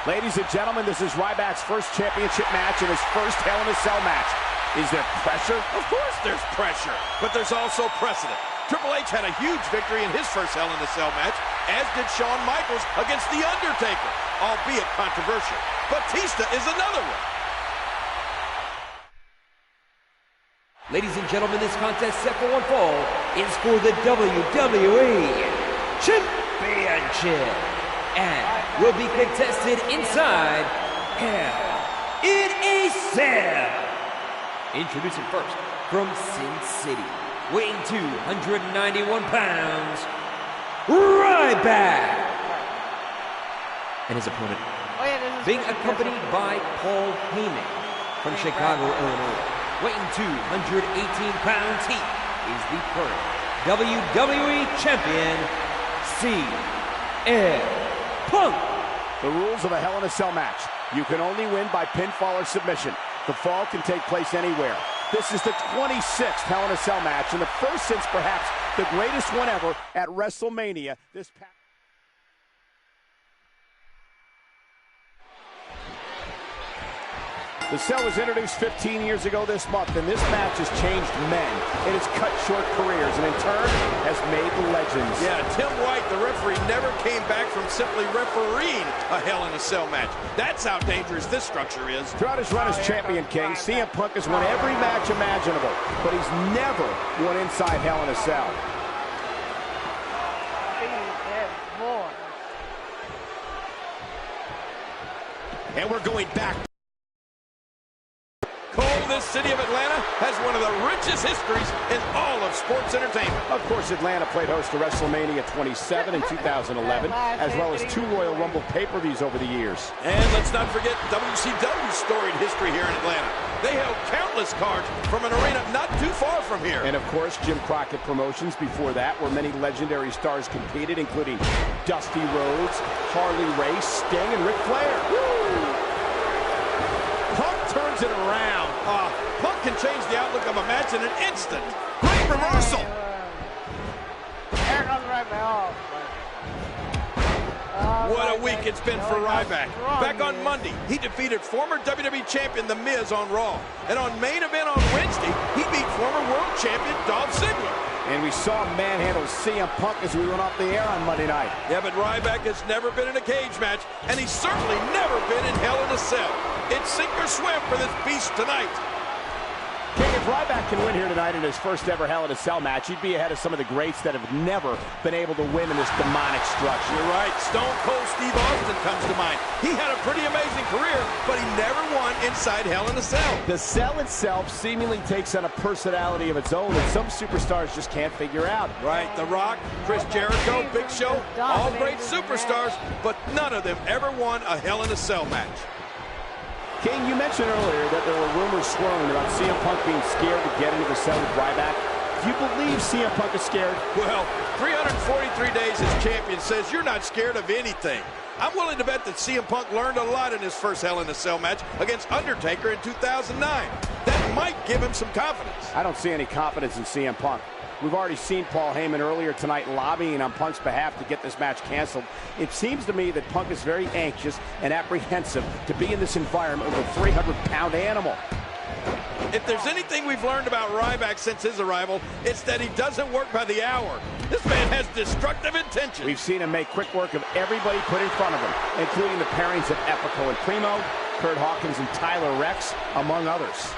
Ladies and gentlemen, this is Ryback's first championship match and his first Hell in a Cell match. Is there pressure? Of course there's pressure, but there's also precedent. Triple H had a huge victory in his first Hell in a Cell match, as did Shawn Michaels against The Undertaker, albeit controversial. Batista is another one. Ladies and gentlemen, this contest set for one fall is for the WWE Championship and will be contested inside Hell in a Cell. Introducing first from Sin City, weighing 291 pounds, Ryback. And his opponent being accompanied by Paul Heyman from Chicago, Illinois. Weighing 218 pounds, he is the current WWE Champion, CM Punk. The rules of a Hell in a Cell match. You can only win by pinfall or submission. The fall can take place anywhere. This is the 26th Hell in a Cell match, and the first since perhaps the greatest one ever at WrestleMania this past. The Cell was introduced 15 years ago this month, and this match has changed men. It has cut short careers, and in turn, has made the legends. Yeah, Tim White, the referee, never came back from simply refereeing a Hell in a Cell match. That's how dangerous this structure is. Throughout his run as champion, King, CM Punk has won every match imaginable, but he's never won inside Hell in a Cell. And we're going back. Cold this city of Atlanta has one of the richest histories in all of sports entertainment. Of course, Atlanta played host to WrestleMania 27 in 2011, as well as 2 Royal Rumble pay-per-views over the years. And let's not forget WCW's storied history here in Atlanta. They held countless cards from an arena not too far from here. And of course, Jim Crockett Promotions before that, where many legendary stars competed, including Dusty Rhodes, Harley Race, Sting, and Ric Flair. Woo! Punk turns it around. Punk can change the outlook of a match in an instant. Great reversal. What a week it's been for Ryback. Back on Monday, he defeated former WWE Champion The Miz on Raw. And on Main Event on Wednesday, he beat former World Champion Dolph Ziggler. And we saw him manhandle CM Punk as we went off the air on Monday night. Yeah, but Ryback has never been in a cage match, and he's certainly never been in Hell in a Cell. It's sink or swim for this beast tonight. King, if Ryback can win here tonight in his first ever Hell in a Cell match, he'd be ahead of some of the greats that have never been able to win in this demonic structure. You're right. Stone Cold Steve Austin comes to mind. He had a pretty amazing career, but he never won inside Hell in a Cell. The cell itself seemingly takes on a personality of its own that some superstars just can't figure out. Right. The Rock, Chris Jericho, Big Show, all great superstars, but none of them ever won a Hell in a Cell match. King, you mentioned earlier that there were rumors swirling about CM Punk being scared to get into the cell with Ryback. Do you believe CM Punk is scared? Well, 343 days as champion says you're not scared of anything. I'm willing to bet that CM Punk learned a lot in his first Hell in a Cell match against Undertaker in 2009. That might give him some confidence. I don't see any confidence in CM Punk. We've already seen Paul Heyman earlier tonight lobbying on Punk's behalf to get this match canceled. It seems to me that Punk is very anxious and apprehensive to be in this environment with a 300-pound animal. If there's anything we've learned about Ryback since his arrival, it's that he doesn't work by the hour. This man has destructive intentions. We've seen him make quick work of everybody put in front of him, including the pairings of Epico and Primo, Kurt Hawkins and Tyler Rex, among others.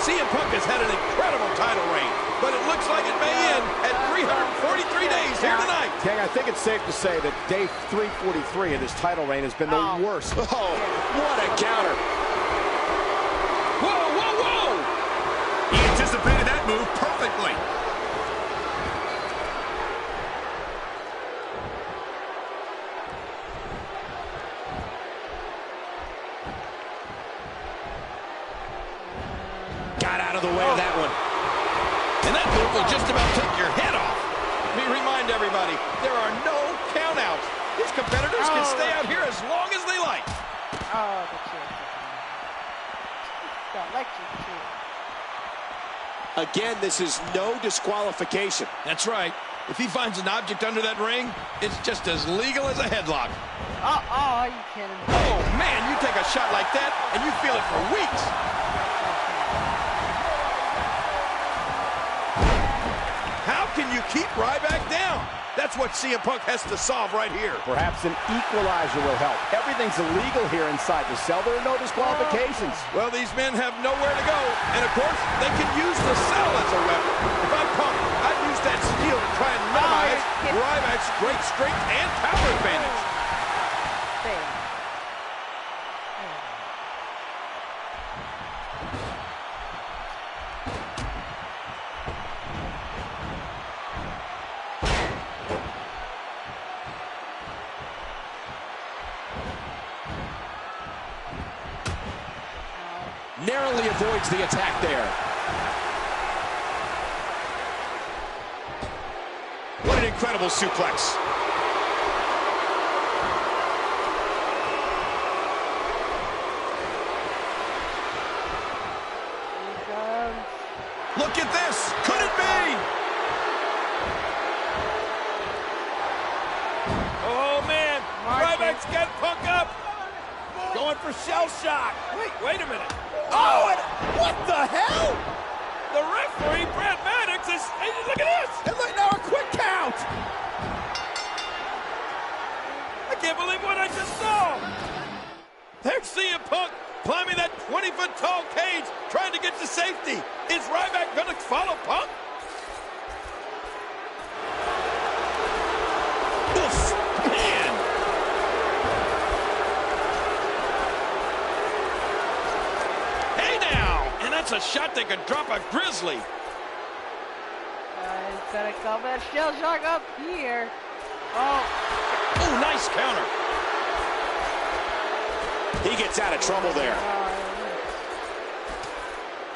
CM Punk has had an incredible title reign, but it looks like it may end at 343 days here tonight. King, I think it's safe to say that day 343 of this title reign has been the worst. Oh, what a counter. Whoa, whoa, whoa! He anticipated that move perfectly. Got out of the way of that one. And that move will just about take your head off. Let me remind everybody, there are no countouts. These competitors can stay out here as long as they like. Oh, the chair. Don't like your chair. Again, this is no disqualification. That's right. If he finds an object under that ring, it's just as legal as a headlock. Oh, you kidding me? Oh, man, you take a shot like that, and you feel it for weeks. How can you keep Ryback down? That's what CM Punk has to solve right here. Perhaps an equalizer will help. Everything's illegal here inside the cell. There are no disqualifications. Well, these men have nowhere to go. And, of course, they can use the cell as a weapon. If I'm Punk, I'd use that steel to try and minimize Ryback's great strength and power advantage. Narrowly avoids the attack there. What an incredible suplex. Look at this. Could it be? Oh, man. Ryback's got Punk up. Going for shell shock. Wait a minute. Oh, and what the hell? The referee, Brad Maddox, is... Hey, look at this. And look now, a quick count. I can't believe what I just saw. There's CM Punk climbing that 20-foot tall cage, trying to get to safety. Is Ryback going to follow Punk? That's a shot that could drop a grizzly. He's gonna come and shell shock up here. Oh, Nice counter. He gets out of trouble there.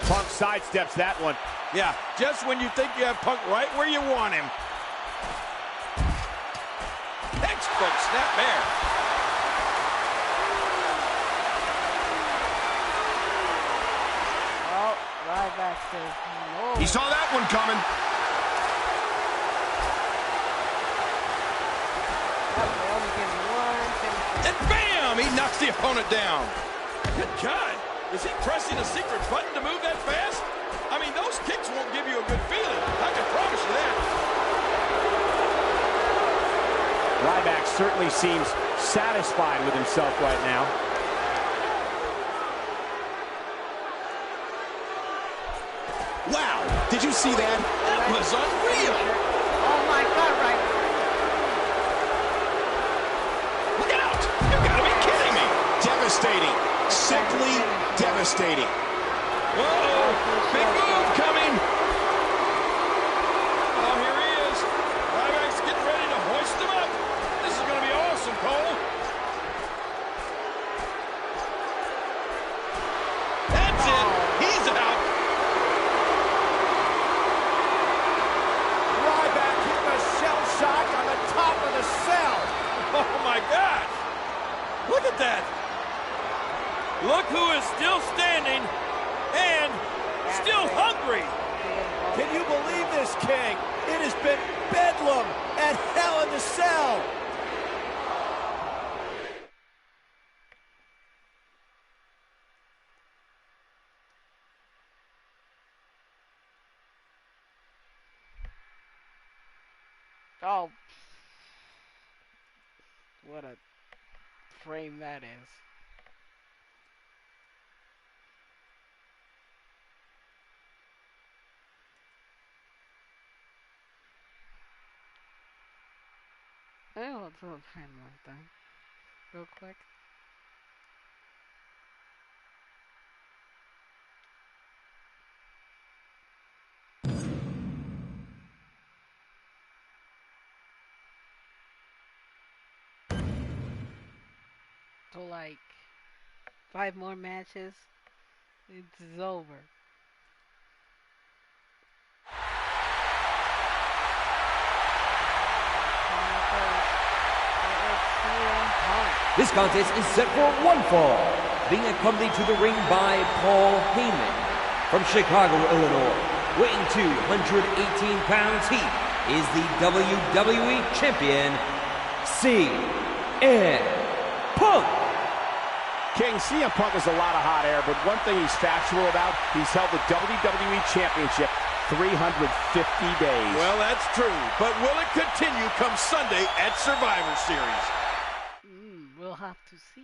Punk sidesteps that one. Yeah, just when you think you have Punk right where you want him. Textbook snapmare. Oh, Ryback says no. He saw that one coming. And bam! He knocks the opponent down. Good God. Is he pressing a secret button to move that fast? I mean, those kicks won't give you a good feeling. I can promise you that. Ryback certainly seems satisfied with himself right now. Wow, did you see that? That was unreal. Oh my God, right. Look out! You gotta be kidding me. Devastating. Simply devastating. Whoa! Big move coming. Oh, here he is. Ryback's getting ready to hoist him up. This is gonna be awesome, Cole. That's it. He's out. Ryback hitting a shell shock on the top of the cell. Oh my God! Look at that! Look who is still standing and still hungry. Can you believe this, King? It has been bedlam at Hell in the Cell. Oh, what a frame that is. Oh, let's do a pen like that. Real quick. So like 5 more matches, it's over. This contest is set for one fall, being accompanied to the ring by Paul Heyman. From Chicago, Illinois, weighing 218 pounds, he is the WWE Champion, CM Punk. King, CM Punk is a lot of hot air, but one thing he's factual about, he's held the WWE Championship 350 days. Well, that's true, but will it continue come Sunday at Survivor Series? We'll have to see.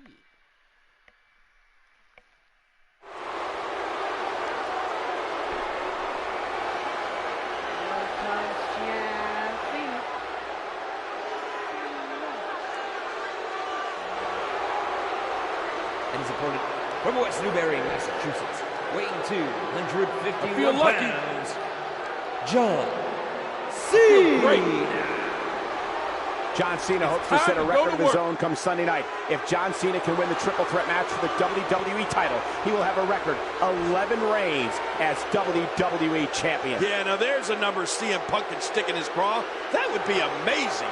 And his opponent from West Newbury, Massachusetts, weighing 251 pounds, John Cena. John Cena hopes to set a record of his own come Sunday night. If John Cena can win the triple threat match for the WWE title, he will have a record 11 reigns as WWE Champion. Yeah, now there's a number CM Punk can stick in his craw. That would be amazing.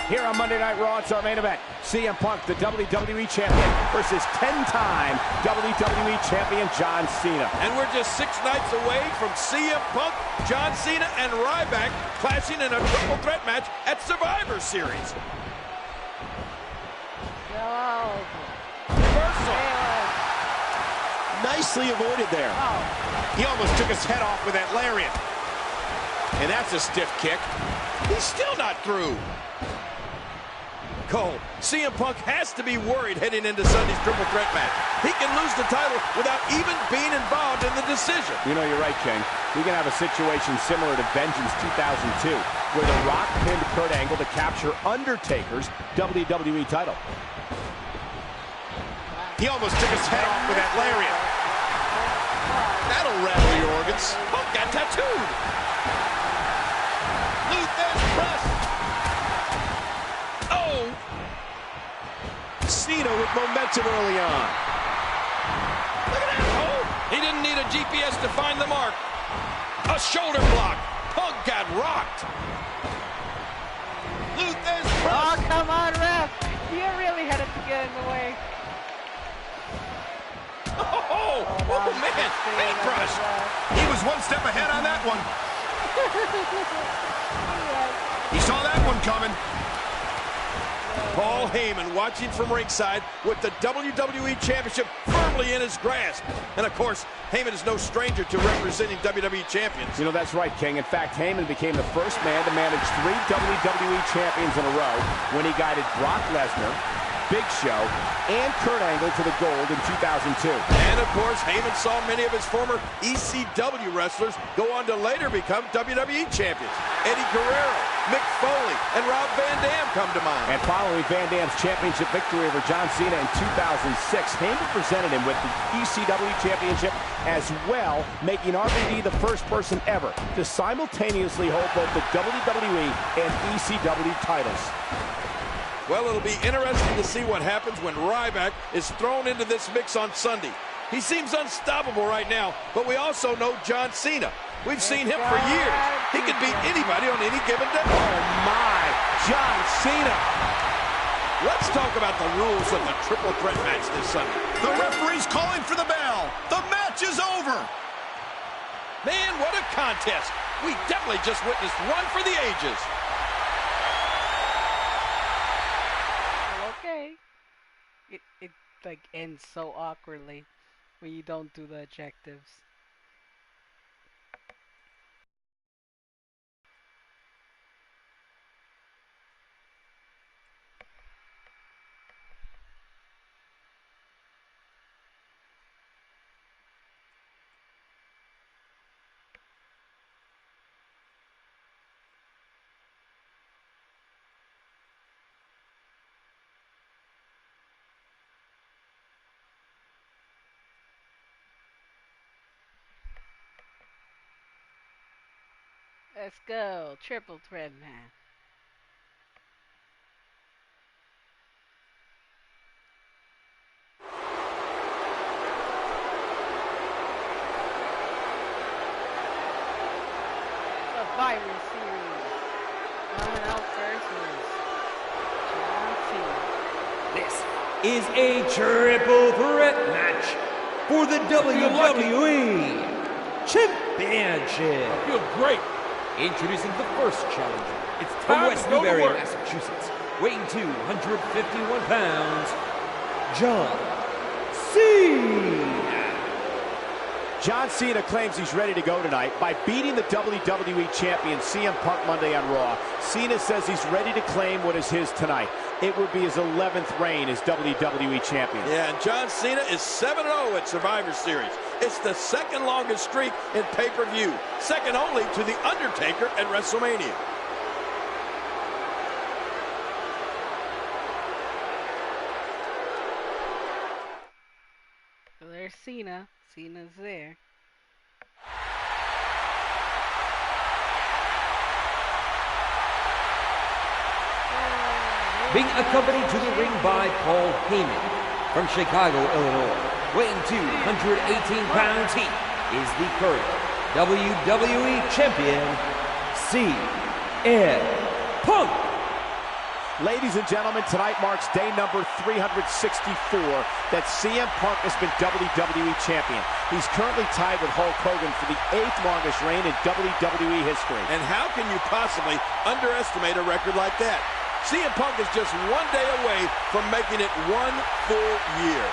Here on Monday Night Raw, it's our main event. CM Punk, the WWE Champion, versus 10-time WWE Champion John Cena. And we're just 6 nights away from CM Punk, John Cena, and Ryback clashing in a triple threat match at Survivor Series. Reversal. Nicely avoided there. He almost took his head off with that lariat. And that's a stiff kick. He's still not through. Cole, CM Punk has to be worried heading into Sunday's triple threat match. He can lose the title without even being involved in the decision. You know, you're right, King. We can have a situation similar to Vengeance 2002, where The Rock pinned Kurt Angle to capture Undertaker's WWE title. He almost took his head off with that lariat. That'll rattle your organs. Punk got tattooed. Luther's press. Oh! Cena with momentum early on. Look at that. Oh! He didn't need a GPS to find the mark. A shoulder block. Punk got rocked. Luther's press. Oh, come on, ref. You really had it to get in the way. Oh, man, paintbrush. He was one step ahead on that one. He saw that one coming. Paul Heyman watching from ringside with the WWE Championship firmly in his grasp. And, of course, Heyman is no stranger to representing WWE champions. You know, that's right, King. In fact, Heyman became the first man to manage 3 WWE champions in a row when he guided Brock Lesnar, Big Show, and Kurt Angle to the gold in 2002. And, of course, Heyman saw many of his former ECW wrestlers go on to later become WWE champions. Eddie Guerrero, Mick Foley, and Rob Van Dam come to mind. And following Van Dam's championship victory over John Cena in 2006, Heyman presented him with the ECW championship as well, making RVD the first person ever to simultaneously hold both the WWE and ECW titles. Well, it'll be interesting to see what happens when Ryback is thrown into this mix on Sunday. He seems unstoppable right now, but we also know John Cena. We've seen him for years. He can beat anybody on any given day. Oh, my. John Cena. Let's talk about the rules of the triple threat match this Sunday. The referee's calling for the bell. The match is over. Man, what a contest. We definitely just witnessed one for the ages. Okay. It like ends so awkwardly when you don't do the objectives. Let's go. Triple threat match. Survivor Series. Coming out versus John Cena. This is a triple threat match for the WWE Championship. I feel great. Introducing the first challenger. It's from time West to go to Newbury, work. Massachusetts, weighing 251 pounds, John Cena. John Cena claims he's ready to go tonight by beating the WWE Champion CM Punk Monday on Raw. Cena says he's ready to claim what is his tonight. It would be his 11th reign as WWE Champion. Yeah, and John Cena is 7-0 at Survivor Series. It's the second longest streak in pay-per-view, second only to The Undertaker at WrestleMania. So there's Cena. Cena's there. Being accompanied to the ring by Paul Heyman from Chicago, Illinois, weighing 218 pounds, he is the current WWE Champion, CM Punk. Ladies and gentlemen, tonight marks day number 364 that CM Punk has been WWE Champion. He's currently tied with Hulk Hogan for the 8th longest reign in WWE history. And how can you possibly underestimate a record like that? CM Punk is just one day away from making it one full year.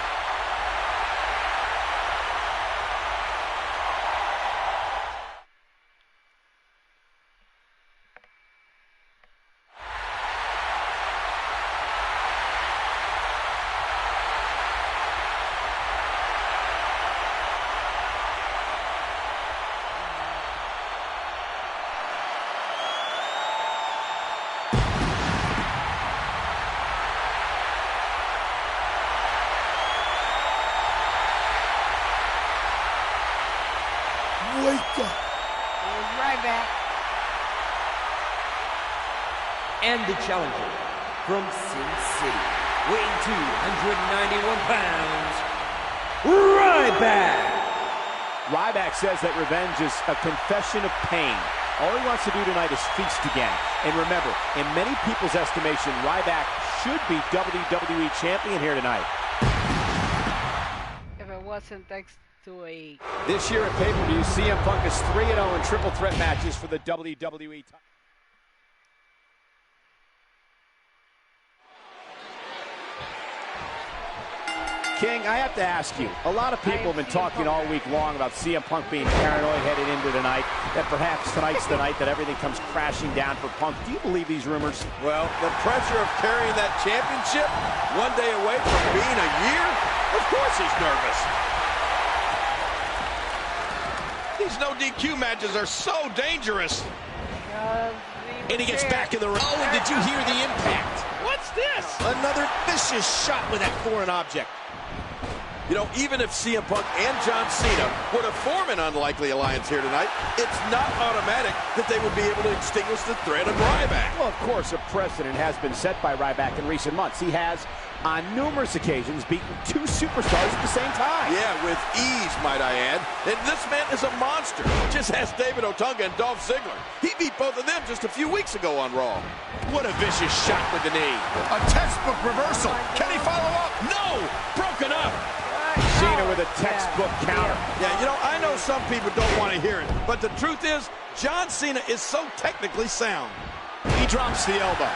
And the challenger from Sin City, weighing 291 pounds, Ryback. Ryback says that revenge is a confession of pain. All he wants to do tonight is feast again. And remember, in many people's estimation, Ryback should be WWE Champion here tonight. If it wasn't thanks to a... This year at pay-per-view, CM Punk is 3-0 in triple threat matches for the WWE title. King, I have to ask you, a lot of people have been talking all week long about CM Punk being paranoid headed into tonight, that perhaps tonight's the night that everything comes crashing down for Punk. Do you believe these rumors? Well, the pressure of carrying that championship one day away from being a year, of course he's nervous. These no DQ matches are so dangerous. And he gets back in the ring. Oh, and did you hear the impact? What's this? Another vicious shot with that foreign object. You know, even if CM Punk and John Cena were to form an unlikely alliance here tonight, it's not automatic that they would be able to extinguish the threat of Ryback. Well, of course, a precedent has been set by Ryback in recent months. He has, on numerous occasions, beaten two superstars at the same time. Yeah, with ease, might I add. And this man is a monster. Just ask David Otunga and Dolph Ziggler. He beat both of them just a few weeks ago on Raw. What a vicious shot with the knee. A textbook reversal. Can he follow up? No! Broken up! Cena with a textbook counter. Yeah, you know, I know some people don't want to hear it, but the truth is, John Cena is so technically sound. He drops the elbow.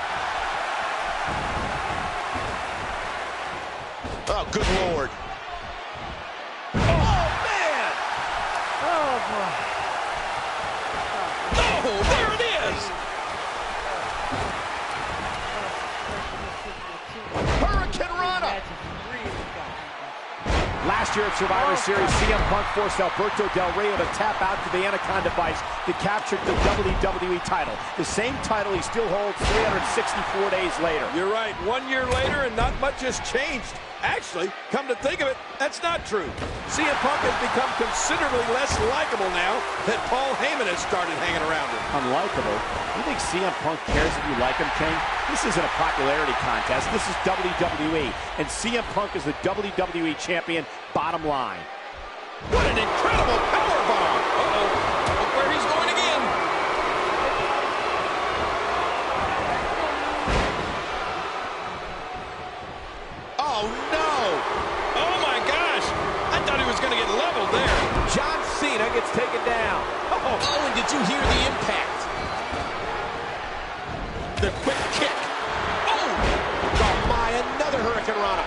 Oh, good Lord. Oh, man! Oh, boy. Oh, there it is! Hurricane Rana! Last year at Survivor Series, CM Punk forced Alberto Del Rio to tap out to the Anaconda Vice to capture the WWE title. The same title he still holds 364 days later. You're right. 1 year later and not much has changed. Actually, come to think of it, that's not true. CM Punk has become considerably less likable now that Paul Heyman has started hanging around him. Unlikable? You think CM Punk cares if you like him, King? This isn't a popularity contest. This is WWE, and CM Punk is the WWE champion, bottom line. What an incredible powerbomb! Uh-oh. Look where he's going again. Oh, no! Oh, my gosh! I thought he was going to get leveled there. John Cena gets taken down. Oh, and did you hear the impact? The quick kick. Oh my, another Hurricane Rana.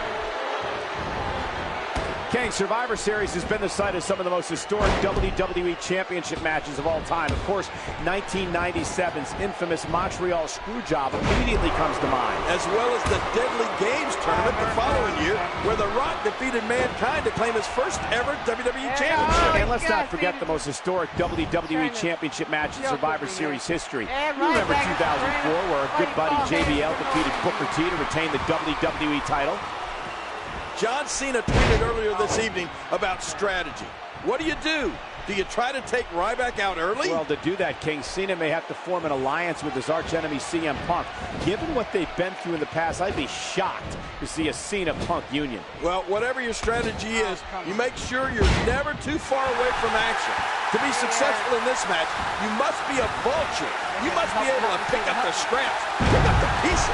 King, Survivor Series has been the site of some of the most historic WWE Championship matches of all time. Of course, 1997's infamous Montreal Screwjob immediately comes to mind. As well as the Deadly Games tournament the following year, where The Rock defeated Mankind to claim his first ever WWE Championship. And let's not forget the most historic WWE Championship match in Survivor Series history. You remember 2004, where our good buddy JBL defeated Booker T to retain the WWE title? John Cena tweeted earlier this evening about strategy. What do? Do you try to take Ryback out early? Well, to do that, King, Cena may have to form an alliance with his archenemy CM Punk. Given what they've been through in the past, I'd be shocked to see a Cena-Punk union. Well, whatever your strategy is, you make sure you're never too far away from action. To be successful in this match, you must be a vulture. You must be able to pick up the scraps, pick up the pieces.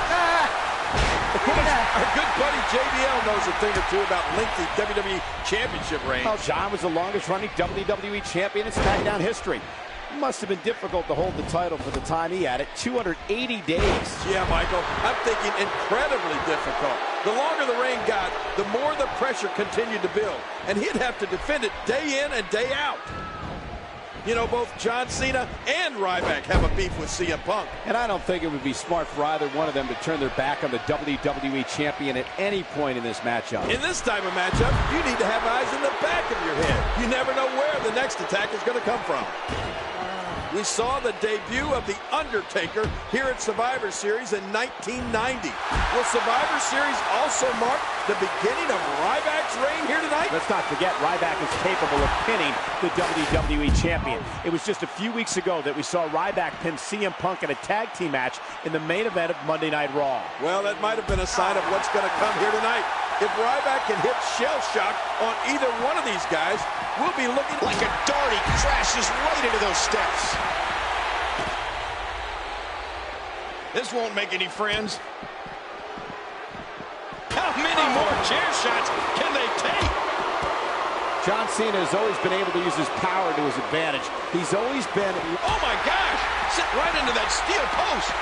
Of course, our good buddy JBL knows a thing or two about lengthy WWE Championship reigns. Well, John was the longest-running WWE champion in SmackDown history. It must have been difficult to hold the title for the time he had it, 280 days. Yeah, Michael, I'm thinking incredibly difficult. The longer the reign got, the more the pressure continued to build, and he'd have to defend it day in and day out. You know, both John Cena and Ryback have a beef with CM Punk. And I don't think it would be smart for either one of them to turn their back on the WWE champion at any point in this matchup. In this type of matchup, you need to have eyes in the back of your head. You never know where the next attack is going to come from. We saw the debut of The Undertaker here at Survivor Series in 1990. Will Survivor Series also mark the beginning of Ryback's reign here tonight? Let's not forget, Ryback is capable of pinning the WWE Champion. It was just a few weeks ago that we saw Ryback pin CM Punk in a tag team match in the main event of Monday Night Raw. Well, that might have been a sign of what's going to come here tonight. If Ryback can hit shell shock on either one of these guys, we'll be looking like a dart. He crashes right into those steps. This won't make any friends. How many more chair shots can they take? John Cena has always been able to use his power to his advantage. He's always been... Oh my gosh! Sit right into that steel post.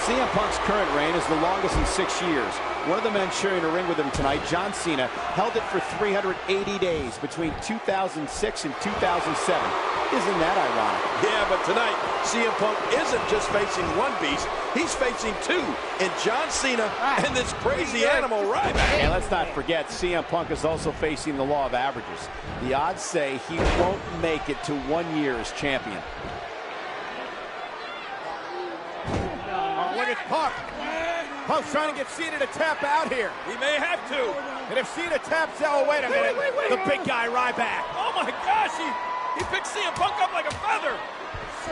CM Punk's current reign is the longest in 6 years. One of the men sharing a ring with him tonight, John Cena, held it for 380 days between 2006 and 2007. Isn't that ironic? Yeah, but tonight, CM Punk isn't just facing one beast, he's facing two, in John Cena and this crazy animal Ryback. And let's not forget, CM Punk is also facing the law of averages. The odds say he won't make it to 1 year as champion. Oh, look at Punk. Punk's trying to get Cena to tap out here. He may have to. And if Cena taps out, wait a minute. The big guy, Ryback. Oh my gosh, he picked CM Punk up like a feather.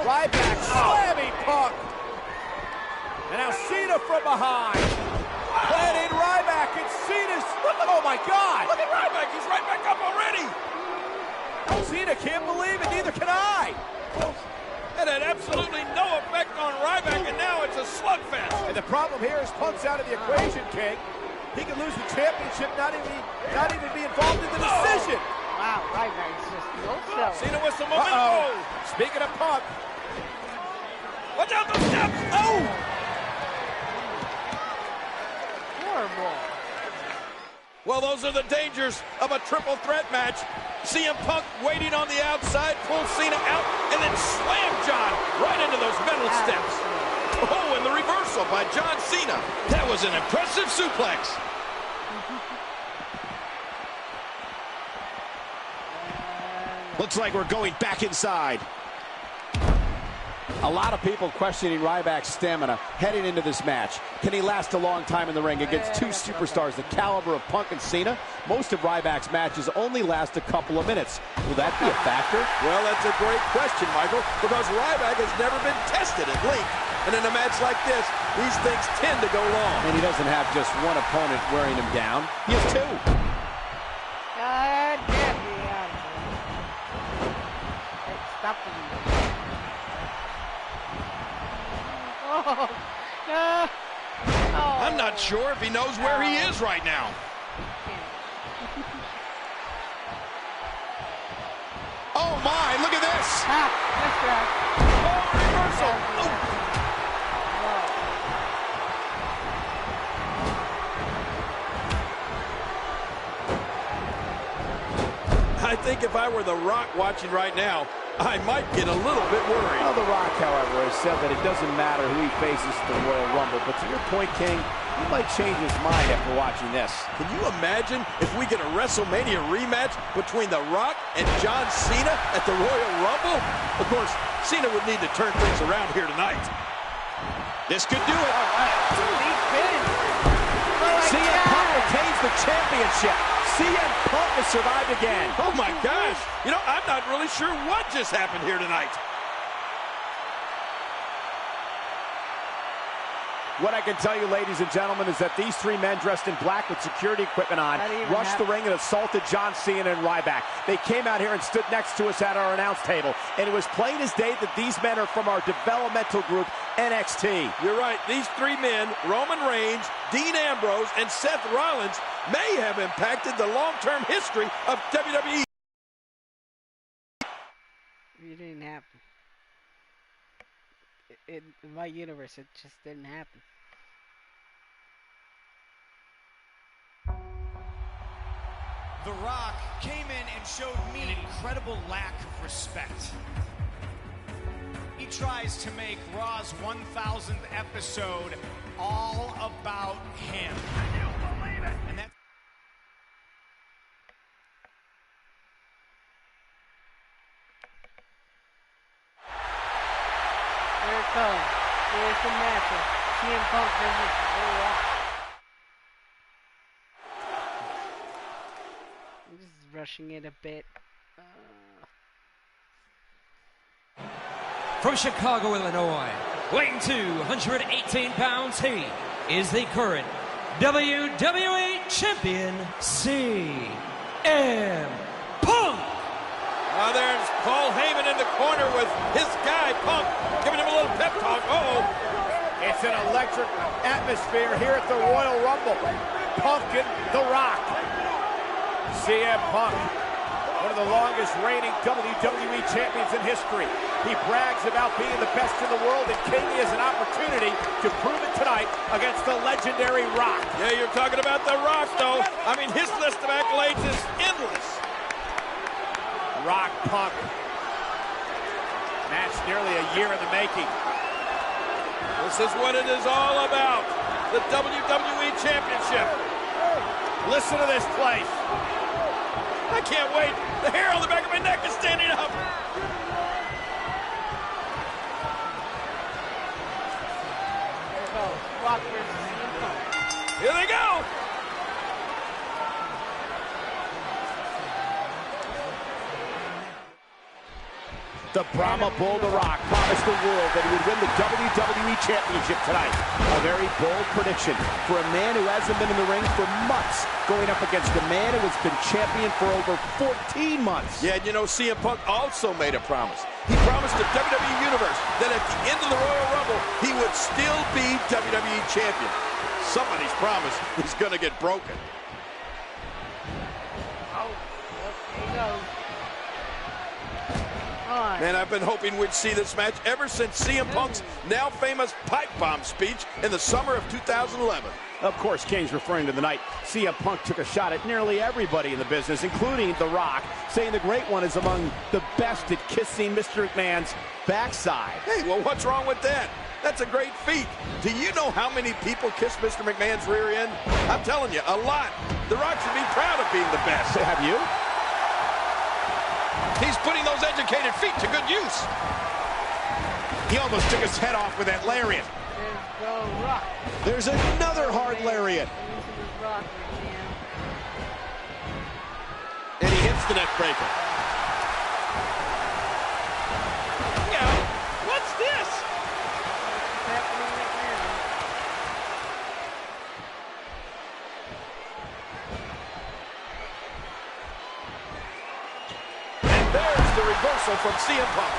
Ryback slamming Punk. And now Cena from behind. Planting Ryback and Cena's. Oh my God. Look at Ryback. He's right back up already. Cena can't believe it. Neither can I. That had absolutely no effect on Ryback, and now it's a slugfest. And the problem here is Punk's out of the equation, King. He could lose the championship, not even be involved in the decision. Wow, Ryback's just no sell. Cena with some momentum. Speaking of Punk. Watch out, those steps. Oh! Horrible. Well, those are the dangers of a triple threat match. CM Punk waiting on the outside, pulls Cena out, and then slammed John right into those metal steps. Oh, and the reversal by John Cena. That was an impressive suplex. Looks like we're going back inside. A lot of people questioning Ryback's stamina heading into this match. Can he last a long time in the ring against two superstars the caliber of Punk and Cena? Most of Ryback's matches only last a couple of minutes. Will that be a factor? Well, that's a great question, Michael, because Ryback has never been tested at length. And in a match like this, these things tend to go long. And he doesn't have just one opponent wearing him down. He has two. God damn me out of here. Stop him. Oh, no. Oh. I'm not sure if he knows where he is right now. Oh my, look at this. That's right. Oh, reversal. Oh. I think if I were The Rock watching right now, I might get a little bit worried. Well, The Rock, however, has said that it doesn't matter who he faces at the Royal Rumble. But to your point, King, he might change his mind after watching this. Can you imagine if we get a WrestleMania rematch between The Rock and John Cena at the Royal Rumble? Of course, Cena would need to turn things around here tonight. This could do it. CM Punk retains the championship. CM Punk has survived again. Oh my gosh. You know, I'm not really sure what just happened here tonight. What I can tell you, ladies and gentlemen, is that these three men dressed in black with security equipment on rushed the ring and assaulted John Cena and Ryback. They came out here and stood next to us at our announce table, and it was plain as day that these men are from our developmental group, NXT. You're right. These three men, Roman Reigns, Dean Ambrose, and Seth Rollins, may have impacted the long-term history of WWE. It didn't happen. In my universe, it just didn't happen. The Rock came in and showed me an incredible lack of respect. He tries to make Raw's 1000th episode all about him. Can you believe it? And that go. Here's the matchup. CM Punk versus The Rock. I'm just rushing it a bit. From Chicago, Illinois, weighing 218 pounds, he is the current WWE Champion, CM Punk. There's Paul Heyman in the corner with his guy, Punk, giving him a little pep talk. It's an electric atmosphere here at the Royal Rumble. Punk and The Rock. CM Punk, one of the longest reigning WWE champions in history. He brags about being the best in the world, and Katie has an opportunity to prove it tonight against the legendary Rock. Yeah, you're talking about The Rock, though. I mean, his list of accolades is endless. Rock Punk. Match nearly a year in the making. This is what it is all about. The WWE Championship. Listen to this place. I can't wait. The hair on the back of my neck is standing up. Here goes Rock versus CM Punk. Here they go. The Brahma Bull, The Rock, promised the world that he would win the WWE Championship tonight. A very bold prediction for a man who hasn't been in the ring for months, going up against a man who has been champion for over 14 months. Yeah, you know, CM Punk also made a promise. He promised the WWE Universe that at the end of the Royal Rumble, he would still be WWE Champion. Somebody's promise is going to get broken. Oh, there he goes. Man, I've been hoping we'd see this match ever since CM Punk's now famous pipe bomb speech in the summer of 2011. Of course, Kane's referring to the night CM Punk took a shot at nearly everybody in the business, including The Rock, saying the Great One is among the best at kissing Mr. McMahon's backside. Hey, well, what's wrong with that? That's a great feat. Do you know how many people kiss Mr. McMahon's rear end? I'm telling you, a lot. The Rock should be proud of being the best. Have you? He's putting those educated feet to good use. He almost took his head off with that lariat. There's the Rock. There's another hard lariat. And he hits the neck breaker. Yeah, what's this? There's the reversal from CM Punk.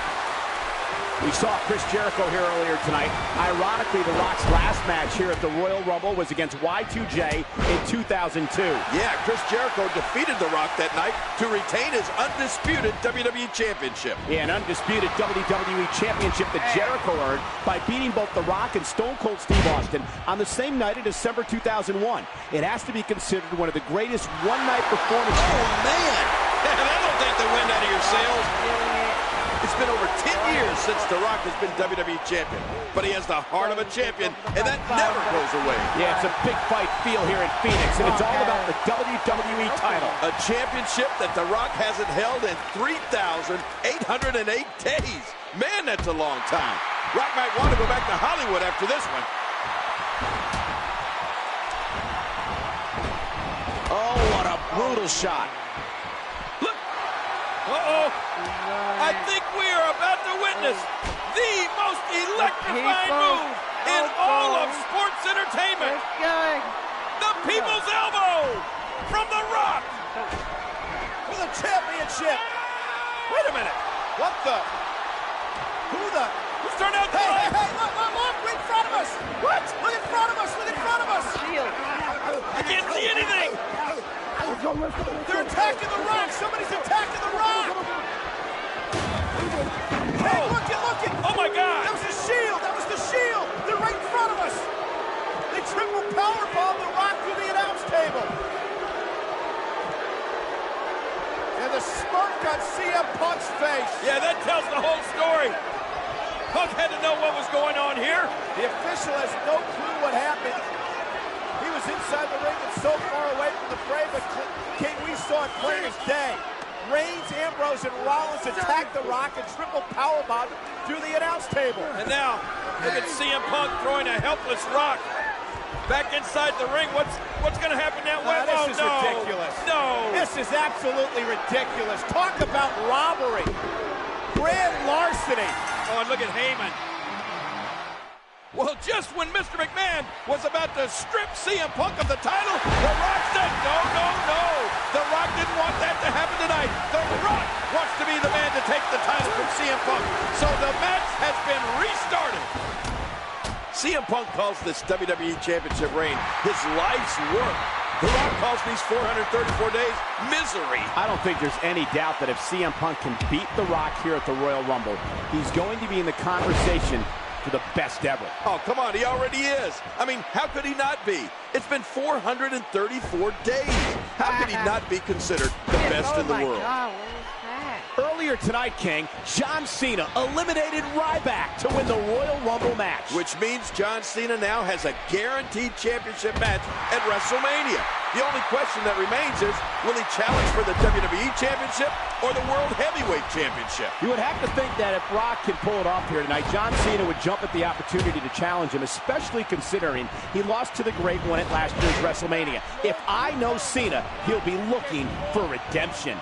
We saw Chris Jericho here earlier tonight. Ironically, The Rock's last match here at the Royal Rumble was against Y2J in 2002. Yeah, Chris Jericho defeated The Rock that night to retain his undisputed WWE Championship. Yeah, an undisputed WWE Championship that Jericho earned by beating both The Rock and Stone Cold Steve Austin on the same night in December 2001. It has to be considered one of the greatest one-night performances. Oh, man! I don't take the wind out of your sails. It's been over 10 years since The Rock has been WWE Champion, but he has the heart of a champion, and that never goes away. Yeah, it's a big fight feel here in Phoenix, and it's all about the WWE title. A championship that The Rock hasn't held in 3,808 days. Man, that's a long time. Rock might want to go back to Hollywood after this one. Oh, what a brutal shot. Uh-oh. I think we are about to witness the most electrifying move in all of sports entertainment. The People's Elbow from The Rock. For the championship. Wait a minute. What the? Who's turned out the light? Hey, look, in front of us. What? Look in front of us, Shield. I can't see anything. They're attacking The Rock. Somebody's attacking The Rock. Hey, look it. Oh, my God. That was the shield. They're right in front of us. They triple powerbomb The Rock through the announce table. And the smirk on CM Punk's face. Yeah, that tells the whole story. Punk had to know what was going on here. The official has no clue what happened. He was inside the ring and so far away from the fray, but King, we saw it plain as day. Reigns, Ambrose, as Rollins attacked The Rock and triple powerbomb through the announce table. And now, look at CM Punk throwing a helpless Rock back inside the ring. What's going to happen now? This is ridiculous. No. This is absolutely ridiculous. Talk about robbery. Grand larceny. Oh, and look at Heyman. Well, just when Mr. McMahon was about to strip CM Punk of the title, The Rock said, no. The Rock didn't want that to happen tonight. The Rock wants to be the man to take the title from CM Punk. So the match has been restarted. CM Punk calls this WWE Championship reign his life's work. The Rock calls these 434 days misery. I don't think there's any doubt that if CM Punk can beat The Rock here at the Royal Rumble, he's going to be in the conversation for the best ever. Oh, come on, he already is. I mean, how could he not be? It's been 434 days. How could he not be considered the best in the world? God, what was that? Earlier tonight, King, John Cena eliminated Ryback to win the Royal Rumble match. Which means John Cena now has a guaranteed championship match at WrestleMania. The only question that remains is, will he challenge for the WWE Championship or the World Heavyweight Championship? You would have to think that if Rock can pull it off here tonight, John Cena would jump at the opportunity to challenge him, especially considering he lost to the Great One at last year's WrestleMania. If I know Cena, he'll be looking for redemption.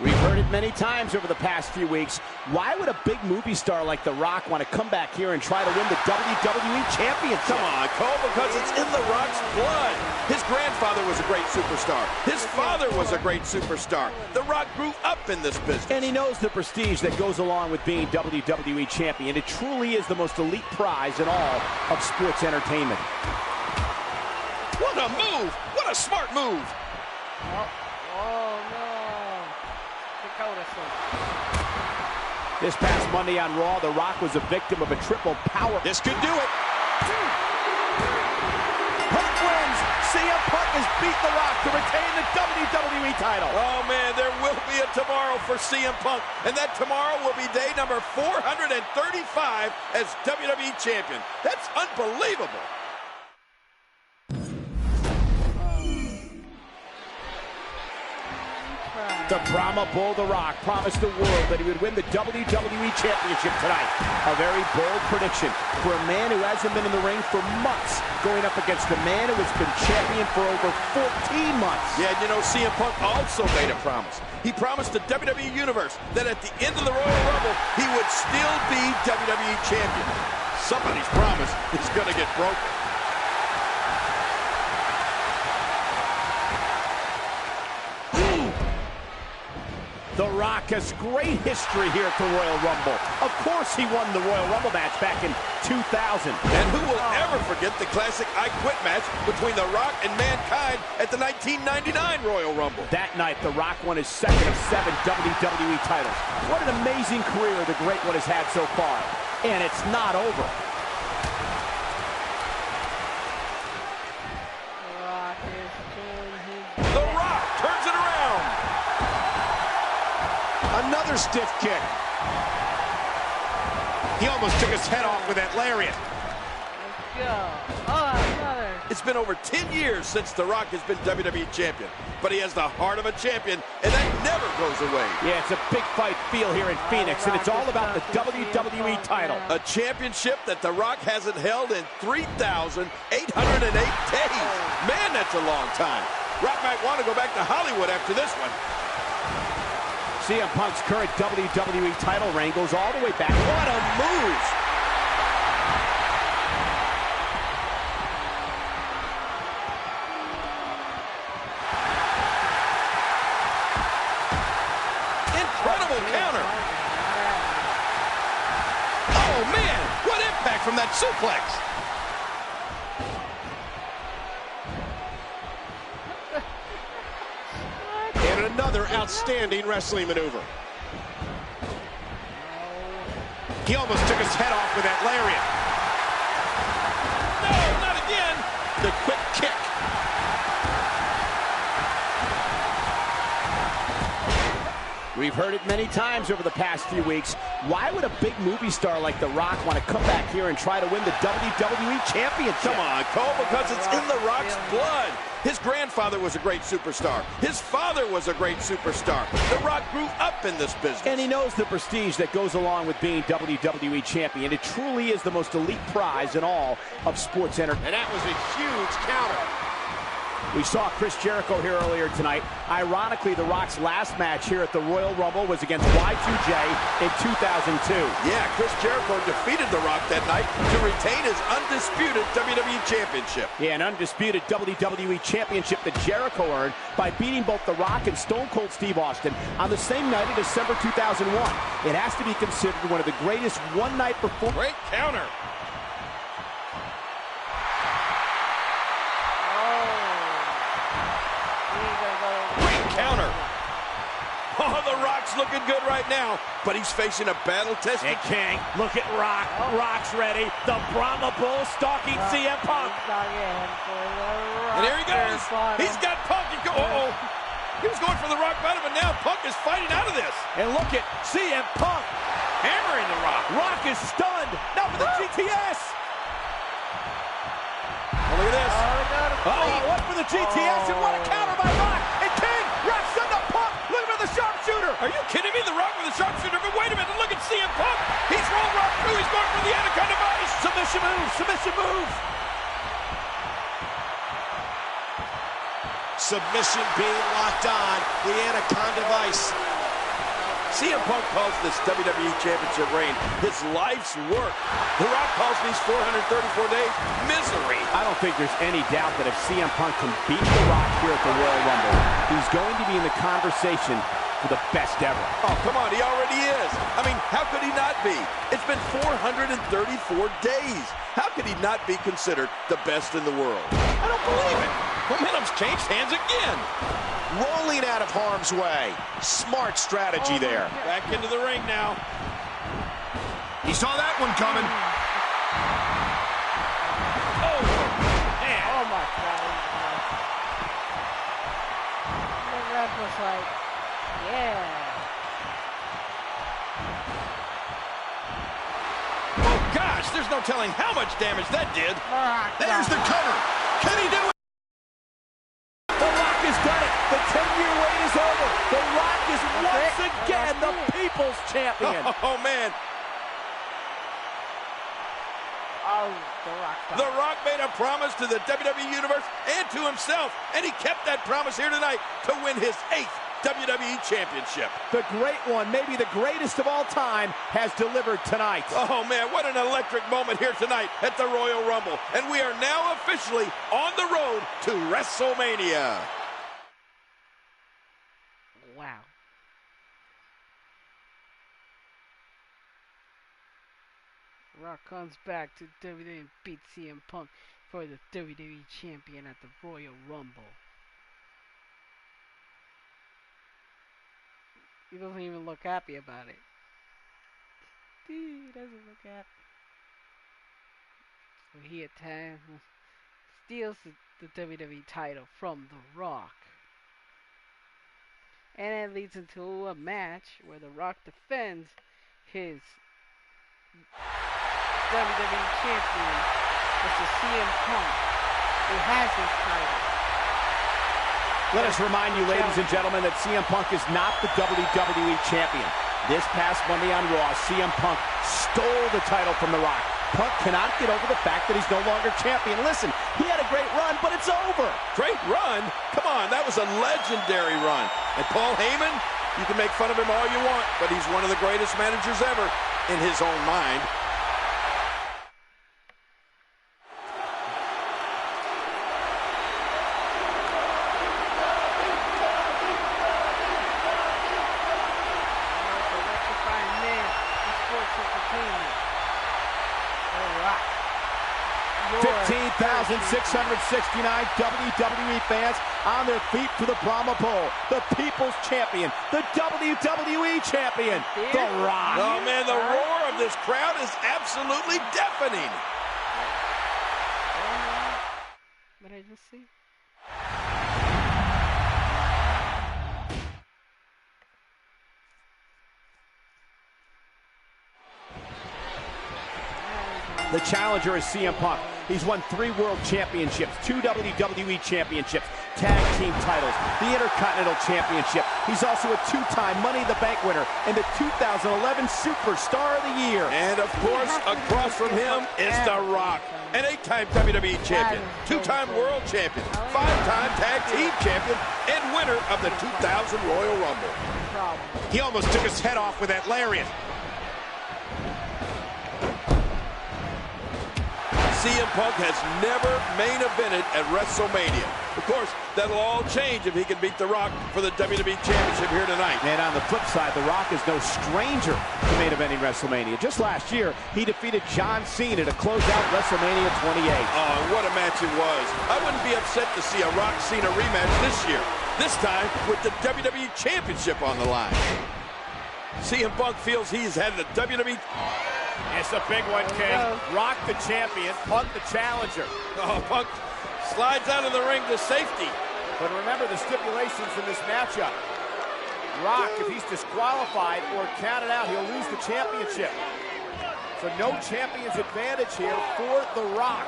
We've heard it many times over the past few weeks. Why would a big movie star like The Rock want to come back here and try to win the WWE Championship? Come on, Cole, because it's in The Rock's blood. His grandfather was a great superstar. His father was a great superstar. The Rock grew up in this business. And he knows the prestige that goes along with being WWE Champion. It truly is the most elite prize in all of sports entertainment. What a move! What a smart move! Oh no. This past Monday on Raw, The Rock was a victim of a triple power. This could do it. Punk wins. CM Punk has beat The Rock to retain the WWE title. Oh, man, there will be a tomorrow for CM Punk. And that tomorrow will be day number 435 as WWE Champion. That's unbelievable. The Brahma Bull, The Rock, promised the world that he would win the WWE Championship tonight. A very bold prediction for a man who hasn't been in the ring for months, going up against a man who has been champion for over 14 months. Yeah, you know, CM Punk also made a promise. He promised the WWE Universe that at the end of the Royal Rumble, he would still be WWE Champion. Somebody's promise is going to get broken. The Rock has great history here at the Royal Rumble. Of course he won the Royal Rumble match back in 2000. And who will ever forget the classic I Quit match between The Rock and Mankind at the 1999 Royal Rumble. That night, The Rock won his second of 7 WWE titles. What an amazing career the Great One has had so far. And it's not over. The Rock turns it around. Another stiff kick. He almost took his head off with that lariat. Let's go. Oh, another. It's been over 10 years since The Rock has been WWE Champion. But he has the heart of a champion, and that never goes away. Yeah, it's a big fight feel here in Phoenix, and it's all about the WWE title. A championship that The Rock hasn't held in 3,808 days. Man, that's a long time. Rock might want to go back to Hollywood after this one. CM Punk's current WWE title reign goes all the way back. What a move! Incredible counter. Oh, man, what impact from that suplex. And another outstanding wrestling maneuver. He almost took his head off with that lariat. No, not again. The quick kick. We've heard it many times over the past few weeks. Why would a big movie star like The Rock want to come back here and try to win the WWE Championship? Come on, Cole, because it's in The Rock's blood. His grandfather was a great superstar. His father was a great superstar. The Rock grew up in this business. And he knows the prestige that goes along with being WWE Champion. It truly is the most elite prize in all of sports entertainment. And that was a huge counter. We saw Chris Jericho here earlier tonight. Ironically, The Rock's last match here at the Royal Rumble was against Y2J in 2002. Yeah, Chris Jericho defeated The Rock that night to retain his undisputed WWE Championship. Yeah, an undisputed WWE Championship that Jericho earned by beating both The Rock and Stone Cold Steve Austin on the same night in December 2001. It has to be considered one of the greatest one-night performances. Great counter. Counter. Oh, The Rock's looking good right now, but he's facing a battle-tested King. Look at Rock. Rock's ready. The Brahma Bull stalking CM Punk. And here he goes. He's got Punk. He was going for the Rock bottom, but now Punk is fighting out of this. And look at CM Punk hammering The Rock. Rock is stunned. Now for the GTS. Oh, look at this. What for the GTS, and what a counter by Rock. And King, Rock sent up Punk. Look at the sharpshooter. Are you kidding me? The Rock with the sharpshooter. But wait a minute, look at CM Punk. He's rolled Rock through. He's going for the Anaconda Vice. Submission move, submission move. Submission being locked on. The Anaconda Vice. CM Punk calls this WWE Championship reign his life's work. The Rock calls these 434 days misery. I don't think there's any doubt that if CM Punk can beat The Rock here at the Royal Rumble, he's going to be in the conversation for the best ever. Oh, come on, he already is. I mean, how could he not be? It's been 434 days. How could he not be considered the best in the world? I don't believe it. Momentum's changed hands again. Rolling out of harm's way. Smart strategy there. Back into the ring now. He saw that one coming. Oh, man. Oh, my God. That was like, yeah. Oh, gosh, there's no telling how much damage that did. There's the cover. Can he do it? The Rock has done it. The 10-year wait is over. The Rock is once again the people's champion. Oh, man. Oh, The Rock made a promise to the WWE Universe and to himself, and he kept that promise here tonight to win his 8th WWE Championship. The great one, maybe the greatest of all time, has delivered tonight. Oh, man, what an electric moment here tonight at the Royal Rumble. And we are now officially on the road to WrestleMania. Wow. Rock comes back to WWE and beats CM Punk for the WWE Champion at the Royal Rumble. He doesn't even look happy about it. He doesn't look happy. So he attacks, steals the WWE title from The Rock. And it leads into a match where The Rock defends his WWE Champion versus CM Punk, who has his title. Let us remind you, ladies and gentlemen, that CM Punk is not the WWE Champion. This past Monday on Raw, CM Punk stole the title from The Rock. Punk cannot get over the fact that he's no longer champion. Listen, he had a great run, but it's over. Great run? Come on, that was a legendary run. And Paul Heyman, you can make fun of him all you want, but he's one of the greatest managers ever in his own mind. Rock. 15,669 WWE fans on their feet for the Brahma Bull, the People's Champion, the WWE Champion, The Rock. Oh, man, the roar of this crowd is absolutely deafening. What did I just see? The challenger is CM Punk. He's won 3 world championships, 2 WWE championships, tag team titles, the Intercontinental Championship. He's also a 2-time Money in the Bank winner and the 2011 Superstar of the Year. And of course, across from him is The Rock, an 8-time WWE champion, 2-time world champion, 5-time tag team champion, and winner of the 2000 Royal Rumble. He almost took his head off with that lariat. CM Punk has never main evented at WrestleMania. Of course, that'll all change if he can beat The Rock for the WWE Championship here tonight. And on the flip side, The Rock is no stranger to main eventing WrestleMania. Just last year, he defeated John Cena to close out WrestleMania 28. Oh, what a match it was. I wouldn't be upset to see a Rock-Cena rematch this year. This time with the WWE Championship on the line. CM Punk feels he's had the WWE... It's a big one, King. Rock the champion, Punk the challenger. Oh, Punk slides out of the ring to safety. But remember the stipulations in this matchup. Rock, if he's disqualified or counted out, he'll lose the championship. So no champion's advantage here for The Rock.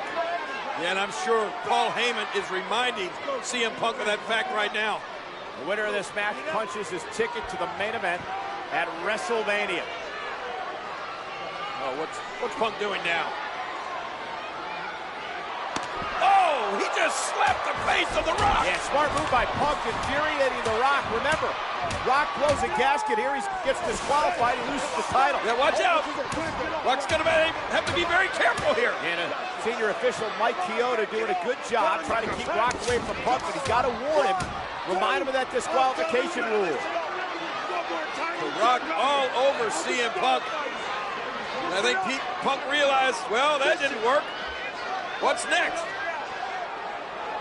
Yeah, and I'm sure Paul Heyman is reminding CM Punk of that fact right now. The winner of this match punches his ticket to the main event at WrestleMania. Oh, what's Punk doing now? Oh, he just slapped the face of The Rock. Yeah, smart move by Punk, infuriating The Rock. Remember, Rock blows a gasket here. He gets disqualified. He loses the title. Yeah, watch out. Rock's going to have to be very careful here. And senior official Mike Chioda doing a good job trying to keep Rock away from Punk, but he's got to warn him, remind him of that disqualification rule. The Rock all over CM Punk. I think Punk realized, well, that didn't work. What's next?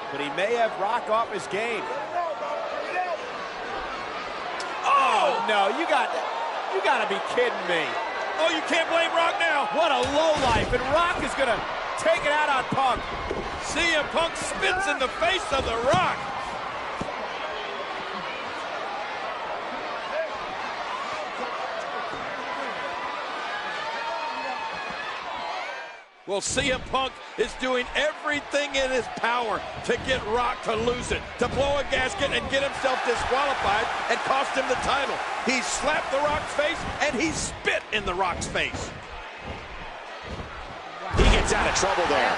But he may have Rock off his game. Oh no, you got to be kidding me. Oh, you can't blame Rock now. What a lowlife, and Rock is going to take it out on Punk. CM Punk spits in the face of The Rock. Well, CM Punk is doing everything in his power to get Rock to lose it, to blow a gasket and get himself disqualified and cost him the title. He slapped The Rock's face and he spit in The Rock's face. He gets out of trouble there.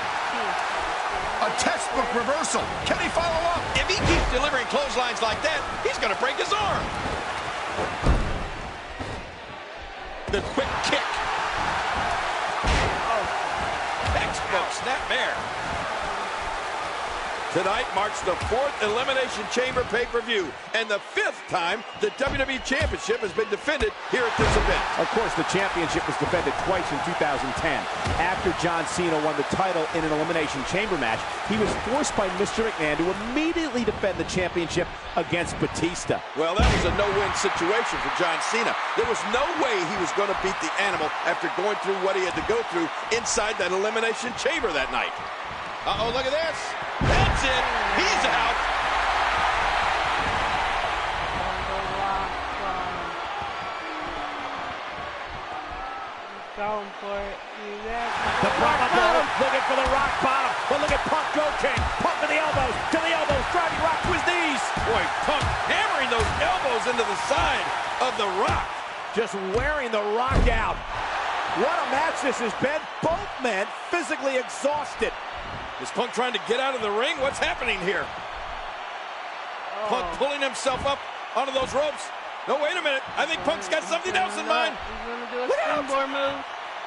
A textbook reversal. Can he follow up? If he keeps delivering clotheslines like that, he's going to break his arm. The quick kick. Snapmare. Tonight marks the 4th Elimination Chamber pay-per-view and the 5th time the WWE Championship has been defended here at this event. Of course, the championship was defended twice in 2010. After John Cena won the title in an Elimination Chamber match, he was forced by Mr. McMahon to immediately defend the championship against Batista. Well, that was a no-win situation for John Cena. There was no way he was going to beat the animal after going through what he had to go through inside that Elimination Chamber that night. Uh-oh, look at this. That's it. He's out. Going for it. The Bravo looking for the rock bottom. But look at Punk go king. Punk to the elbows, driving Rock to his knees. Boy, Punk hammering those elbows into the side of the Rock. Just wearing the Rock out. What a match this has been. Both men physically exhausted. Is Punk trying to get out of the ring? What's happening here? Punk pulling himself up onto those ropes. No, wait a minute. I think Punk's got something else in mind. He's going to do a springboard move.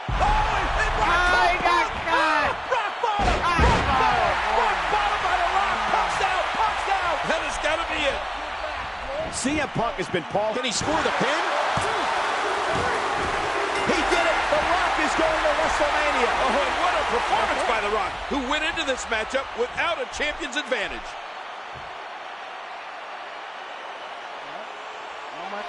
Oh, and Rock he got caught. Rock bottom. Rock bottom by the Rock. Punk's out. Punk's out. That has got to be it. CM Punk has been Paul. Can he score the pin? He did it. The Rock is going to WrestleMania. Oh, and what a performance by The Rock, who went into this matchup without a champion's advantage.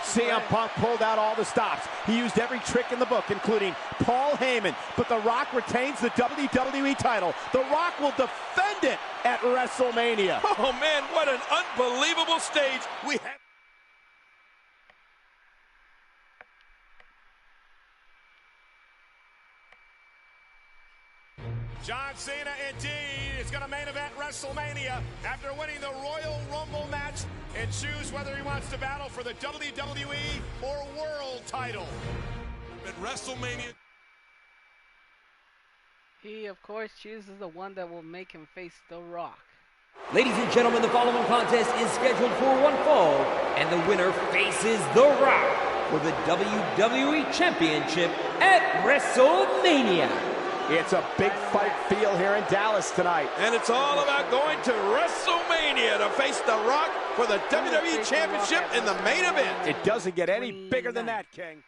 CM Punk pulled out all the stops. He used every trick in the book, including Paul Heyman. But The Rock retains the WWE title. The Rock will defend it at WrestleMania. Oh, man, what an unbelievable stage we have. John Cena indeed is going to main event WrestleMania after winning the Royal Rumble match and choose whether he wants to battle for the WWE or World title. At WrestleMania. He, of course, chooses the one that will make him face The Rock. Ladies and gentlemen, the following contest is scheduled for one fall, and the winner faces The Rock for the WWE Championship at WrestleMania. It's a big fight feel here in Dallas tonight. And it's all about going to WrestleMania to face The Rock for the WWE Championship in the main event. It doesn't get any bigger than that, King.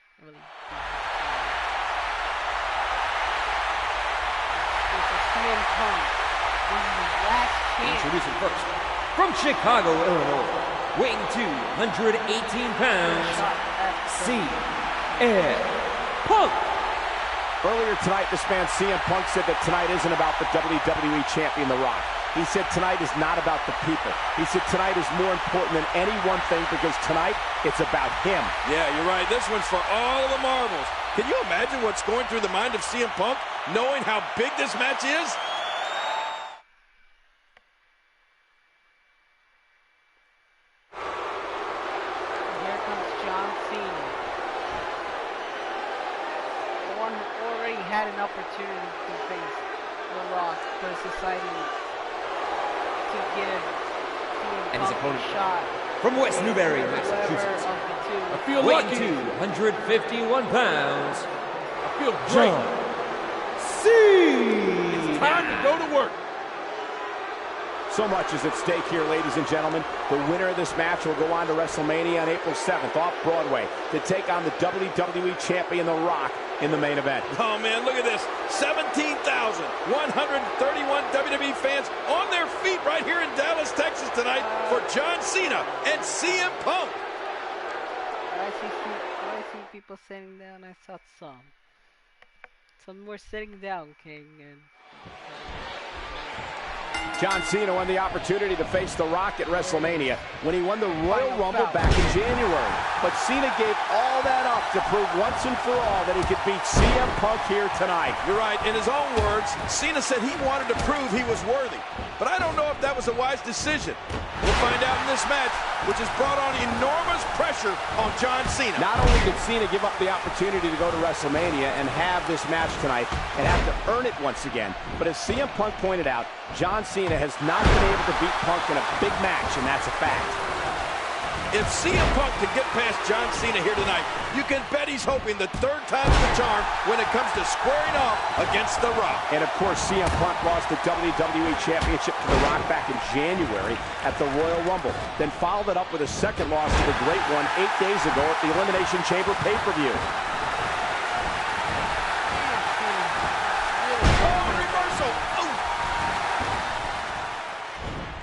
CM Punk. This is his last chance. Introducing first, from Chicago, Illinois, weighing 218 pounds, CM Punk. Earlier tonight, this man CM Punk said that tonight isn't about the WWE Champion, The Rock. He said tonight is not about the people. He said tonight is more important than any one thing because tonight, it's about him. Yeah, you're right. This one's for all of the marbles. Can you imagine what's going through the mind of CM Punk, knowing how big this match is? Here comes John Cena. The one who already had an opportunity to face The Rock, but is deciding to give CM And his Punk opponent a shot. from West Newbury, Whoever Massachusetts, of the two. I feel weighing lucky. 251 pounds, I feel great. John Cena. It's time to go to work. So much is at stake here, ladies and gentlemen. The winner of this match will go on to WrestleMania on April 7th off Broadway to take on the WWE Champion, The Rock, in the main event. Oh, man, look at this. 17,131 WWE fans on their feet right here in Dallas, Texas tonight for John Cena and CM Punk. I see people sitting down. I saw some. Some were sitting down, King, and John Cena won the opportunity to face The Rock at WrestleMania when he won the Royal Rumble back in January. But Cena gave all that up to prove once and for all that he could beat CM Punk here tonight. You're right. In his own words, Cena said he wanted to prove he was worthy. But I don't know if that was a wise decision. We'll find out in this match, which has brought on enormous pressure on John Cena. Not only did Cena give up the opportunity to go to WrestleMania and have this match tonight and have to earn it once again, but as CM Punk pointed out, John Cena has not been able to beat Punk in a big match, and that's a fact. If CM Punk can get past John Cena here tonight, you can bet he's hoping the third time's the charm when it comes to squaring off against The Rock. And of course, CM Punk lost the WWE Championship to The Rock back in January at the Royal Rumble, then followed it up with a second loss to the Great One 8 days ago at the Elimination Chamber pay-per-view.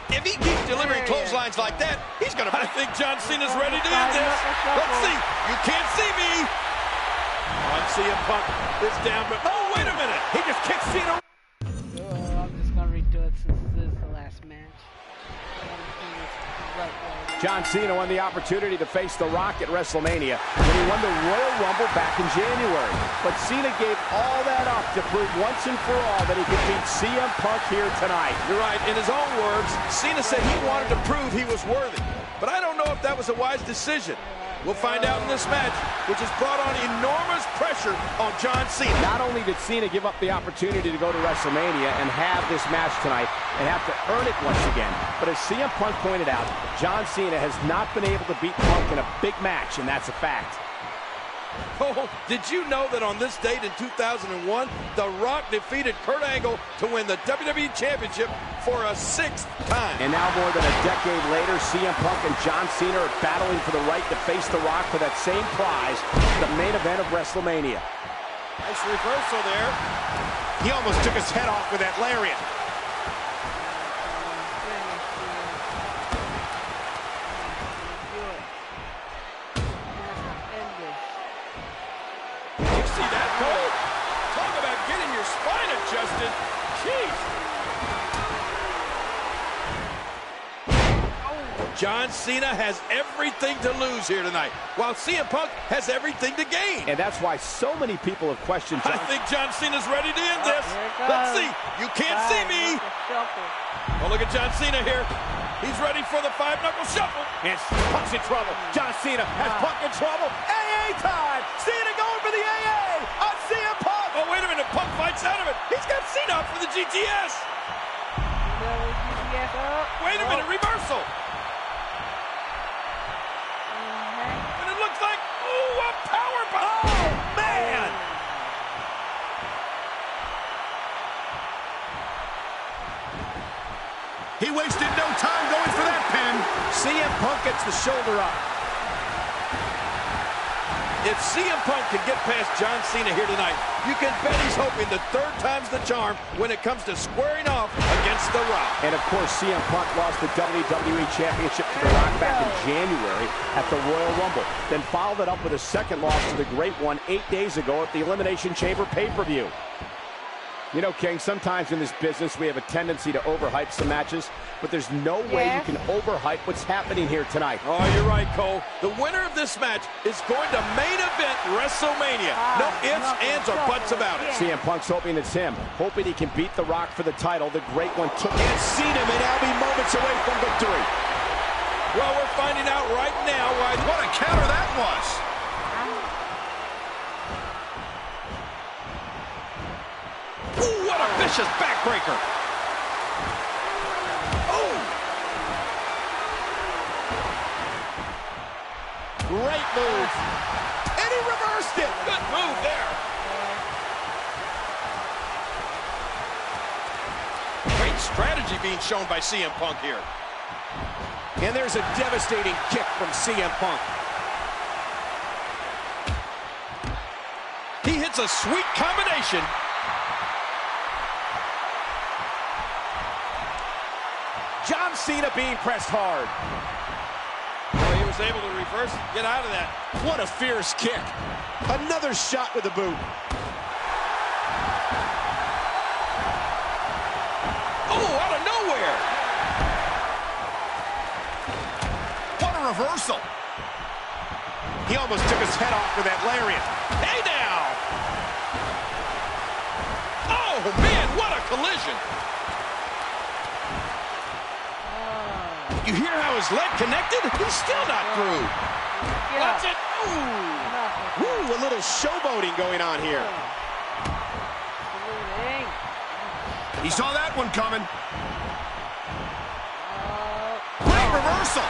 If he keeps delivering clotheslines like that, he's going to... I think John Cena's ready to end this. Let's see. You can't see me. CM Punk is down, but... Oh, wait a minute. He just kicked Cena. I'm just going to redo it since this is the last match. John Cena won the opportunity to face The Rock at WrestleMania when he won the Royal Rumble back in January. But Cena gave all that up to prove once and for all that he could beat CM Punk here tonight. You're right. In his own words, Cena said he wanted to prove he was worthy. But I don't know if that was a wise decision. We'll find out in this match, which has brought on enormous pressure on John Cena. Not only did Cena give up the opportunity to go to WrestleMania and have this match tonight and have to earn it once again, but as CM Punk pointed out, John Cena has not been able to beat Punk in a big match, and that's a fact. Oh, did you know that on this date in 2001, The Rock defeated Kurt Angle to win the WWE Championship for a 6th time? And now more than a decade later, CM Punk and John Cena are battling for the right to face The Rock for that same prize, the main event of WrestleMania. Nice reversal there. He almost took his head off with that lariat. Justin. Jeez. John Cena has everything to lose here tonight, while CM Punk has everything to gain. And that's why so many people have questioned I think John Cena's ready to end this. Let's see. You can't see me. Oh, look at John Cena here. He's ready for the 5-knuckle shuffle. And Punk's in trouble. John Cena has Punk in trouble. AA time. Cena going for the AA on CM Punk. Oh, wait a minute. Punk fights out of it. He's got Cena up for the GTS. Wait a minute. Reversal. And it looks like, ooh, a power bomb. Oh, man. He wasted no time going for that pin. CM Punk gets the shoulder up. If CM Punk can get past John Cena here tonight, you can bet he's hoping the third time's the charm when it comes to squaring off against The Rock. And of course, CM Punk lost the WWE Championship to The Rock back in January at the Royal Rumble. Then followed it up with a second loss to the Great One 8 days ago at the Elimination Chamber pay-per-view. You know, King, sometimes in this business we have a tendency to overhype some matches, but there's no way you can overhype what's happening here tonight. Oh, you're right, Cole. The winner of this match is going to main event WrestleMania. No ifs, ands, or buts about it. CM Punk's hoping it's him, hoping he can beat The Rock for the title. The Great One took it. And Cena may now be moments away from victory. Well, we're finding out right now why. What a counter that was. Ooh, what a vicious backbreaker. Oh! Great move. And he reversed it. Good move there. Great strategy being shown by CM Punk here. And there's a devastating kick from CM Punk. He hits a sweet combination. John Cena being pressed hard. Well, he was able to reverse and get out of that. What a fierce kick. Another shot with the boot. Oh, out of nowhere. What a reversal. He almost took his head off with that lariat. Hey now. Oh, man, what a collision. You hear how his leg connected? He's still not through. Watch it. Ooh. Woo, a little showboating going on here. He saw that one coming. Great reversal.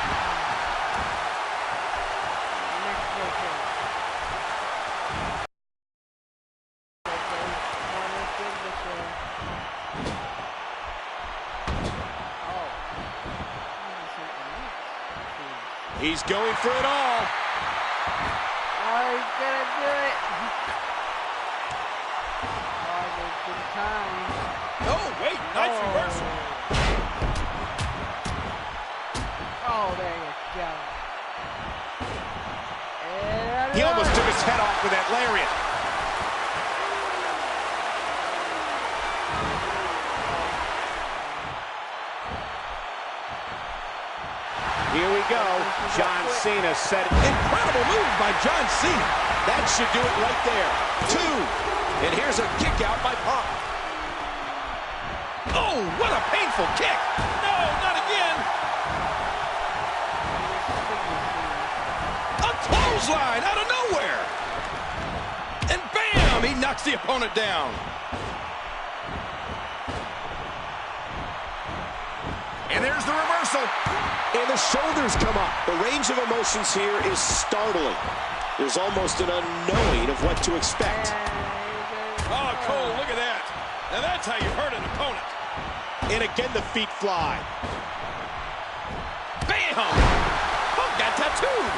He's going for it all. Oh, he's gonna do it. Oh, there's good time. Oh, wait, nice reversal. Oh, there you go. He almost took his head off with that lariat. Here we go. John Cena set it. Incredible move by John Cena. That should do it right there. 2. And here's a kick out by Punk. Oh, what a painful kick. No, not again. A clothesline out of nowhere. And bam, he knocks the opponent down. And there's the reversal. And the shoulders come up. The range of emotions here is startling. There's almost an unknowing of what to expect. Oh, Cole, look at that. Now that's how you hurt an opponent. And again, the feet fly. Bam! Punk got tattooed.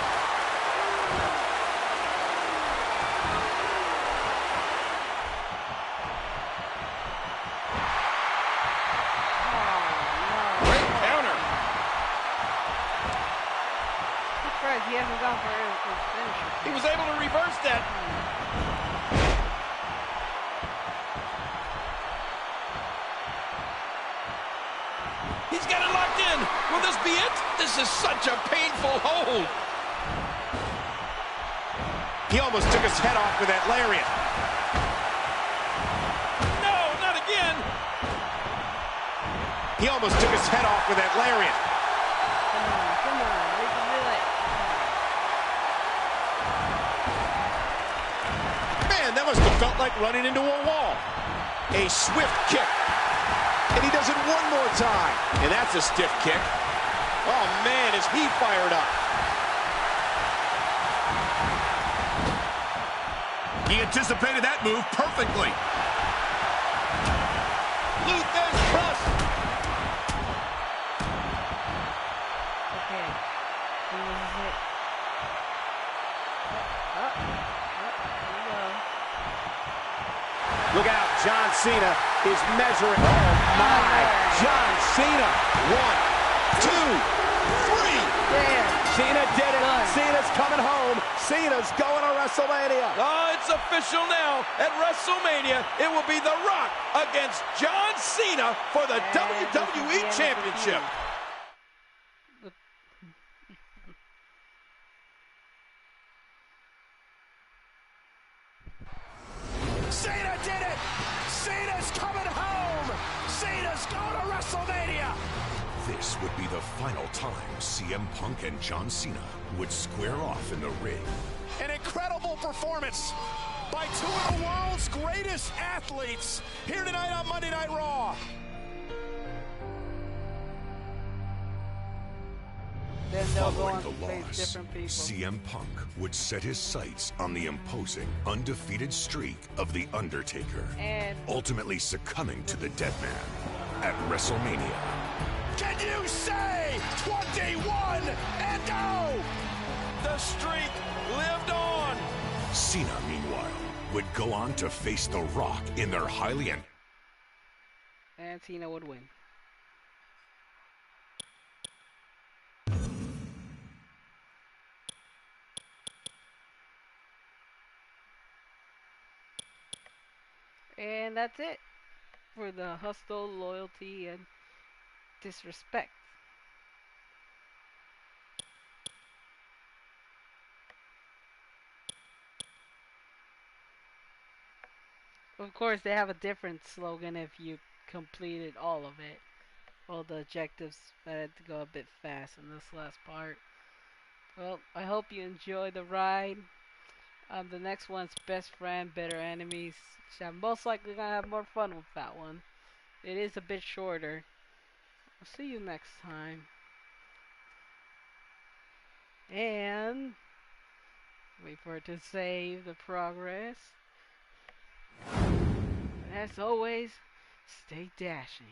He hasn't gone for his finisher. He was able to reverse that. He's got it locked in. Will this be it? This is such a painful hold. He almost took his head off with that lariat. No, not again. He almost took his head off with that lariat. Come on, we can do it. Man, that must have felt like running into a wall. A swift kick. And he does it one more time. And that's a stiff kick. Oh, man, is he fired up. He anticipated that move perfectly. Luther's crushed. Okay. This is it. Here we go. Look out, John Cena is measuring. Oh, my. John Cena. 1, 2, 3. There. Cena did it. Done. Cena's coming home. Cena's going to WrestleMania. Oh, it's official now. At WrestleMania, it will be The Rock against John Cena for the WWE Championship. Cena did it! Cena's coming home! Cena's going to WrestleMania! This would be the final time CM Punk and John Cena would square off in the ring. An incredible performance by two of the world's greatest athletes here tonight on Monday Night Raw. Then they'll go Following on the to face loss, different people. CM Punk would set his sights on the imposing, undefeated streak of The Undertaker, And ultimately succumbing to the Dead Man at WrestleMania. Can you say 21 and 0? The streak lived on. Cena, meanwhile, would go on to face The Rock in their highly and Cena would win. And that's it for the hustle, loyalty, and disrespect. Of course, they have a different slogan if you completed all of it. Well, the objectives had to go a bit fast in this last part. Well, I hope you enjoy the ride. The next one's Best Friend, Better Enemies. So I'm most likely gonna have more fun with that one. It is a bit shorter. I'll see you next time. And wait for it to save the progress. And as always, stay dashing.